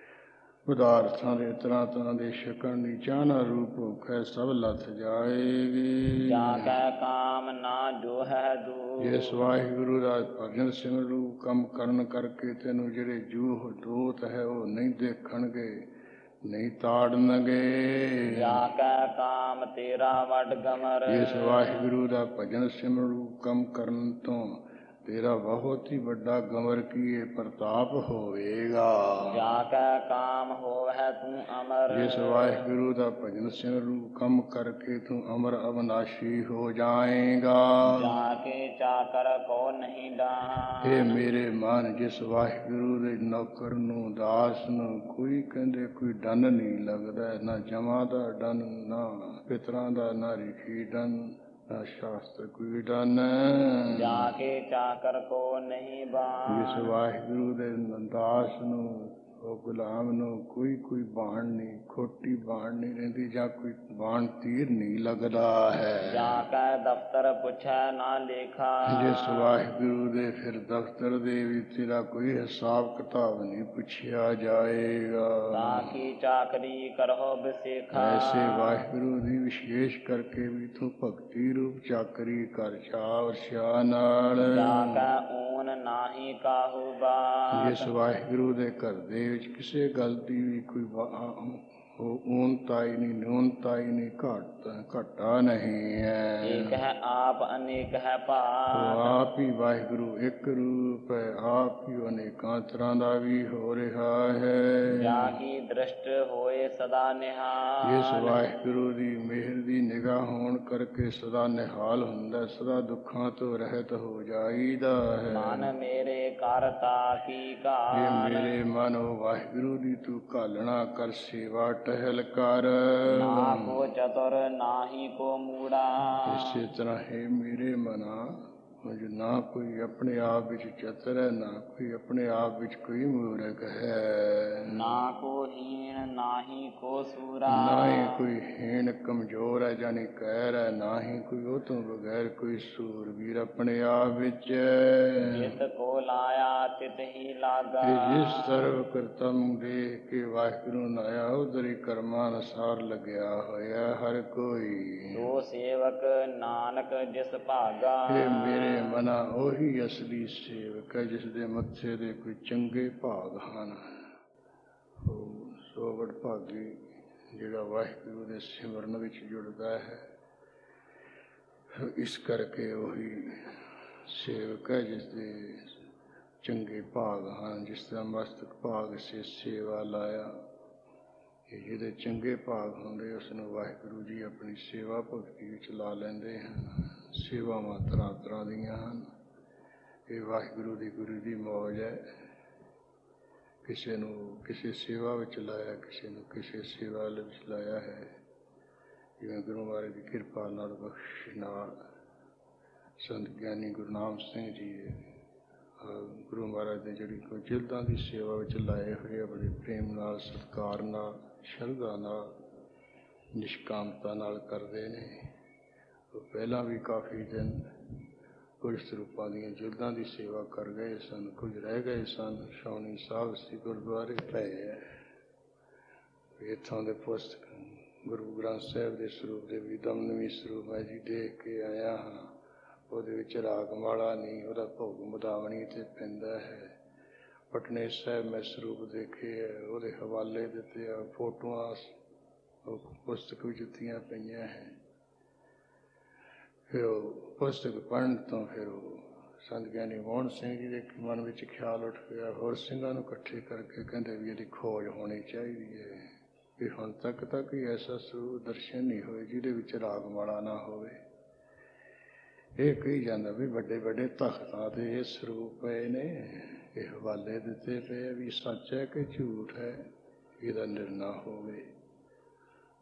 ਪਦਾਰਥਾਂ ਦੇ ਤਰ੍ਹਾਂ ਤਰ੍ਹਾਂ ਦੇ ਛਕਣ ਦੀ ਚਾਹਨਾ ਰੂਪ ਭੁੱਖ ਹੈ, ਸਭ ਲੱਥ ਜਾਏਗੀ। ਜਾ ਕੈ ਕਾਮ ਨਾ ਜੋ ਹੈ ਦੂਰ। ਜਿਸ ਵਾਹਿਗੁਰੂ ਦਾ ਭਜਨ ਸਿਮਰਨ ਰੂਪ ਕੰਮ ਕਰਨ ਕਰਕੇ ਤੈਨੂੰ ਜਿਹੜੇ ਜੂਹ ਦੋਤ ਹੈ ਉਹ ਨਹੀਂ ਦੇਖਣਗੇ, ਨਹੀਂ ਤਾੜਨਗੇ। ਜਾ ਕੈ ਕਾਮ ਤੇਰਾ ਵੱਡ ਗਮਰ। ਜਿਸ ਵਾਹਿਗੁਰੂ ਦਾ ਭਜਨ ਸਿਮਰਨ ਰੂਪ ਕੰਮ ਕਰਨ ਤੋਂ ਤੇਰਾ ਬਹੁਤ ਹੀ ਵੱਡਾ ਗਮਰ ਕੀ ਪ੍ਰਤਾਪ ਹੋਵੇਗਾ। ਜਾ ਕੈ ਕਾਮ ਹੋਵੈ ਤੂੰ ਅਮਰ। ਜਿਸ ਵਾਹਿਗੁਰੂ ਦਾ ਭਜਨ ਸਿਮਰਨ ਰੂਪ ਕੰਮ ਕਰਕੇ ਤੂੰ ਅਮਰ ਅਵਨਾਸ਼ੀ ਹੋ ਜਾਏਗਾ। ਜਾ ਕੇ ਚਾਕਰ ਕੋ ਨਹੀਂ ਡਾਹ। ਇਹ ਮੇਰੇ ਮਨ ਜਿਸ ਵਾਹਿਗੁਰੂ ਦੇ ਨੌਕਰ ਨੂੰ ਦਾਸ ਨੂੰ ਕੋਈ ਕਹਿੰਦੇ ਕੋਈ ਡੰਨ ਨਹੀਂ ਲੱਗਦਾ, ਨਾ ਜਮਾਂ ਦਾ ਡੰਨ, ਨਾ ਪਿਤਰਾਂ ਦਾ, ਨਾ ਰਿਖੀ ਡੰਨ, ਨਾ ਸ਼ਾਸਤਰ ਕੋਈ ਡੰਨ। ਜਾ ਕੇ ਚਾਕਰ ਕੋ ਨਹੀਂ ਬਾਣ। ਜਿਸ ਵਾਹਿਗੁਰੂ ਦੇ ਦਾਸ ਨੂੰ, ਉਹ ਗੁਲਾਮ ਨੂੰ ਕੋਈ ਬਾਣ ਨਹੀਂ, ਖੋਟੀ ਬਾਣ ਨਹੀਂ ਰਹਿੰਦੀ, ਜਾਂ ਕੋਈ ਬਾਣ ਤੀਰ ਨਹੀਂ ਲੱਗਦਾ ਹੈ। ਜਾ ਕੈ ਦਫਤਰ ਪੁੱਛੈ ਨਾ ਲੇਖਾ। ਜਿਸ ਵਾਹਿਗੁਰੂ ਦੇ ਫਿਰ ਦਫ਼ਤਰ ਦੇ ਵਿੱਚ ਤੇਰਾ ਕੋਈ ਹਿਸਾਬ ਕਿਤਾਬ ਨਹੀਂ ਪੁੱਛਿਆ ਜਾਏਗਾ। ਤਾਂ ਕੀ ਚਾਕਰੀ ਕਰੋ ਵਿਸੇਖਾ। ਐਸੇ ਵਾਹਿਗੁਰੂ ਦੀ ਵਿਸ਼ੇਸ਼ ਕਰਕੇ ਵੀ ਤੂੰ ਭਗਤੀ ਰੂਪ ਚਾਕਰੀ ਕਰ ਚਾਅ ਨਾਲ। ਜਾ ਕੈ ਊਨ ਨਾਹੀ ਕਾਹੂ ਬਾਤ। ਜਿਸ ਵਾਹਿਗੁਰੂ ਦੇ ਘਰ ਦੇ ਵਿੱਚ ਕਿਸੇ ਗੱਲ ਦੀ ਵੀ ਕੋਈ ਊਨਤਾ ਹੀ ਨਹੀਂ, ਨਿਊਨਤਾ ਹੀ ਨਹੀਂ, ਘਾਟਾ ਨਹੀਂ ਹੈ। ਏਕ ਹੈ ਆਪ ਅਨੇਕ ਹੈ ਭਾਤ। ਆਪ ਹੀ ਵਾਹਿਗੁਰੂ ਇੱਕ ਰੂਪ ਹੈ, ਆਪ ਹੀ ਅਨੇਕਾਂ ਤਰ੍ਹਾਂ ਦਾ ਵੀ ਹੋ ਰਿਹਾ ਹੈ। ਜਾ ਕੀ ਦ੍ਰਿਸ਼ਟ ਹੋਏ ਸਦਾ ਨਿਹਾਲ। ਜਿਸ ਵਾਹਿਗੁਰੂ ਦੀ ਮਿਹਰ ਦੀ ਨਿਗਾਹ ਹੋਣ ਕਰਕੇ ਸਦਾ ਨਿਹਾਲ ਹੁੰਦਾ, ਸਦਾ ਦੁੱਖਾਂ ਤੋਂ ਰਹਿਤ ਹੋ ਜਾਈਦਾ ਹੈ। ਮਨ ਮੇਰੇ ਕਰਤਾ ਕੀ ਘਾਲ। ਇਹ ਮੇਰੇ ਮਨ ਉਹ ਵਾਹਿਗੁਰੂ ਦੀ ਤੂੰ ਘਾਲਣਾ ਕਰ, ਸੇਵਾ ਟਹਿਲ ਕਰ। ਨਾ ਕੋ ਚਤੁਰ ਨਾਹੀ ਕੋ ਮੂੜਾ। ਇਸੇ ਤਰ੍ਹਾਂ ਹੈ ਮੇਰੇ ਮਨਾ, ਨਾ ਕੋਈ ਆਪਣੇ ਆਪ ਵਿੱਚ ਚਤੁਰ ਹੈ, ਨਾ ਕੋਈ ਆਪਣੇ ਆਪ ਵਿੱਚ ਕੋਈ ਮੂਰਖ ਹੈ। ਨਾ ਕੋ ਹੀਣ ਨਾਹੀ ਕੋ ਸੂਰਾ। ਨਾ ਹੀ ਕੋਈ ਹੀਣ ਕਮਜ਼ੋਰ ਹੈ ਜਾਨੀ ਕਹਿਰ ਹੈ, ਨਾ ਹੀ ਕੋਈ ਉਹ ਤੋਂ ਬਗੈਰ ਕੋਈ ਸੂਰਬੀਰ ਆਪਣੇ ਆਪ ਵਿੱਚ। ਜਿਤ ਕੋ ਲਾਇਆ ਤਿਤ ਹੀ ਲਾਗਾ। ਜਿਸ ਸਰਵ ਕਰਤਮ ਦੇਖ ਕੇ ਵਾਹਿਗੁਰੂ ਨੂੰ ਆਇਆ, ਉਧਰ ਹੀ ਕਰਮਾਂ ਅਨੁਸਾਰ ਲੱਗਿਆ ਹੋਇਆ ਹਰ ਕੋਈ। ਸੋ ਸੇਵਕ ਨਾਨਕ ਜਿਸ ਭਾਗਾ। ਇਹ ਮੇਰੇ ਮਨਾ ਉਹੀ ਅਸਲੀ ਸੇਵਕ ਹੈ ਜਿਸ ਦੇ ਮੱਥੇ ਦੇ ਕੋਈ ਚੰਗੇ ਭਾਗ ਹਨ। ਸੋ ਵਡਭਾਗੀ ਜਿਹੜਾ ਵਾਹਿਗੁਰੂ ਦੇ ਸਿਮਰਨ ਵਿੱਚ ਜੁੜਦਾ ਹੈ, ਇਸ ਕਰਕੇ ਉਹੀ ਸੇਵਕ ਹੈ ਜਿਸ ਦੇ ਚੰਗੇ ਭਾਗ ਹਨ, ਜਿਸ ਦਾ ਮਸਤਕ ਭਾਗ ਸੇ ਸੇਵਾ ਲਾਇਆ। ਇਹ ਜਿਹਦੇ ਚੰਗੇ ਭਾਗ ਹੁੰਦੇ ਉਸ ਨੂੰ ਵਾਹਿਗੁਰੂ ਜੀ ਆਪਣੀ ਸੇਵਾ ਭਗਤੀ ਵਿੱਚ ਲਾ ਲੈਂਦੇ ਹਨ। ਸੇਵਾਵਾਂ ਤਰ੍ਹਾਂ ਤਰ੍ਹਾਂ ਦੀਆਂ ਹਨ। ਇਹ ਵਾਹਿਗੁਰੂ ਦੀ ਗੁਰੂ ਦੀ ਮੌਜ ਹੈ। ਕਿਸੇ ਨੂੰ ਕਿਸੇ ਸੇਵਾ ਵਿੱਚ ਲਾਇਆ, ਕਿਸੇ ਨੂੰ ਕਿਸੇ ਸੇਵਾ ਵਿੱਚ ਲਾਇਆ ਹੈ। ਜਿਵੇਂ ਗੁਰੂ ਮਹਾਰਾਜ ਦੀ ਕਿਰਪਾ ਨਾਲ ਬਖਸ਼ਿਸ਼ ਨਾਲ ਸੰਤ ਗਿਆਨੀ ਗੁਰੂ ਨਾਮ ਸਿੰਘ ਜੀ ਗੁਰੂ ਮਹਾਰਾਜ ਦੇ ਜਿਹੜੀ ਕੋਈ ਜਿਲਦਾਂ ਦੀ ਸੇਵਾ ਵਿੱਚ ਲਾਏ ਹੋਏ, ਬੜੇ ਪ੍ਰੇਮ ਨਾਲ, ਸਤਿਕਾਰ ਨਾਲ, ਸ਼ਰਧਾ ਨਾਲ, ਨਿਸ਼ਕਾਮਤਾ ਨਾਲ ਕਰਦੇ ਨੇ। ਉਹ ਪਹਿਲਾਂ ਵੀ ਕਾਫੀ ਦਿਨ ਕੁਝ ਸਰੂਪਾਂ ਦੀਆਂ ਜਿਲਦਾਂ ਦੀ ਸੇਵਾ ਕਰ ਗਏ ਸਨ, ਕੁਝ ਰਹਿ ਗਏ ਸਨ। ਛਾਉਣੀ ਸਾਹਿਬ ਸੀ ਗੁਰਦੁਆਰੇ ਪਏ ਹੈ। ਇੱਥੋਂ ਦੇ ਪੁਸਤਕ ਗੁਰੂ ਗ੍ਰੰਥ ਸਾਹਿਬ ਦੇ ਸਰੂਪ ਦੇ ਵੀ ਦਮਨਵੀਂ ਸਰੂਪ ਹੈ ਜੀ, ਦੇਖ ਕੇ ਆਇਆ ਹਾਂ। ਉਹਦੇ ਵਿੱਚ ਰਾਗਮਾਲਾ ਨਹੀਂ, ਉਹਦਾ ਭੋਗ ਮੁਦਾਵਣੀ 'ਤੇ ਪੈਂਦਾ ਹੈ। ਪਟਨੇ ਸਾਹਿਬ ਮੈਂ ਸਰੂਪ ਦੇਖੇ ਹੈ, ਉਹਦੇ ਹਵਾਲੇ ਦਿੱਤੇ ਆ, ਫੋਟੋਆਂ ਉਹ ਪੁਸਤਕ ਵਿੱਚ ਦਿੱਤੀਆਂ ਪਈਆਂ ਹੈ। ਫਿਰ ਉਹ ਪੁਸਤਕ ਪੜ੍ਹਨ ਤੋਂ ਫਿਰ ਉਹ ਸੰਤ ਗਿਆਨੀ ਮੋਹਨ ਸਿੰਘ ਜੀ ਦੇ ਮਨ ਵਿੱਚ ਖਿਆਲ ਉੱਠ ਗਿਆ। ਹੋਰ ਸਿੰਘਾਂ ਨੂੰ ਇਕੱਠੇ ਕਰਕੇ ਕਹਿੰਦੇ ਵੀ ਇਹਦੀ ਖੋਜ ਹੋਣੀ ਚਾਹੀਦੀ ਹੈ। ਵੀ ਹੁਣ ਤੱਕ ਤਾਂ ਕੋਈ ਐਸਾ ਸਰੂਪ ਦਰਸ਼ਨ ਨਹੀਂ ਹੋਏ ਜਿਹਦੇ ਵਿੱਚ ਰਾਗਮਾਲਾ ਨਾ ਹੋਵੇ। ਇਹ ਕਹੀ ਜਾਂਦਾ ਵੀ ਵੱਡੇ ਵੱਡੇ ਤਖਤਾਂ 'ਤੇ ਇਹ ਸਰੂਪ ਪਏ ਨੇ, ਇਹ ਹਵਾਲੇ ਦਿੱਤੇ ਪਏ ਵੀ ਸੱਚ ਹੈ ਕਿ ਝੂਠ ਹੈ, ਇਹਦਾ ਨਿਰਣਾ ਹੋਵੇ।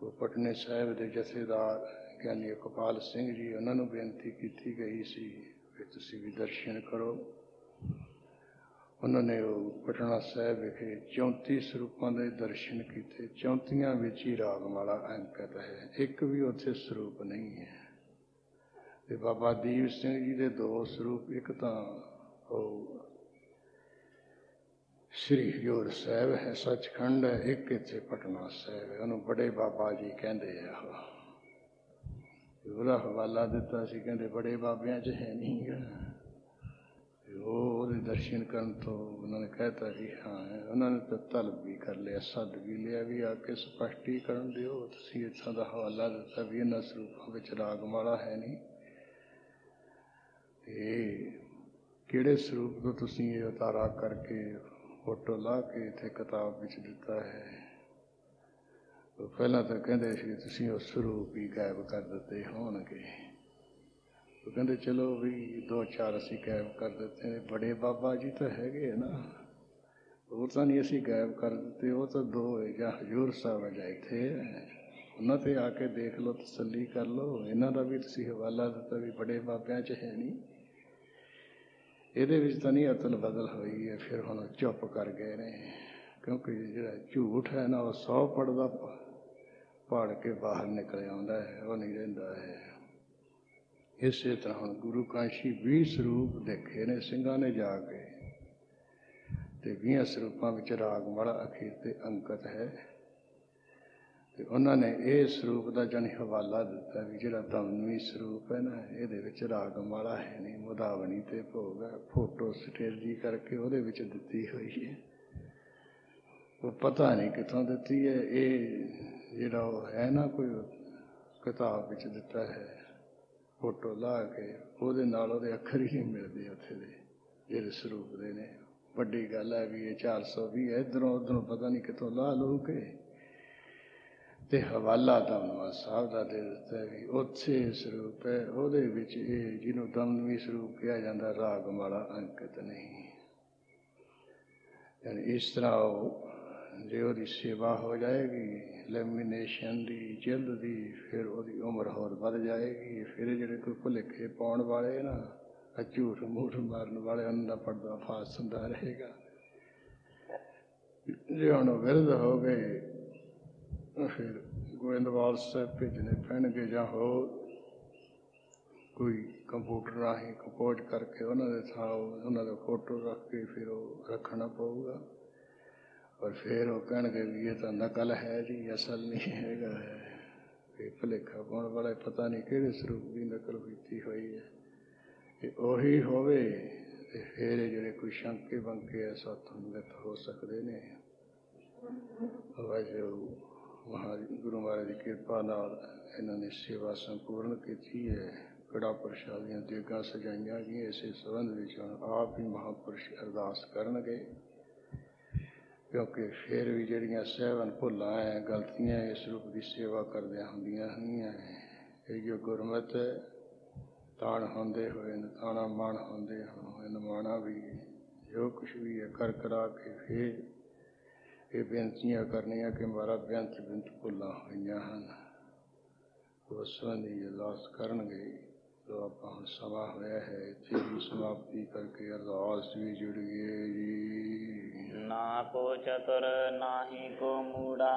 ਉਹ ਪਟਨੇ ਸਾਹਿਬ ਦੇ ਜਥੇਦਾਰ ਗਿਆਨੀ ਇਕਬਾਲ ਸਿੰਘ ਜੀ, ਉਹਨਾਂ ਨੂੰ ਬੇਨਤੀ ਕੀਤੀ ਗਈ ਸੀ ਵੀ ਤੁਸੀਂ ਵੀ ਦਰਸ਼ਨ ਕਰੋ। ਉਹਨਾਂ ਨੇ ਉਹ ਪਟਨਾ ਸਾਹਿਬ ਵਿਖੇ 34 ਸਰੂਪਾਂ ਦੇ ਦਰਸ਼ਨ ਕੀਤੇ। 34 ਵਿੱਚ ਹੀ ਰਾਗਮਾਲਾ ਅੰਕਿਤ ਹੈ, ਇੱਕ ਵੀ ਉੱਥੇ ਸਰੂਪ ਨਹੀਂ ਹੈ। ਤੇ ਬਾਬਾ ਦੀਪ ਸਿੰਘ ਜੀ ਦੇ 2 ਸਰੂਪ, ਇੱਕ ਤਾਂ ਉਹ ਸ੍ਰੀ ਹਜ਼ੂਰ ਸਾਹਿਬ ਹੈ, ਸੱਚਖੰਡ ਹੈ, ਇੱਕ ਇੱਥੇ ਪਟਨਾ ਸਾਹਿਬ ਹੈ। ਉਹਨੂੰ ਬੜੇ ਬਾਬਾ ਜੀ ਕਹਿੰਦੇ ਆ। ਉਹਦਾ ਹਵਾਲਾ ਦਿੱਤਾ ਸੀ, ਕਹਿੰਦੇ ਬੜੇ ਬਾਬਿਆਂ 'ਚ ਹੈ ਨਹੀਂ ਗਾ। ਉਹਦੇ ਦਰਸ਼ਨ ਕਰਨ ਤੋਂ ਉਹਨਾਂ ਨੇ ਕਹਿਤਾ ਜੀ ਹਾਂ। ਉਹਨਾਂ ਨੇ ਤਾਂ ਤਲਬ ਵੀ ਕਰ ਲਿਆ, ਸੱਦ ਵੀ ਲਿਆ ਵੀ ਆ ਕੇ ਸਪਸ਼ਟੀਕਰਨ ਦਿਓ। ਤੁਸੀਂ ਇੱਥੋਂ ਦਾ ਹਵਾਲਾ ਦਿੱਤਾ ਵੀ ਇਹਨਾਂ ਸਰੂਪਾਂ ਵਿੱਚ ਰਾਗਮਾਲਾ ਹੈ ਨਹੀਂ, ਤੇ ਕਿਹੜੇ ਸਰੂਪ ਤੋਂ ਤੁਸੀਂ ਇਹ ਉਤਾਰਾ ਕਰਕੇ ਫੋਟੋ ਲਾ ਕੇ ਇੱਥੇ ਕਿਤਾਬ ਵਿੱਚ ਦਿੱਤਾ ਹੈ। ਪਹਿਲਾਂ ਤਾਂ ਕਹਿੰਦੇ ਸੀ ਤੁਸੀਂ ਉਹ ਸਰੂਪ ਹੀ ਗਾਇਬ ਕਰ ਦਿੱਤੇ ਹੋਣਗੇ। ਉਹ ਕਹਿੰਦੇ ਚਲੋ ਵੀ 2-4 ਅਸੀਂ ਗਾਇਬ ਕਰ ਦਿੱਤੇ ਨੇ, ਬੜੇ ਬਾਬਾ ਜੀ ਤਾਂ ਹੈਗੇ ਨਾ, ਉਹ ਤਾਂ ਨਹੀਂ ਅਸੀਂ ਗਾਇਬ ਕਰ ਦਿੱਤੇ, ਉਹ ਤਾਂ 2 ਜਾਂ ਹਜ਼ੂਰ ਸਾਹਿਬ ਜਾਂ ਇੱਥੇ ਉਹਨਾਂ 'ਤੇ ਆ ਕੇ ਦੇਖ ਲਓ, ਤਸੱਲੀ ਕਰ ਲਓ। ਇਹਨਾਂ ਦਾ ਵੀ ਤੁਸੀਂ ਹਵਾਲਾ ਦਿੱਤਾ ਵੀ ਬੜੇ ਬਾਬਿਆਂ 'ਚ ਹੈ ਨਹੀਂ, ਇਹਦੇ ਵਿੱਚ ਤਾਂ ਨਹੀਂ ਅਤਲ ਬਦਲ ਹੋਈ ਹੈ। ਫਿਰ ਹੁਣ ਚੁੱਪ ਕਰ ਗਏ ਨੇ, ਕਿਉਂਕਿ ਜਿਹੜਾ ਝੂਠ ਹੈ ਨਾ ਉਹ 100 ਪੜਦਾ ਪੜ ਕੇ ਬਾਹਰ ਨਿਕਲ ਆਉਂਦਾ ਹੈ, ਉਹ ਨਹੀਂ ਰਹਿੰਦਾ ਹੈ। ਇਸੇ ਤਰ੍ਹਾਂ ਹੁਣ ਗੁਰੂ ਕਾਸ਼ੀ 20 ਸਰੂਪ ਦੇਖੇ ਨੇ ਸਿੰਘਾਂ ਨੇ ਜਾ ਕੇ, ਅਤੇ 20 ਸਰੂਪਾਂ ਵਿੱਚ ਰਾਗਮਾਲਾ ਅਖੀਰ 'ਤੇ ਅੰਕਿਤ ਹੈ। ਅਤੇ ਉਹਨਾਂ ਨੇ ਇਹ ਸਰੂਪ ਦਾ ਜਾਣੀ ਹਵਾਲਾ ਦਿੱਤਾ ਵੀ ਜਿਹੜਾ ਦਮਨਵੀ ਸਰੂਪ ਹੈ ਨਾ, ਇਹਦੇ ਵਿੱਚ ਰਾਗਮਾਲਾ ਹੈ ਨਹੀਂ, ਮੁਦਾਵਣੀ 'ਤੇ ਭੋਗ ਹੈ, ਫੋਟੋ ਸਟੇਜੀ ਕਰਕੇ ਉਹਦੇ ਵਿੱਚ ਦਿੱਤੀ ਹੋਈ ਹੈ। ਉਹ ਪਤਾ ਨਹੀਂ ਕਿੱਥੋਂ ਦਿੱਤੀ ਹੈ, ਇਹ ਜਿਹੜਾ ਉਹ ਹੈ ਨਾ ਕੋਈ ਕਿਤਾਬ ਵਿੱਚ ਦਿੱਤਾ ਹੈ, ਫੋਟੋ ਲਾ ਕੇ ਉਹਦੇ ਨਾਲ ਉਹਦੇ ਅੱਖਰ ਹੀ ਨਹੀਂ ਮਿਲਦੇ ਉੱਥੇ ਦੇ ਜਿਹੜੇ ਸਰੂਪ ਦੇ ਨੇ। ਵੱਡੀ ਗੱਲ ਹੈ ਵੀ ਇਹ 420 ਹੈ, ਇੱਧਰੋਂ ਉੱਧਰੋਂ ਪਤਾ ਨਹੀਂ ਕਿੱਥੋਂ ਲਾ ਲੂ ਕੇ, ਅਤੇ ਹਵਾਲਾ ਦਮਨਵਾ ਸਾਹਿਬ ਦਾ ਦੇ ਦਿੱਤਾ ਵੀ ਉੱਥੇ ਸਰੂਪ ਹੈ, ਉਹਦੇ ਵਿੱਚ ਇਹ ਜਿਹਨੂੰ ਦਮਨਵੀ ਸਰੂਪ ਕਿਹਾ ਜਾਂਦਾ ਰਾਗਮਾਲਾ ਅੰਕਿਤ ਨਹੀਂ। ਯਾਨੀ ਇਸ ਤਰ੍ਹਾਂ ਉਹ ਜੇ ਉਹਦੀ ਸੇਵਾ ਹੋ ਜਾਏਗੀ ਲੈਮੀਨੇਸ਼ਨ ਦੀ, ਜਿਲਦ ਦੀ, ਫਿਰ ਉਹਦੀ ਉਮਰ ਹੋਰ ਵੱਧ ਜਾਏਗੀ। ਫਿਰ ਜਿਹੜੇ ਕੋਈ ਭੁਲੇਖੇ ਪਾਉਣ ਵਾਲੇ ਨਾ, ਝੂਠ ਮੂਠ ਮਾਰਨ ਵਾਲੇ, ਉਹਨਾਂ ਦਾ ਪਰਦਾ ਫਾਸ਼ ਹੁੰਦਾ ਰਹੇਗਾ। ਜੇ ਹੁਣ ਵਿਰਧ ਹੋ ਗਏ ਫਿਰ ਗੋਇੰਦਵਾਲ ਸਾਹਿਬ ਭੇਜਣੇ ਪੈਣਗੇ, ਜਾਂ ਹੋਰ ਕੋਈ ਕੰਪਿਊਟਰ ਰਾਹੀਂ ਕੰਪੋਜ਼ ਕਰਕੇ ਉਹਨਾਂ ਦੇ ਥਾਂ ਉਹਨਾਂ ਦਾ ਫੋਟੋ ਰੱਖ ਕੇ ਫਿਰ ਉਹ ਰੱਖਣਾ ਪਊਗਾ। ਔਰ ਫਿਰ ਉਹ ਕਹਿਣਗੇ ਵੀ ਇਹ ਤਾਂ ਨਕਲ ਹੈ ਜੀ, ਅਸਲ ਨਹੀਂ ਹੈਗਾ ਹੈ। ਇਹ ਭੁਲੇਖਾ ਪਾਉਣ ਵਾਲਾ ਪਤਾ ਨਹੀਂ ਕਿਹੜੇ ਸਰੂਪ ਦੀ ਨਕਲ ਕੀਤੀ ਹੋਈ ਹੈ। ਇਹ ਉਹੀ ਹੋਵੇ ਅਤੇ ਫਿਰ ਜਿਹੜੇ ਕੋਈ ਸ਼ੰਕੇ ਬੰਕੇ ਹੈ ਸਾਥੋਂ ਨਿਵਰਤ ਹੋ ਸਕਦੇ ਨੇ। ਵਾਹਿਗੁਰੂ ਗੁਰੂ ਮਹਾਰਾਜ ਦੀ ਕਿਰਪਾ ਨਾਲ ਇਹਨਾਂ ਨੇ ਸੇਵਾ ਸੰਪੂਰਨ ਕੀਤੀ ਹੈ। ਕੜਾ ਪ੍ਰਸ਼ਾਦ ਦੀਆਂ ਦੇਗਾਂ ਸਜਾਈਆਂ ਗਈਆਂ। ਇਸੇ ਸੰਬੰਧ ਵਿੱਚ ਹੁਣ ਆਪ ਹੀ ਮਹਾਂਪੁਰਸ਼ ਅਰਦਾਸ ਕਰਨਗੇ, ਕਿਉਂਕਿ ਫਿਰ ਵੀ ਜਿਹੜੀਆਂ ਸਹਿਵਨ ਭੁੱਲਾਂ ਹੈ, ਗਲਤੀਆਂ ਇਸ ਰੂਪ ਦੀ ਸੇਵਾ ਕਰਦਿਆਂ ਹੁੰਦੀਆਂ ਹੋਈਆਂ। ਇਹ ਜੋ ਗੁਰਮਤਿ ਤਾਣ ਹੁੰਦੇ ਹੋਏ ਤਾਣਾ ਮਾਣ ਹੁੰਦੇ ਹੋਏ ਨਿਮਾਣਾ ਵੀ ਜੋ ਕੁਛ ਵੀ ਹੈ ਕਰ ਕਰਾ ਕੇ ਫਿਰ ਇਹ ਬੇਨਤੀਆਂ ਕਰਨੀਆਂ ਕਿ ਮਾਰਾ ਬੇਅੰਤ ਭੁੱਲਾਂ ਹੋਈਆਂ ਹਨ। ਉਸ ਸੰਬੰਧੀ ਅਰਦਾਸ ਕਰਨਗੇ। ਜੋ ਆਪਾਂ ਹੁਣ ਸਮਾਂ ਹੋਇਆ ਹੈ ਇੱਥੇ ਹੀ ਸਮਾਪਤੀ ਕਰਕੇ ਅਰਦਾਸ ਵੀ ਜੁੜੀਏ ਜੀ। ਨਾ ਕੋ ਚਤੁਰ ਨਾਹੀ ਕੋ ਮੂੜਾ,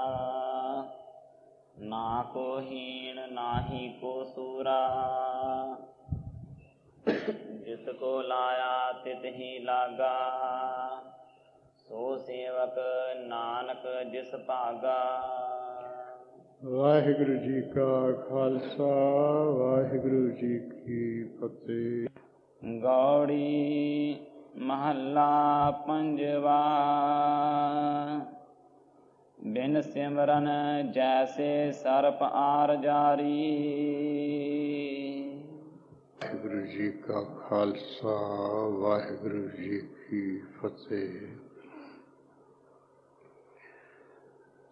ਨਾ ਕੋ ਹੀਣ ਨਾਹੀ ਕੋ ਸੂਰਾ, ਜਿਸ ਕੋ ਲਾਇਆ ਤਿਤ ਹੀ ਲਾਗਾ, ਸੋ ਸੇਵਕ ਨਾਨਕ ਜਿਸ ਭਾਗਾ। ਵਾਹਿਗੁਰੂ ਜੀ ਕਾ ਖਾਲਸਾ, ਵਾਹਿਗੁਰੂ ਜੀ ਕੀ ਫਤਿਹ। ਗੌੜੀ ਮਹੱਲਾ ਪੰਜਵਾ। ਬਿਨ ਸਿਮਰਨ ਜੈਸੇ ਸਰਪ ਆਰ ਜਾਰੀ। ਵਾਹਿਗੁਰੂ ਜੀ ਕਾ ਖਾਲਸਾ, ਵਾਹਿਗੁਰੂ ਜੀ ਕੀ ਫਤਿਹ।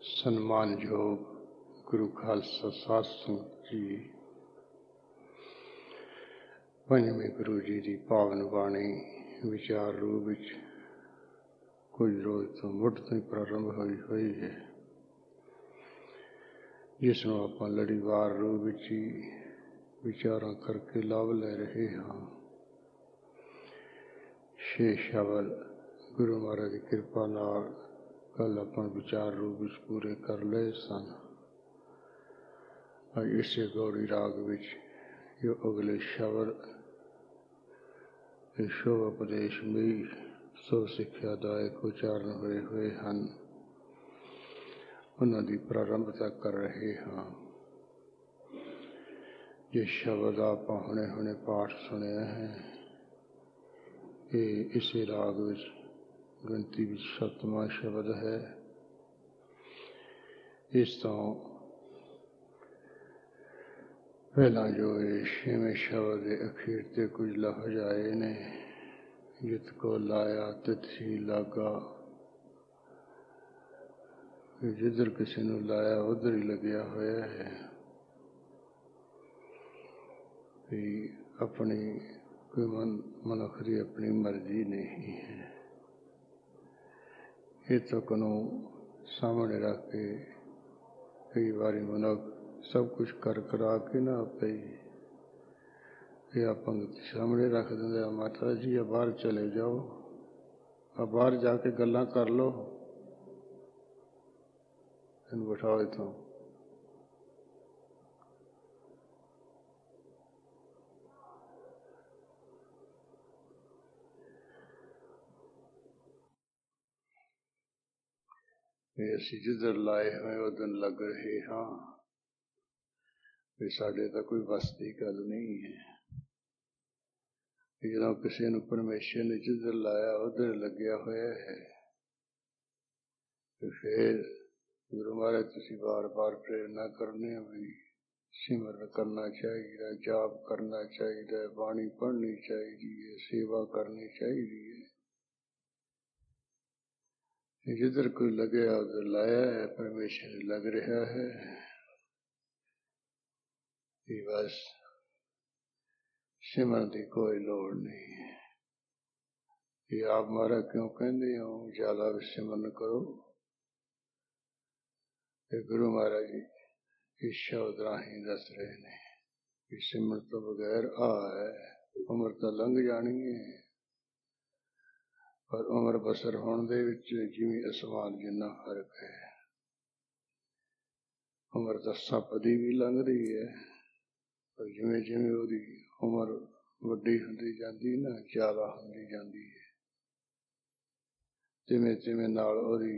ਸਨਮਾਨਯੋਗ ਗੁਰੂ ਖਾਲਸਾ ਸਾਧ ਸੰਗਤ ਜੀ, ਪੰਜਵੇਂ ਗੁਰੂ ਜੀ ਦੀ ਪਾਵਨ ਬਾਣੀ ਵਿਚਾਰ ਰੂਪ ਵਿੱਚ ਕੁਝ ਰੋਜ਼ ਤੋਂ ਮੁੱਢ ਤੋਂ ਹੀ ਪ੍ਰਾਰੰਭ ਹੋਈ ਹੈ, ਜਿਸ ਨੂੰ ਆਪਾਂ ਲੜੀਵਾਰ ਰੂਪ ਵਿੱਚ ਹੀ ਵਿਚਾਰਾਂ ਕਰਕੇ ਲਾਭ ਲੈ ਰਹੇ ਹਾਂ। 6 ਸ਼ਬਦ ਗੁਰੂ ਮਹਾਰਾਜ ਦੀ ਕਿਰਪਾ ਨਾਲ ਕੱਲ੍ਹ ਆਪਾਂ ਵਿਚਾਰ ਰੂਪ ਵਿੱਚ ਪੂਰੇ ਕਰ ਲਏ ਸਨ। ਅੱਜ ਇਸੇ ਗੌੜੀ ਰਾਗ ਵਿੱਚ ਜੋ ਅਗਲੇ ਸ਼ਬਦ ਸ਼ੋਭ ਉਪਦੇਸ਼ ਵੀ ਸੋ ਸਿੱਖਿਆਦਾਇਕ ਉਚਾਰਨ ਹੋਏ ਹਨ, ਉਹਨਾਂ ਦੀ ਪ੍ਰਾਰੰਭਤਾ ਕਰ ਰਹੇ ਹਾਂ। ਜਿਸ ਸ਼ਬਦ ਆਪਾਂ ਹੁਣੇ ਪਾਠ ਸੁਣਿਆ ਹੈ, ਇਹ ਇਸੇ ਰਾਗ ਵਿੱਚ ਗਿਣਤੀ ਵਿੱਚ 7ਵਾਂ ਸ਼ਬਦ ਹੈ। ਇਸ ਤੋਂ ਪਹਿਲਾਂ ਜੋ ਇਹ 6ਵੇਂ ਸ਼ਬਦ ਦੇ ਅਖੀਰ 'ਤੇ ਕੁਝ ਲਫ਼ਜ਼ ਆਏ ਨੇ, ਜਿਤ ਕੋ ਲਾਇਆ ਤਿਤ ਹੀ ਲਾਗਾ, ਜਿੱਧਰ ਕਿਸੇ ਨੂੰ ਲਾਇਆ ਉੱਧਰ ਹੀ ਲੱਗਿਆ ਹੋਇਆ ਹੈ। ਵੀ अपनी कोई मनुख की अपनी मर्जी नहीं है। ये तो कनो सामने रख के कई बार मनुख सब कुछ कर करा के ना पे आप पंक्ति सामने रख देंगे, माता जी अब बाहर चले जाओ, अब बाहर जाके गल्लां कर लो, इन बिठाओ इतों। ਅਸੀਂ ਜਿੱਧਰ ਲਾਏ ਹੋਏ ਉਧਰ ਲੱਗ ਰਹੇ ਹਾਂ ਵੀ ਸਾਡੇ ਤਾਂ ਕੋਈ ਵਸ ਦੀ ਗੱਲ ਨਹੀਂ ਹੈ। ਜਦੋਂ ਕਿਸੇ ਨੂੰ ਪਰਮੇਸ਼ਰ ਨੇ ਜਿੱਧਰ ਲਾਇਆ ਉਧਰ ਲੱਗਿਆ ਹੋਇਆ ਹੈ ਤੇ ਫਿਰ ਗੁਰੂ ਮਹਾਰਾਜ ਤੁਸੀਂ ਬਾਰ-ਬਾਰ ਪ੍ਰੇਰਨਾ ਕਰਨੇ ਵੀ ਸਿਮਰਨ ਕਰਨਾ ਚਾਹੀਦਾ, ਜਾਪ ਕਰਨਾ ਚਾਹੀਦਾ, ਬਾਣੀ ਪੜ੍ਹਨੀ ਚਾਹੀਦੀ ਹੈ, ਸੇਵਾ ਕਰਨੀ ਚਾਹੀਦੀ ਹੈ। जिधर कोई लगे उधर लाया है, परमेश्वर लग रहा है। ये बस सिमरन की कोई लोड़ नहीं है। ये आप मारा क्यों कहते हो ज्यादा सिमरन करो। ये गुरु महाराज जी इस शब्द राही दस रहे ने कि सिमरन तो बगैर आ है उम्र तो लंघ जानी है, पर उम्र बसर होने दे विच जिवें आसमान जिन्ना फर्क है। उम्र तो सपदी भी लंघ रही है, पर जिवें जिवें उहदी उम्र वड्डी हुंदी जांदी ना, ज्यादा हुंदी जांदी है, तिवें तिवें नाल उहदी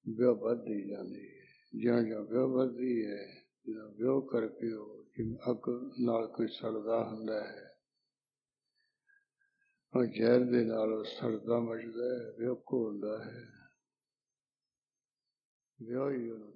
विह वधदी जांदी है। ज्यों ज्यों विह वधदी है, ਜਦੋਂ ਵਿਆਹ करके जिवें अग नाल कोई सड़दा हुंदा है, ਜ਼ਹਿਰ ਦੇ ਨਾਲ ਸੜਦਾ ਮੱਚਦਾ ਹੈ, ਵਿਆਹ ਘੋਲਦਾ ਹੈ, ਵਿਆਹ ਹੀ ਉਹਨੂੰ